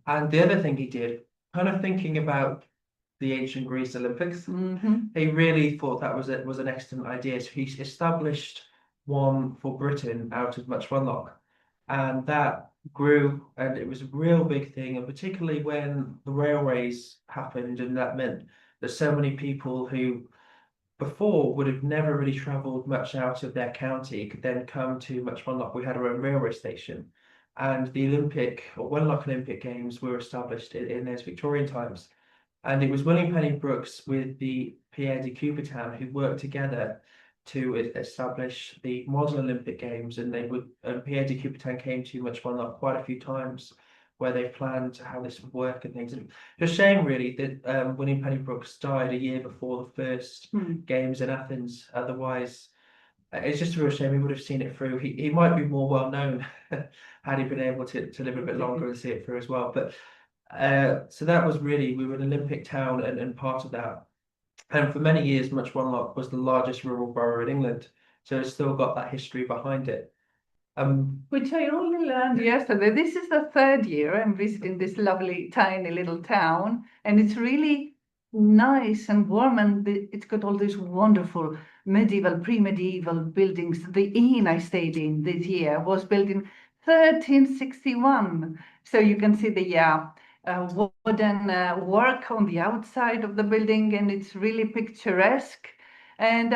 Speaker 17: And the other thing he did, kind of thinking about the ancient Greece Olympics, he really thought that was an excellent idea. So he established one for Britain out of Much Wenlock, and that grew, and it was a real big thing. And particularly when the railways happened, and that meant that so many people who before would have never really travelled much out of their county could then come to Much Wenlock. We had our own railway station, and the Wenlock Olympic Games were established in those Victorian times. And it was William Penny Brooks with the Pierre de Coubertin who worked together to establish the modern Olympic Games. And Pierre de Coubertin came to Much Wenlock quite a few times, where they planned how this would work and things. And it's a shame, really, that William Penny Brooks died a year before the first Games in Athens. Otherwise, it's just a real shame. He would have seen it through. He might be more well known had he been able to live a bit longer and see it through as well. But so that was really, we were an Olympic town and part of that. And for many years, Much Wenlock was the largest rural borough in England. So it's still got that history behind it.
Speaker 2: Which I only learned yesterday. This is the third year I'm visiting this lovely, tiny little town. And it's really nice and warm, and it's got all these wonderful medieval, pre-medieval buildings. The inn I stayed in this year was built in 1361. So you can see the wooden work on the outside of the building, and it's really picturesque. And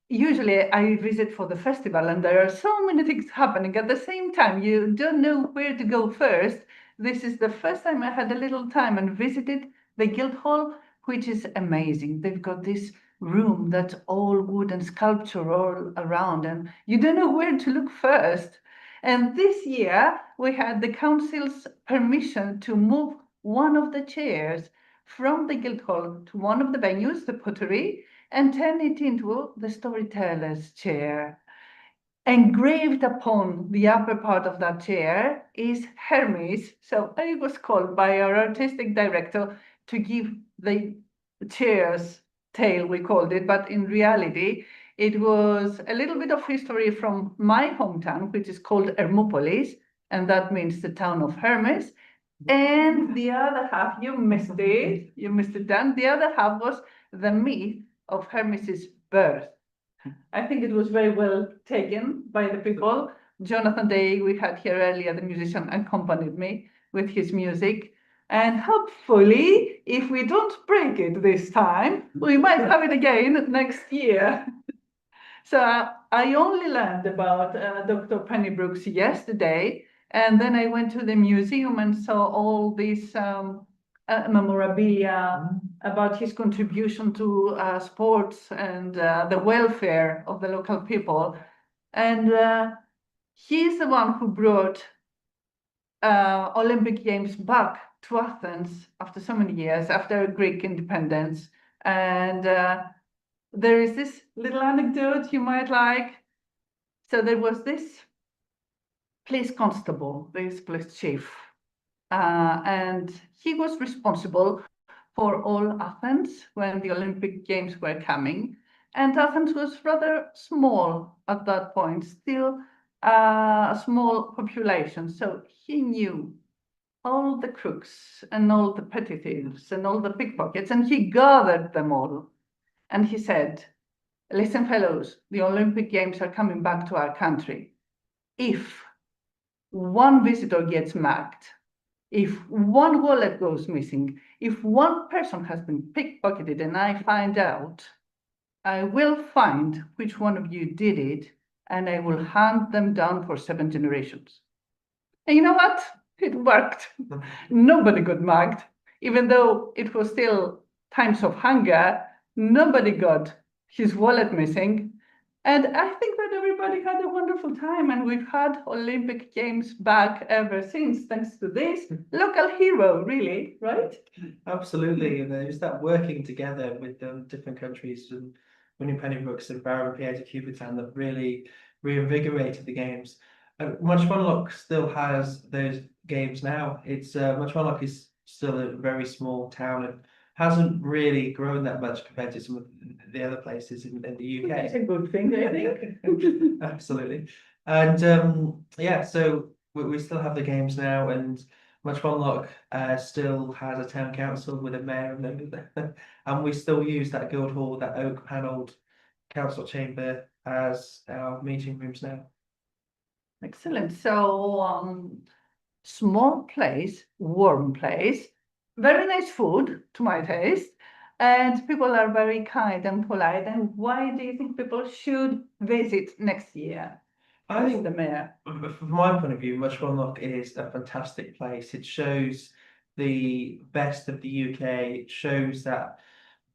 Speaker 2: usually I visit for the festival, and there are so many things happening at the same time. You don't know where to go first. This is the first time I had a little time and visited the Guildhall, which is amazing. They've got this room that's all wooden sculpture all around, and you don't know where to look first. And this year we had the council's permission to move one of the chairs from the Guildhall to one of the venues, the pottery, and turn it into the storyteller's chair. Engraved upon the upper part of that chair is Hermes. So I was called by our artistic director to give the chair's tale, we called it, but in reality, it was a little bit of history from my hometown, which is called Hermopolis, and that means the town of Hermes. And the other half, you missed it, Dan. The other half was the myth of Hermes's birth. I think it was very well taken by the people. Jonathan Day, we had here earlier, the musician, accompanied me with his music. And hopefully, if we don't break it this time, we might have it again next year. So I only learned about Dr. Penny Brooks yesterday, and then I went to the museum and saw all these memorabilia about his contribution to sports and the welfare of the local people. And he's the one who brought Olympic Games back to Athens after so many years, after Greek independence. And there is this little anecdote you might like. So there was this police constable, this police chief, and he was responsible for all Athens when the Olympic Games were coming. And Athens was rather small at that point, still a small population. So he knew all the crooks and all the petty thieves and all the pickpockets, and he gathered them all. And he said, listen, fellows, the Olympic Games are coming back to our country. If one visitor gets mugged, if one wallet goes missing, if one person has been pickpocketed and I find out, I will find which one of you did it, and I will hunt them down for 7 generations. And you know what? It worked. Nobody got mugged. Even though it was still times of hunger, nobody got his wallet missing. And I think that everybody had a wonderful time, and we've had Olympic Games back ever since, thanks to this local hero, really, right?
Speaker 17: Absolutely, and there's that working together with different countries, and winning Penny Brooks and Baron Pierre de Coubertin that really reinvigorated the games. Much Funlock still has those games now. It's Much Funlock is still a very small town and hasn't really grown that much compared to some of the other places in the UK.
Speaker 2: It's a good thing, I think.
Speaker 17: Absolutely. And yeah, so we still have the games now, and Much Funlock still has a town council with a mayor and everything. And we still use that Guildhall, that oak panelled council chamber as our meeting rooms now.
Speaker 2: Excellent. So small place, warm place, very nice food to my taste, and people are very kind and polite. And why do you think people should visit next year?
Speaker 17: I think
Speaker 2: the mayor.
Speaker 17: From my point of view, Much Funlock is a fantastic place. It shows the best of the UK. It shows that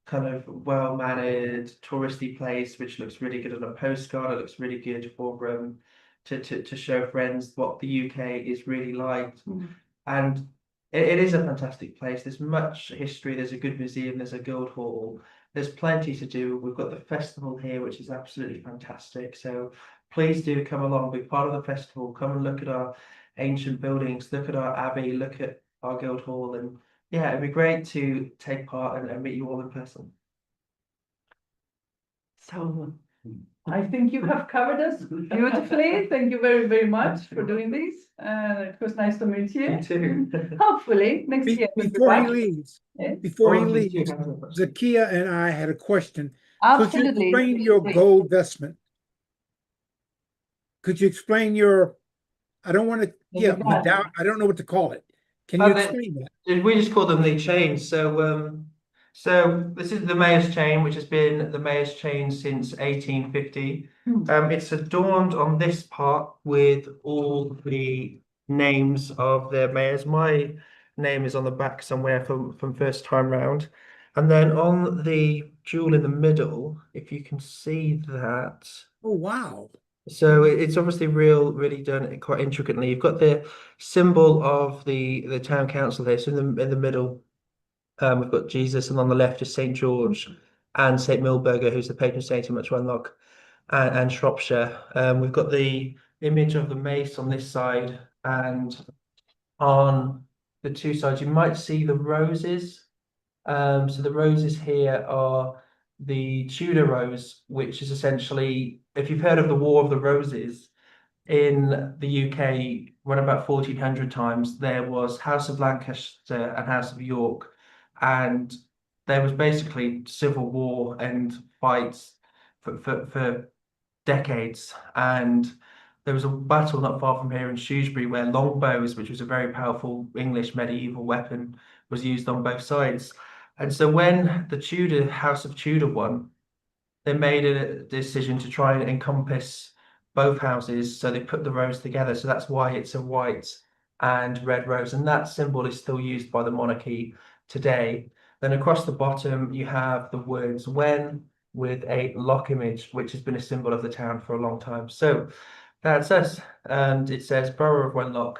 Speaker 17: kind of well-mannered touristy place, which looks really good on a postcard. It looks really good for to show friends what the UK is really like. And it is a fantastic place. There's much history. There's a good museum. There's a Guildhall. There's plenty to do. We've got the festival here, which is absolutely fantastic. So please do come along, be part of the festival. Come and look at our ancient buildings, look at our abbey, look at our Guildhall, and yeah, it'd be great to take part and meet you all in person.
Speaker 2: So I think you have covered us beautifully. Thank you very, very much for doing this. It was nice to meet you.
Speaker 17: You too.
Speaker 2: Hopefully next year. we'll be
Speaker 4: Before he
Speaker 2: back.
Speaker 4: leaves,
Speaker 2: Yes.
Speaker 4: before he
Speaker 17: Oh, you
Speaker 4: leaves,
Speaker 17: do have a question.
Speaker 4: Zakia and I had a question.
Speaker 2: Absolutely.
Speaker 4: Could you explain your gold vestment? Could you explain your, I don't want to, yeah, medallion, I don't know what to call it. Can you explain that?
Speaker 17: We just call them the chains. So this is the mayor's chain, which has been the mayor's chain since 1850. It's adorned on this part with all the names of the mayors. My name is on the back somewhere from first time round. And then on the jewel in the middle, if you can see that.
Speaker 4: Oh, wow.
Speaker 17: So it's obviously really done quite intricately. You've got the symbol of the town council here. So in the middle, we've got Jesus, and on the left is St. George and St. Milberger, who's the patron saint of Much Wenlock and Shropshire. We've got the image of the mace on this side, and on the two sides you might see the roses. So the roses here are the Tudor rose, which is essentially, if you've heard of the War of the Roses, in the UK, run about 1400 times, there was House of Lancaster and House of York, and there was basically civil war and fights for decades. And there was a battle not far from here in Shrewsbury where longbows, which was a very powerful English medieval weapon, was used on both sides. And so when the House of Tudor won, they made a decision to try and encompass both houses. So they put the rose together. So that's why it's a white and red rose. And that symbol is still used by the monarchy today. Then across the bottom, you have the words "when" with a lock image, which has been a symbol of the town for a long time. So that's us. And it says Borough of Wenlock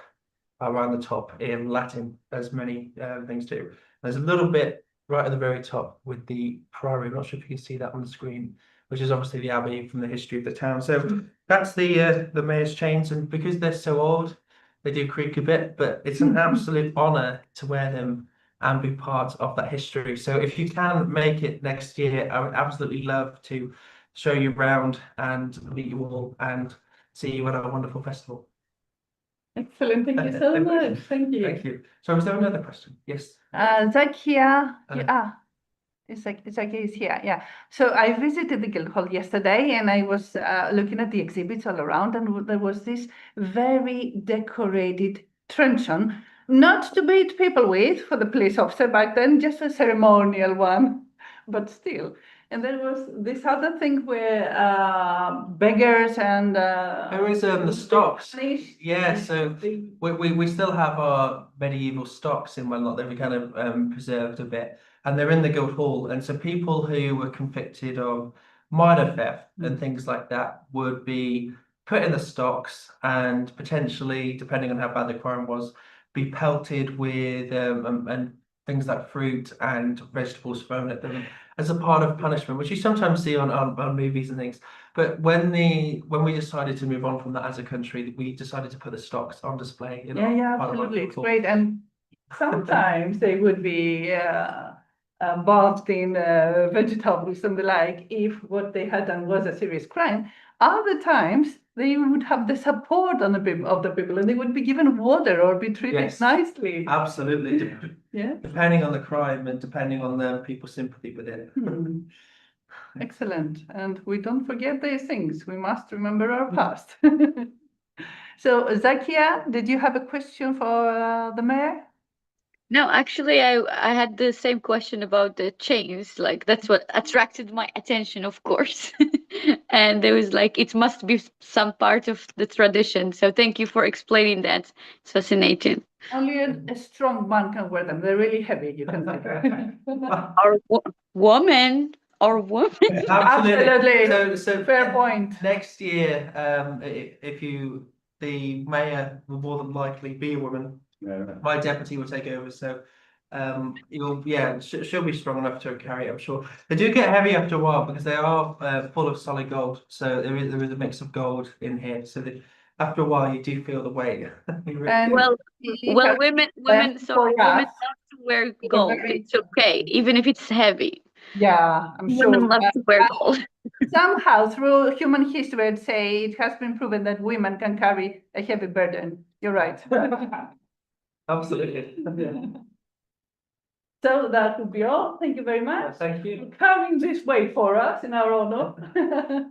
Speaker 17: around the top in Latin, as many things do. There's a little bit right at the very top with the priory. I'm not sure if you can see that on the screen, which is obviously the abbey from the history of the town. So that's the mayor's chains, and because they're so old, they do creak a bit, but it's an absolute honor to wear them and be part of that history. So if you can make it next year, I would absolutely love to show you around and meet you all and see you at our wonderful festival.
Speaker 2: Excellent. Thank you so much. Thank you.
Speaker 17: Thank you. So was there another question? Yes.
Speaker 2: Zakia, Zakia is here. Yeah. So I visited the Guildhall yesterday, and I was looking at the exhibits all around, and there was this very decorated truncheon, not to beat people with for the police officer back then, just a ceremonial one, but still. And there was this other thing where beggars and
Speaker 17: there is the stocks. Yeah, so we still have our medieval stocks in Wenlock that we kind of preserved a bit, and they're in the Guildhall. And so people who were convicted of minor theft and things like that would be put in the stocks and potentially, depending on how bad the crime was, be pelted with and things like fruit and vegetables thrown at them as a part of punishment, which you sometimes see on movies and things. But when we decided to move on from that as a country, we decided to put the stocks on display.
Speaker 2: Yeah, absolutely. It's great. And sometimes they would be bathed in vegetables and the like if what they had done was a serious crime. Other times they would have the support of the people, and they would be given water or be treated nicely.
Speaker 17: Absolutely.
Speaker 2: Yeah.
Speaker 17: Depending on the crime and depending on the people's sympathy with it.
Speaker 2: Excellent. And we don't forget these things. We must remember our past. So, Zakia, did you have a question for the mayor?
Speaker 13: No, actually, I had the same question about the chains. Like, that's what attracted my attention, of course. And there was like, it must be some part of the tradition. So thank you for explaining that. It's fascinating.
Speaker 2: Only a strong man can wear them. They're really heavy, you can say.
Speaker 13: Or woman. Or woman.
Speaker 2: Absolutely.
Speaker 17: So
Speaker 2: fair point.
Speaker 17: Next year, if the mayor will more than likely be a woman. My deputy will take over, so she'll be strong enough to carry it, I'm sure. They do get heavy after a while because they are full of solid gold, so there is a mix of gold in here. So after a while, you do feel the weight.
Speaker 13: well, women have to wear gold. It's okay, even if it's heavy.
Speaker 2: Yeah, I'm sure.
Speaker 13: Women love to wear gold.
Speaker 2: Somehow, through human history, I'd say it has been proven that women can carry a heavy burden. You're right.
Speaker 17: Absolutely. Yeah.
Speaker 2: So that would be all. Thank you very much
Speaker 17: Thank you.
Speaker 2: for carving this way for us in our honor.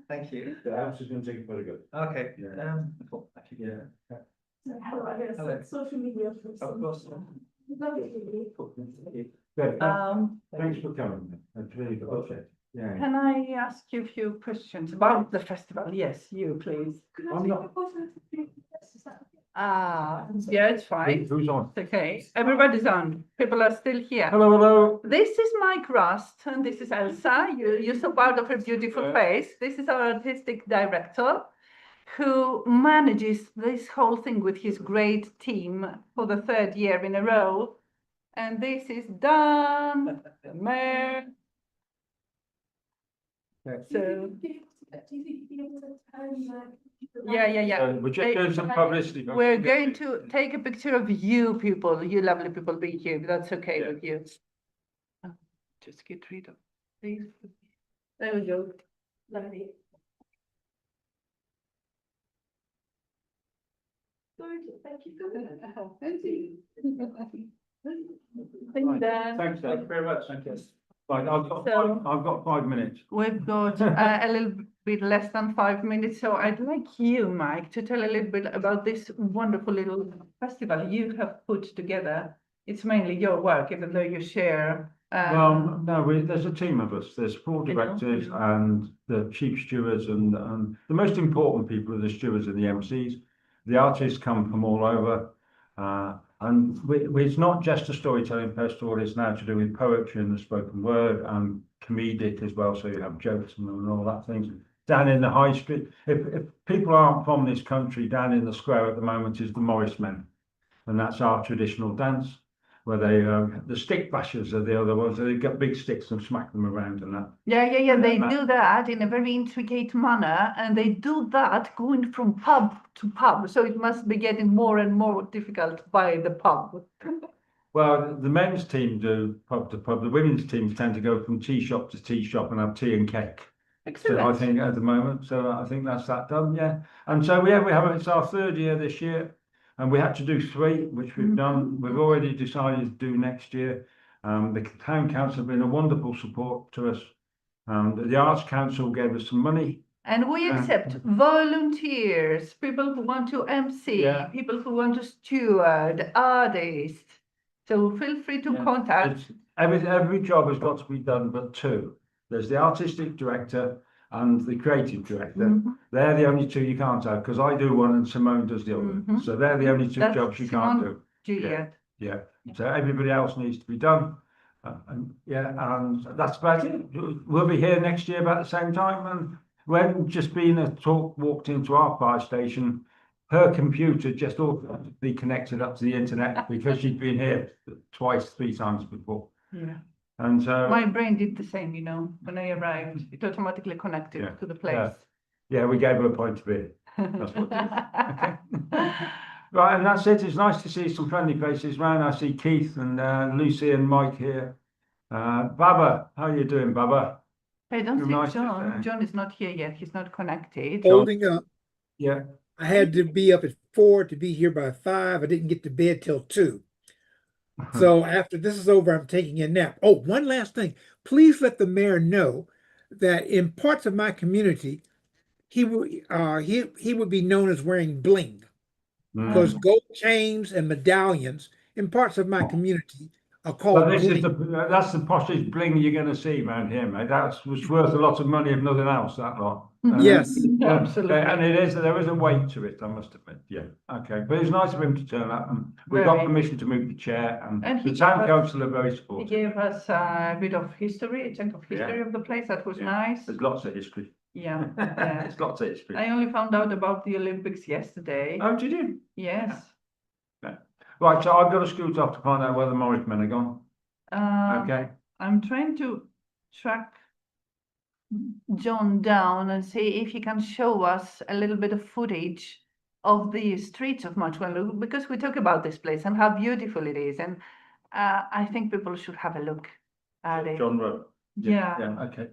Speaker 17: Thank you.
Speaker 11: The house is going to take a photograph.
Speaker 17: Okay.
Speaker 11: Yeah.
Speaker 17: Cool. Thank you.
Speaker 11: Yeah.
Speaker 17: Hello.
Speaker 2: Social media.
Speaker 17: Of course.
Speaker 11: Good.
Speaker 2: Um,
Speaker 11: Thanks for coming. That's really good. Okay. Yeah.
Speaker 2: Can I ask you a few questions about the festival? Yes, you please.
Speaker 11: I'm not.
Speaker 2: Yeah, it's fine.
Speaker 11: Who's on?
Speaker 2: It's okay. Everybody's on. People are still here.
Speaker 11: Hello, hello.
Speaker 2: This is Mike Rust, and this is Elsa. You saw part of her beautiful face. This is our artistic director, who manages this whole thing with his great team for the 3rd year in a row. And this is Dan, the mayor. So, yeah.
Speaker 11: We're just doing some publicity.
Speaker 2: We're going to take a picture of you people, you lovely people being here, if that's okay with you. Just get rid of these. There we go. Lovely. Good, thank you. Thank you. Thank you, Dan.
Speaker 11: Thanks, Dan. Thank you very much. Thank you. Right,
Speaker 2: So-
Speaker 11: I've got 5 minutes.
Speaker 2: We've got a little bit less than 5 minutes, so I'd like you, Mike, to tell a little bit about this wonderful little festival you have put together. It's mainly your work, even though you share.
Speaker 11: Well, no, there's a team of us. There's 4
Speaker 2: You know.
Speaker 11: directors and the chief stewards, and the most important people are the stewards and the MCs. The artists come from all over, and it's not just a storytelling festival. It's now to do with poetry and the spoken word and comedic as well. So you have jokes and all that things. Down in the high street, if people aren't from this country, down in the square at the moment is the Morris Men, and that's our traditional dance. Where they, the stick bashers are the other ones. They get big sticks and smack them around and that.
Speaker 2: Yeah. They do that in a very intricate manner, and they do that going from pub to pub. So it must be getting more and more difficult by the pub.
Speaker 11: Well, the men's team do pub to pub. The women's teams tend to go from tea shop to tea shop and have tea and cake.
Speaker 2: Excellent.
Speaker 11: So I think at the moment, so I think that's that done, yeah. And so we have it's our 3rd year this year. And we had to do 3, which we've done. We've already decided to do next year. The town council have been a wonderful support to us. The Arts Council gave us some money.
Speaker 2: And we accept volunteers, people who want to MC,
Speaker 11: Yeah.
Speaker 2: people who want to steward, artists. So feel free to contact.
Speaker 11: Every job has got to be done but 2. There's the artistic director and the creative director. They're the only 2 you can't have, because I do one and Simone does the other. So they're the only 2
Speaker 2: That's
Speaker 11: jobs you can't
Speaker 2: Simone
Speaker 11: do.
Speaker 2: Juliet.
Speaker 11: Yeah. So everybody else needs to be done. And that's about it. We'll be here next year about the same time. And when Despina walked into our fire station, her computer just automatically connected up to the internet because she'd been here 3 times before.
Speaker 2: Yeah.
Speaker 11: And so
Speaker 2: My brain did the same, when I arrived. It automatically connected to the place.
Speaker 11: yeah, we gave her a point to be. That's what it is. Okay. Right, and that's it. It's nice to see some friendly faces round. I see Keith and Lucy and Mike here. Baba, how are you doing, Baba?
Speaker 2: I don't
Speaker 11: You're
Speaker 2: see
Speaker 11: nice to
Speaker 2: John.
Speaker 11: say.
Speaker 2: John is not here yet. He's not connected.
Speaker 4: Holding up.
Speaker 11: Yeah.
Speaker 4: I had to be up at 4 to be here by 5. I didn't get to bed till 2. So after this is over, I'm taking a nap. Oh, one last thing. Please let the mayor know that in parts of my community, he would be known as wearing bling, because gold chains and medallions in parts of my community are called
Speaker 11: But
Speaker 4: bling.
Speaker 11: that's the poshest bling you're going to see around here, mate. That's was worth a lot of money, if nothing else. That lot.
Speaker 4: Yes,
Speaker 2: absolutely.
Speaker 11: And there is a weight to it, I must admit. Yeah. Okay. But it's nice of him to turn up, and we got
Speaker 2: Very.
Speaker 11: permission to move the chair, and
Speaker 2: And he
Speaker 11: the town
Speaker 2: gave us-
Speaker 11: council are very
Speaker 2: He
Speaker 11: supportive.
Speaker 2: gave us a bit of history, a chunk of history of the place. That was nice.
Speaker 11: There's lots of history.
Speaker 2: Yeah.
Speaker 11: There's lots of history.
Speaker 2: I only found out about the Olympics yesterday.
Speaker 11: Oh, did you?
Speaker 2: Yes.
Speaker 11: Yeah. Right, so I've got to scoot off to find out where the Morris men are gone. Okay.
Speaker 2: I'm trying to track John down and see if he can show us a little bit of footage of the streets of Marshmallow, because we talk about this place and how beautiful it is, and I think people should have a look at it.
Speaker 11: John Rowe.
Speaker 2: Yeah.
Speaker 18: Yeah. Okay.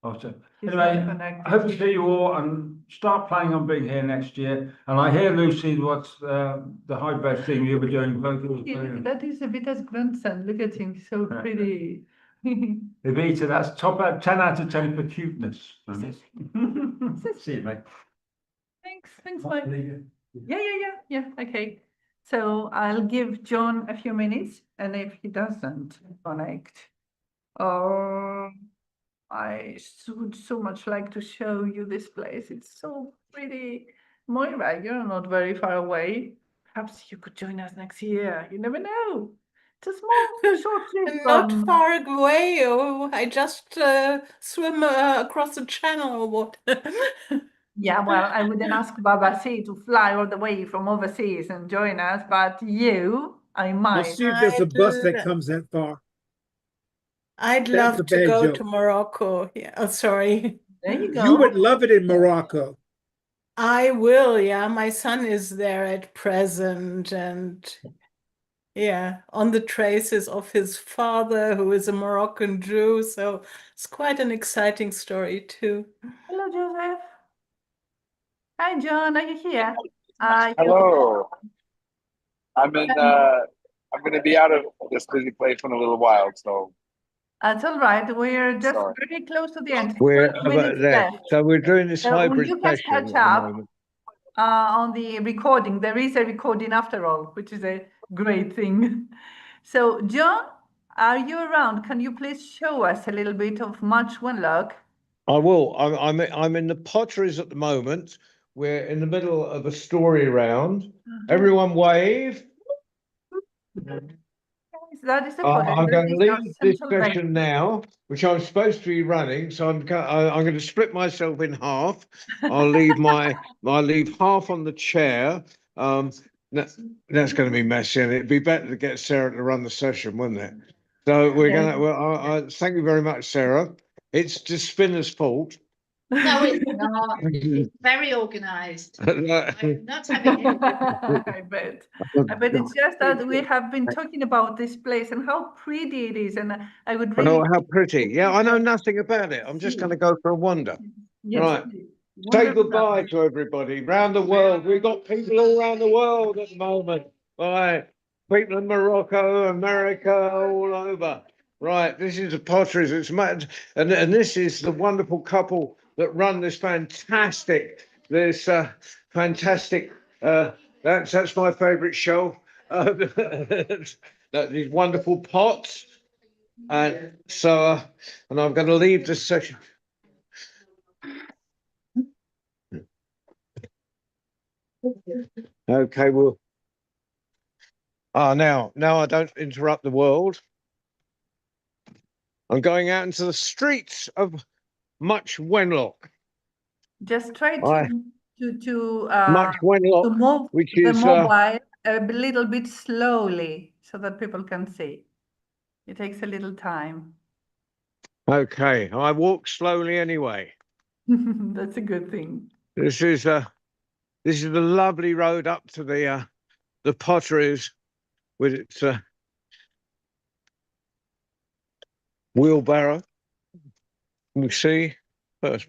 Speaker 18: Awesome.
Speaker 2: He's
Speaker 18: Anyway,
Speaker 2: not connected.
Speaker 18: I hope to see you all and start planning on being here next year. And I hear, Lucy, what's the high best thing you were doing.
Speaker 2: Yeah, that is Evita's grandson. Look at him, he's so pretty.
Speaker 18: Evita, that's top 10 out of 10 for cuteness. See you, mate.
Speaker 2: Thanks, Mike. Yeah. Okay. So I'll give John a few minutes, and if he doesn't connect, I would so much like to show you this place. It's so pretty. Moira, you're not very far away. Perhaps you could join us next year. You never know. It's a small, short trip
Speaker 9: Not
Speaker 2: from.
Speaker 9: far away. Oh, I just swim across the channel or what?
Speaker 2: Yeah, well, I wouldn't ask Babasi to fly all the way from overseas and join us, but you, I
Speaker 4: I'll
Speaker 2: might.
Speaker 4: see if there's a bus that comes that far.
Speaker 9: I'd
Speaker 4: That's a
Speaker 9: love to
Speaker 4: bad
Speaker 9: go
Speaker 4: joke.
Speaker 9: to Morocco. Yeah, oh, sorry.
Speaker 2: There you go.
Speaker 4: You would love it in Morocco.
Speaker 9: I will, yeah. My son is there at present, and yeah, on the traces of his father, who is a Moroccan Jew. So it's quite an exciting story too.
Speaker 2: Hello, Joseph. Hi, John. Are you here?
Speaker 19: Hello. I'm going to be out of this busy place in a little while, so.
Speaker 2: That's all right. We're just very close to the end.
Speaker 20: We're
Speaker 2: 30
Speaker 20: about
Speaker 2: minutes
Speaker 20: there.
Speaker 2: left.
Speaker 20: So we're doing this
Speaker 2: So
Speaker 20: hybrid
Speaker 2: you can
Speaker 20: session
Speaker 2: catch
Speaker 20: at the
Speaker 2: up
Speaker 20: moment.
Speaker 2: on the recording. There is a recording after all, which is a great thing. So, John, are you around? Can you please show us a little bit of Much Wenlock?
Speaker 20: I will. I'm in the Potteries at the moment. We're in the middle of a story round. Everyone wave.
Speaker 2: That is the
Speaker 20: I'm going to leave this
Speaker 2: central
Speaker 20: session now, which I'm supposed to be running. So I'm going to split myself in half. I'll leave half on the chair. That's going to be messy, and it'd be better to get Sarah to run the session, wouldn't it? So we're going to. Well, thank you very much, Sarah. It's Despina's fault.
Speaker 21: No, it's not. It's very organised. I'm not having it.
Speaker 2: I bet. It's just that we have been talking about this place and how pretty it is, and I would really.
Speaker 20: Oh, how pretty! Yeah, I know nothing about it. I'm just going to go for a wander.
Speaker 2: Yes,
Speaker 20: Right.
Speaker 2: please.
Speaker 20: Say
Speaker 2: Wonderful.
Speaker 20: goodbye to everybody around the world. We've got people all around the world at the moment. Right. People in Morocco, America, all over. Right. This is the Potteries. It's mad. And this is the wonderful couple that run this fantastic, that's my favorite show. These wonderful pots. And so, and I'm going to leave this session. Okay, well, now I don't interrupt the world. I'm going out into the streets of Much Wenlock.
Speaker 2: Just try
Speaker 20: Much
Speaker 2: to
Speaker 20: Wenlock,
Speaker 2: move
Speaker 20: which
Speaker 2: the
Speaker 20: is
Speaker 2: mobile a little bit slowly so that people can see. It takes a little time.
Speaker 20: okay. I walk slowly anyway.
Speaker 2: That's a good thing.
Speaker 20: This is the lovely road up to the Potteries with its wheelbarrow. We see first.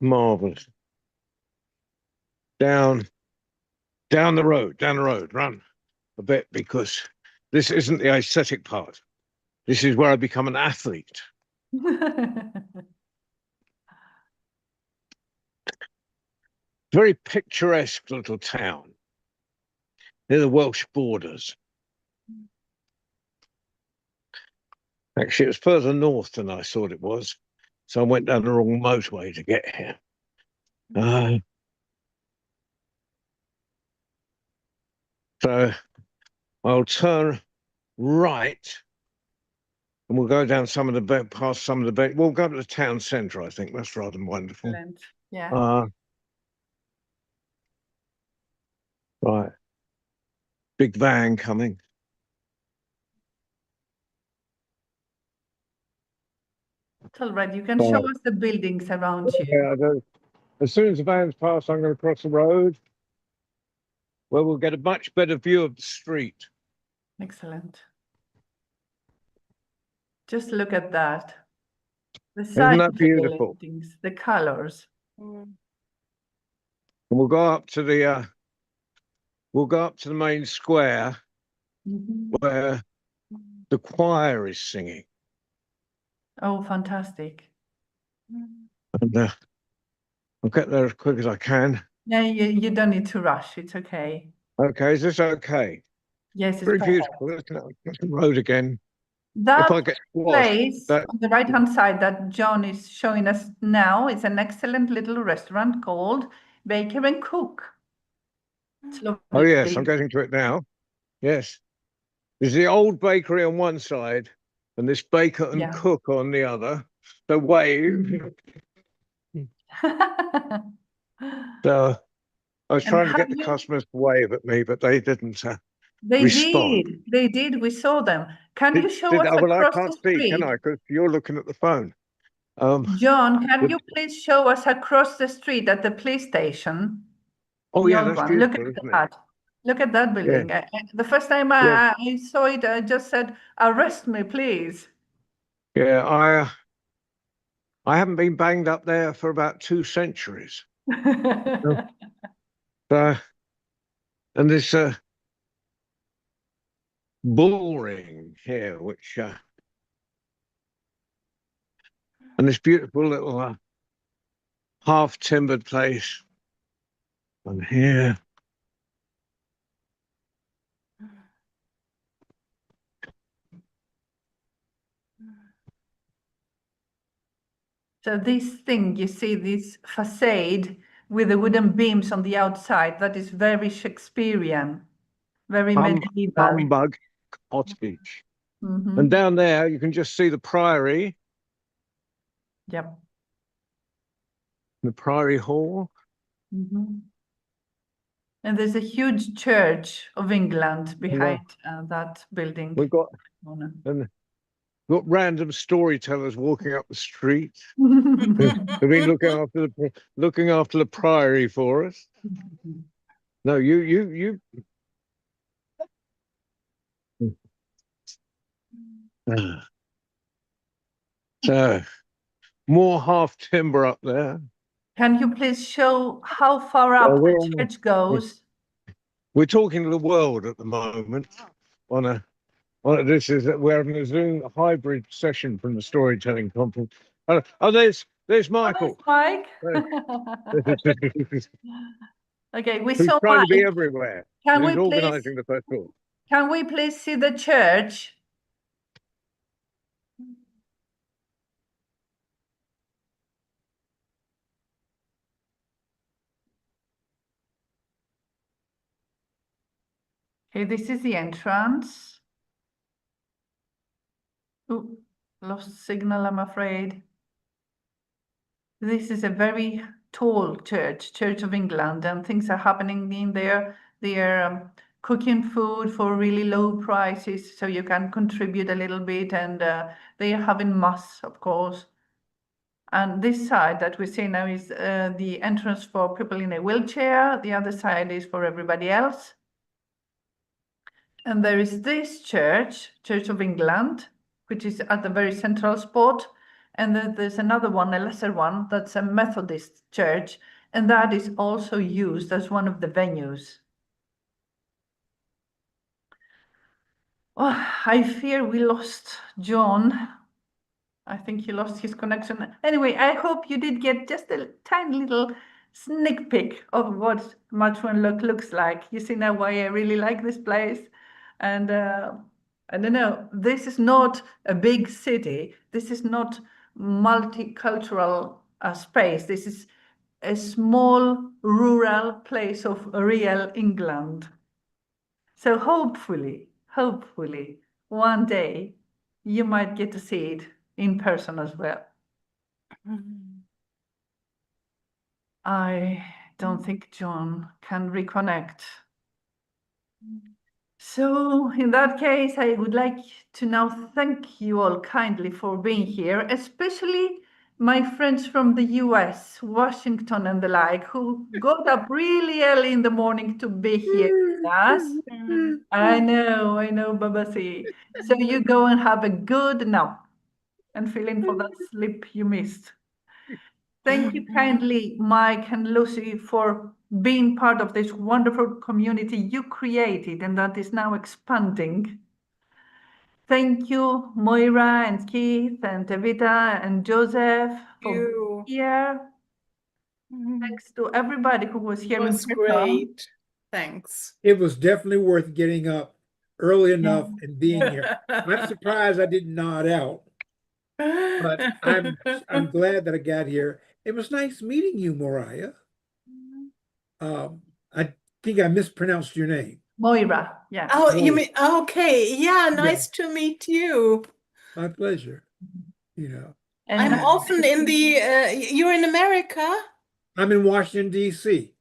Speaker 20: Marvelous. Down the road, run a bit, because this isn't the aesthetic part. This is where I become an athlete. Very picturesque little town near the Welsh borders. Actually, it was further north than I thought it was, so I went down the wrong motorway to get here. So I'll turn right, and we'll go down past some of the we'll go to the town centre. I think that's rather wonderful.
Speaker 2: Excellent. Yeah.
Speaker 20: Right. Big van coming.
Speaker 2: It's all right. You can show us the buildings around you.
Speaker 20: Yeah, as soon as the van's past, I'm going to cross the road, where we'll get a much better view of the street.
Speaker 2: Excellent. Just look at that. The
Speaker 20: Isn't
Speaker 2: size
Speaker 20: that
Speaker 2: of the
Speaker 20: beautiful?
Speaker 2: buildings, the colors.
Speaker 20: And we'll go up to the main square where the choir is singing.
Speaker 2: Oh, fantastic.
Speaker 20: And I'll get there as quick as I can.
Speaker 2: Yeah, you don't need to rush. It's okay.
Speaker 20: Okay, is this okay?
Speaker 2: Yes, it's
Speaker 20: Very
Speaker 2: perfect.
Speaker 20: beautiful. Looking at the road again.
Speaker 2: That
Speaker 20: If I get lost,
Speaker 2: place on the right-hand side that John is showing us now is an excellent little restaurant called Baker and Cook. It's
Speaker 20: Oh
Speaker 2: lovely.
Speaker 20: yes, I'm getting to it now. Yes. There's the old bakery on one side and this Baker and
Speaker 2: Yeah.
Speaker 20: Cook on the other. So wave. So I was
Speaker 2: And
Speaker 20: trying to
Speaker 2: have
Speaker 20: get the
Speaker 2: you-
Speaker 20: customers to wave at me, but they didn't
Speaker 2: They
Speaker 20: respond.
Speaker 2: did. They did. We saw them. Can you show us
Speaker 20: Well, I
Speaker 2: across
Speaker 20: can't
Speaker 2: the
Speaker 20: speak, can
Speaker 2: street?
Speaker 20: I? Because you're looking at the phone.
Speaker 2: John, can
Speaker 20: the-
Speaker 2: you please show us across the street at the police station?
Speaker 20: Oh
Speaker 2: The
Speaker 20: yeah,
Speaker 2: old
Speaker 20: that's
Speaker 2: one. Look
Speaker 20: beautiful,
Speaker 2: at
Speaker 20: isn't it?
Speaker 2: that. Look at that building. The first time
Speaker 20: Yeah.
Speaker 2: I saw it, I just said, "Arrest me, please."
Speaker 20: Yeah, I haven't been banged up there for about 2 centuries. And this bull ring here, which and this beautiful little half timbered place. And here,
Speaker 2: So this thing, you see this facade with the wooden beams on the outside, that is very Shakespearean, very medieval.
Speaker 20: Humbug Cottage.
Speaker 2: Mhm.
Speaker 20: And down there, you can just see the Priory,
Speaker 2: Yep.
Speaker 20: the Priory Hall.
Speaker 2: Mhm. And there's a huge Church of England behind that building.
Speaker 20: We've got
Speaker 2: corner.
Speaker 20: and got random storytellers walking up the street. They've been looking after the Priory for us. No, you. So more half timber up there.
Speaker 2: Can you please show how far up the church goes?
Speaker 20: We're talking to the world at the moment. We're having a Zoom hybrid session from the storytelling conference. Oh, there's Michael.
Speaker 2: Mike. Okay, we
Speaker 20: Who's
Speaker 2: saw
Speaker 20: trying to be
Speaker 2: Mike.
Speaker 20: everywhere.
Speaker 2: Can
Speaker 20: And
Speaker 2: we
Speaker 20: he's
Speaker 2: please?
Speaker 20: organising the festival.
Speaker 2: Can we please see the church? Okay, this is the entrance. Ooh, lost signal, I'm afraid. This is a very tall church, Church of England, and things are happening in there. They are cooking food for really low prices, so you can contribute a little bit, and they are having mass, of course. And this side that we see now is the entrance for people in a wheelchair. The other side is for everybody else. And there is this church, Church of England, which is at the very central spot. And then there's another one, a lesser one, that's a Methodist church. And that is also used as one of the venues. Oh, I fear we lost John. I think he lost his connection. Anyway, I hope you did get just a tiny little sneak peek of what Matchwenlock looks like. You see now why I really like this place. And I don't know, this is not a big city. This is not multicultural space. This is a small rural place of real England. So hopefully, one day you might get to see it in person as well. I don't think John can reconnect. So in that case, I would like to now thank you all kindly for being here, especially my friends from the US, Washington and the like, who got up really early in the morning to be here with us. I know, Babasi. So you go and have a good, now, and fill in for that sleep you missed. Thank you kindly, Mike and Lucy, for being part of this wonderful community you created and that is now expanding. Thank you, Moira and Keith and Evita and Joseph for being here. Thanks to everybody who was here.
Speaker 9: It was great. Thanks.
Speaker 4: It was definitely worth getting up early enough and being here. I'm surprised I didn't nod out, but I'm glad that I got here. It was nice meeting you, Mariah. I think I mispronounced your name.
Speaker 2: Moira, yeah.
Speaker 9: Oh, you mean, okay. Yeah, nice to meet you.
Speaker 4: My pleasure. You know.
Speaker 9: I'm often in the, you're in America?
Speaker 4: I'm in Washington, D.C.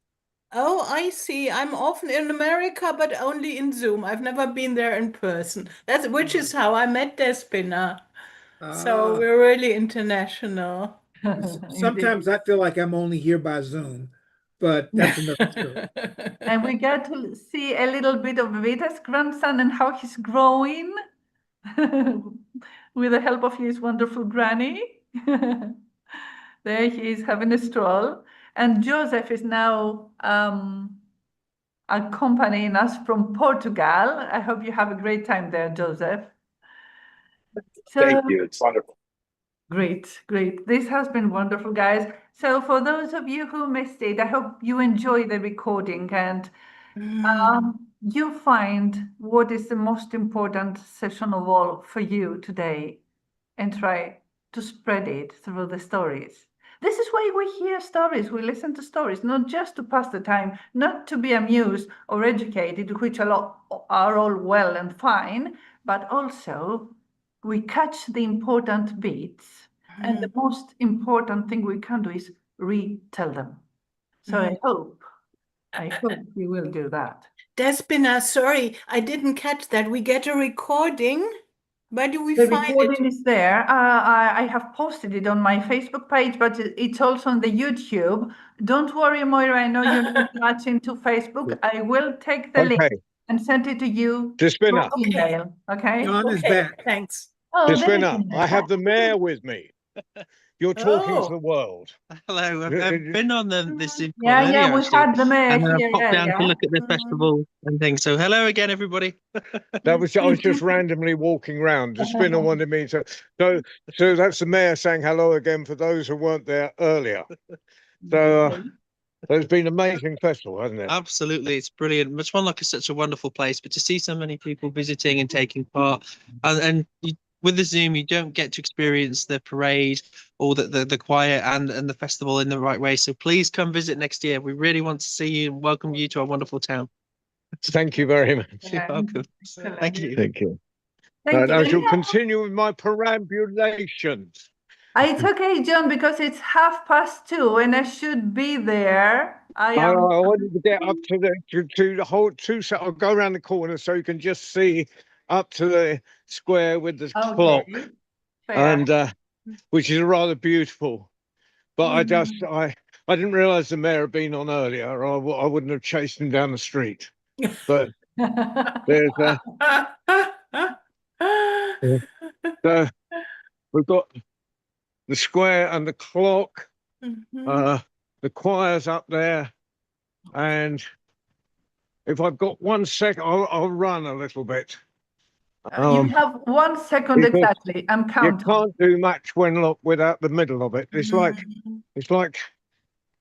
Speaker 9: Oh, I see. I'm often in America, but only in Zoom. I've never been there in person. Which is how I met Despina. So we're really international.
Speaker 4: Sometimes I feel like I'm only here by Zoom, but that's another story.
Speaker 2: And we got to see a little bit of Vita's grandson and how he's growing with the help of his wonderful granny. There he is having a stroll. And Joseph is now accompanying us from Portugal. I hope you have a great time there, Joseph.
Speaker 19: Thank you. It's wonderful.
Speaker 2: Great, great. This has been wonderful, guys. So for those of you who missed it, I hope you enjoy the recording and you find what is the most important session of all for you today and try to spread it through the stories. This is why we hear stories, we listen to stories, not just to pass the time, not to be amused or educated, which are all well and fine, but also we catch the important bits. And the most important thing we can do is retell them. So I hope we will do that.
Speaker 9: Despina, sorry, I didn't catch that. We get a recording. Where do we
Speaker 2: The
Speaker 9: find
Speaker 2: recording
Speaker 9: it?
Speaker 2: is there. I have posted it on my Facebook page, but it's also on the YouTube. Don't worry, Moira, I know you're not much into Facebook. I will take the link and send it to you
Speaker 20: Despina.
Speaker 2: through email. Okay?
Speaker 4: John is back.
Speaker 9: Thanks.
Speaker 2: Oh,
Speaker 20: Despina, I have the mayor with me. You're talking to the world.
Speaker 5: Hello, I've been on this Zoom call
Speaker 2: Yeah,
Speaker 5: earlier,
Speaker 2: we
Speaker 5: actually,
Speaker 2: had the mayor
Speaker 5: and then I
Speaker 2: here
Speaker 5: popped down to
Speaker 2: earlier.
Speaker 5: look at the festival and things. So hello again, everybody.
Speaker 20: I was just randomly walking around. Despina wanted me to. So that's the mayor saying hello again for those who weren't there earlier. So it's been an amazing festival, hasn't it?
Speaker 5: Absolutely, it's brilliant. Machwan is such a wonderful place, but to see so many people visiting and taking part, and with the Zoom, you don't get to experience the parade or the choir and the festival in the right way. So please come visit next year. We really want to see you and welcome you to our wonderful town.
Speaker 20: Thank you very much.
Speaker 5: You're welcome. Thank you.
Speaker 20: Thank you.
Speaker 2: Thank you.
Speaker 20: I shall continue with my perambulations.
Speaker 2: It's okay, John, because it's 2:30 and I should be there. I
Speaker 20: wanted to get up to the whole I'll go around the corner so you can just see up to the square with the clock, and which is rather beautiful. But I didn't realise the mayor had been on earlier. I wouldn't have chased him down the street. But there's we've got the square and the clock. The choir's up there, and if I've got 1 second, I'll run a little bit.
Speaker 2: You have 1 second exactly. I'm counting.
Speaker 20: You can't do much without the middle of it. It's like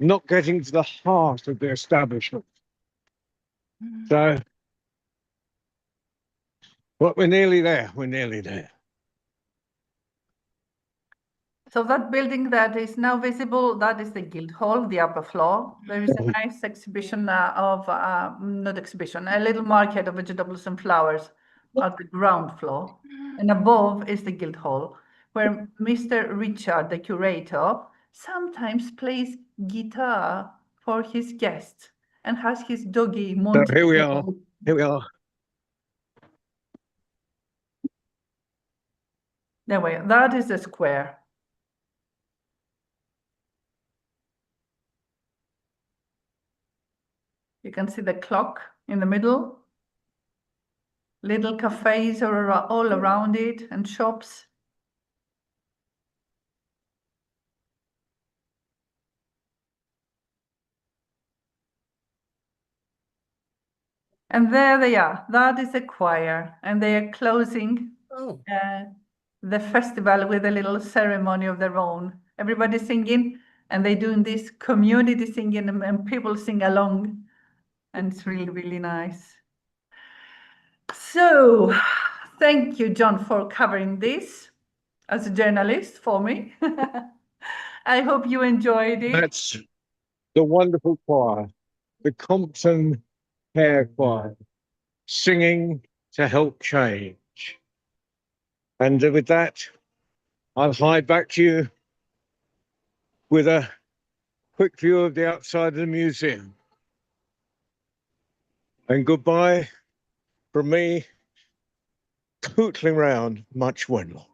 Speaker 20: not getting to the heart of the establishment. So, but we're nearly there. We're nearly there.
Speaker 2: So that building that is now visible, that is the Guildhall, the upper floor. There is a nice exhibition not exhibition, a little market of vegetables and flowers at the ground floor. And above is the Guildhall, where Mr. Richard, the curator, sometimes plays guitar for his guests and has his doggy Monty.
Speaker 20: So here we are. Here we are.
Speaker 2: There we are. That is the square. You can see the clock in the middle. Little cafes are all around it and shops. And there they are. That is a choir, and they are closing the festival with a little ceremony of their own. Everybody singing, and they're doing this community singing, and people sing along, and it's really, really nice. So, thank you, John, for covering this as a journalist for me. I hope you enjoyed it.
Speaker 20: That's the wonderful choir, the Compton Hair Choir, singing to help change. And with that, I'll hide back to you with a quick view of the outside of the museum. And goodbye from me, tootling round much Wenlock.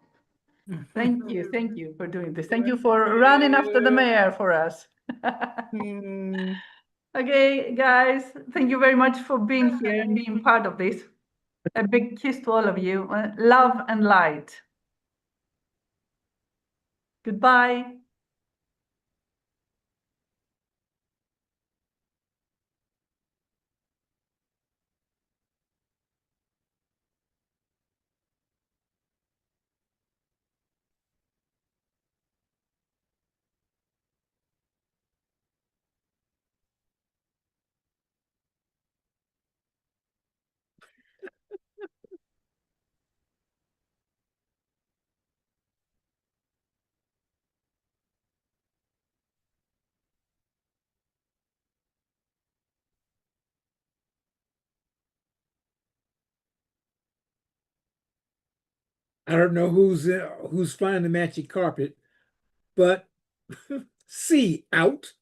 Speaker 2: Thank you for doing this. Thank you for running after the mayor for us. Okay, guys, thank you very much for being here and being part of this. A big kiss to all of you. Love and light. Goodbye.
Speaker 4: I don't know who's flying the magic carpet, but see out.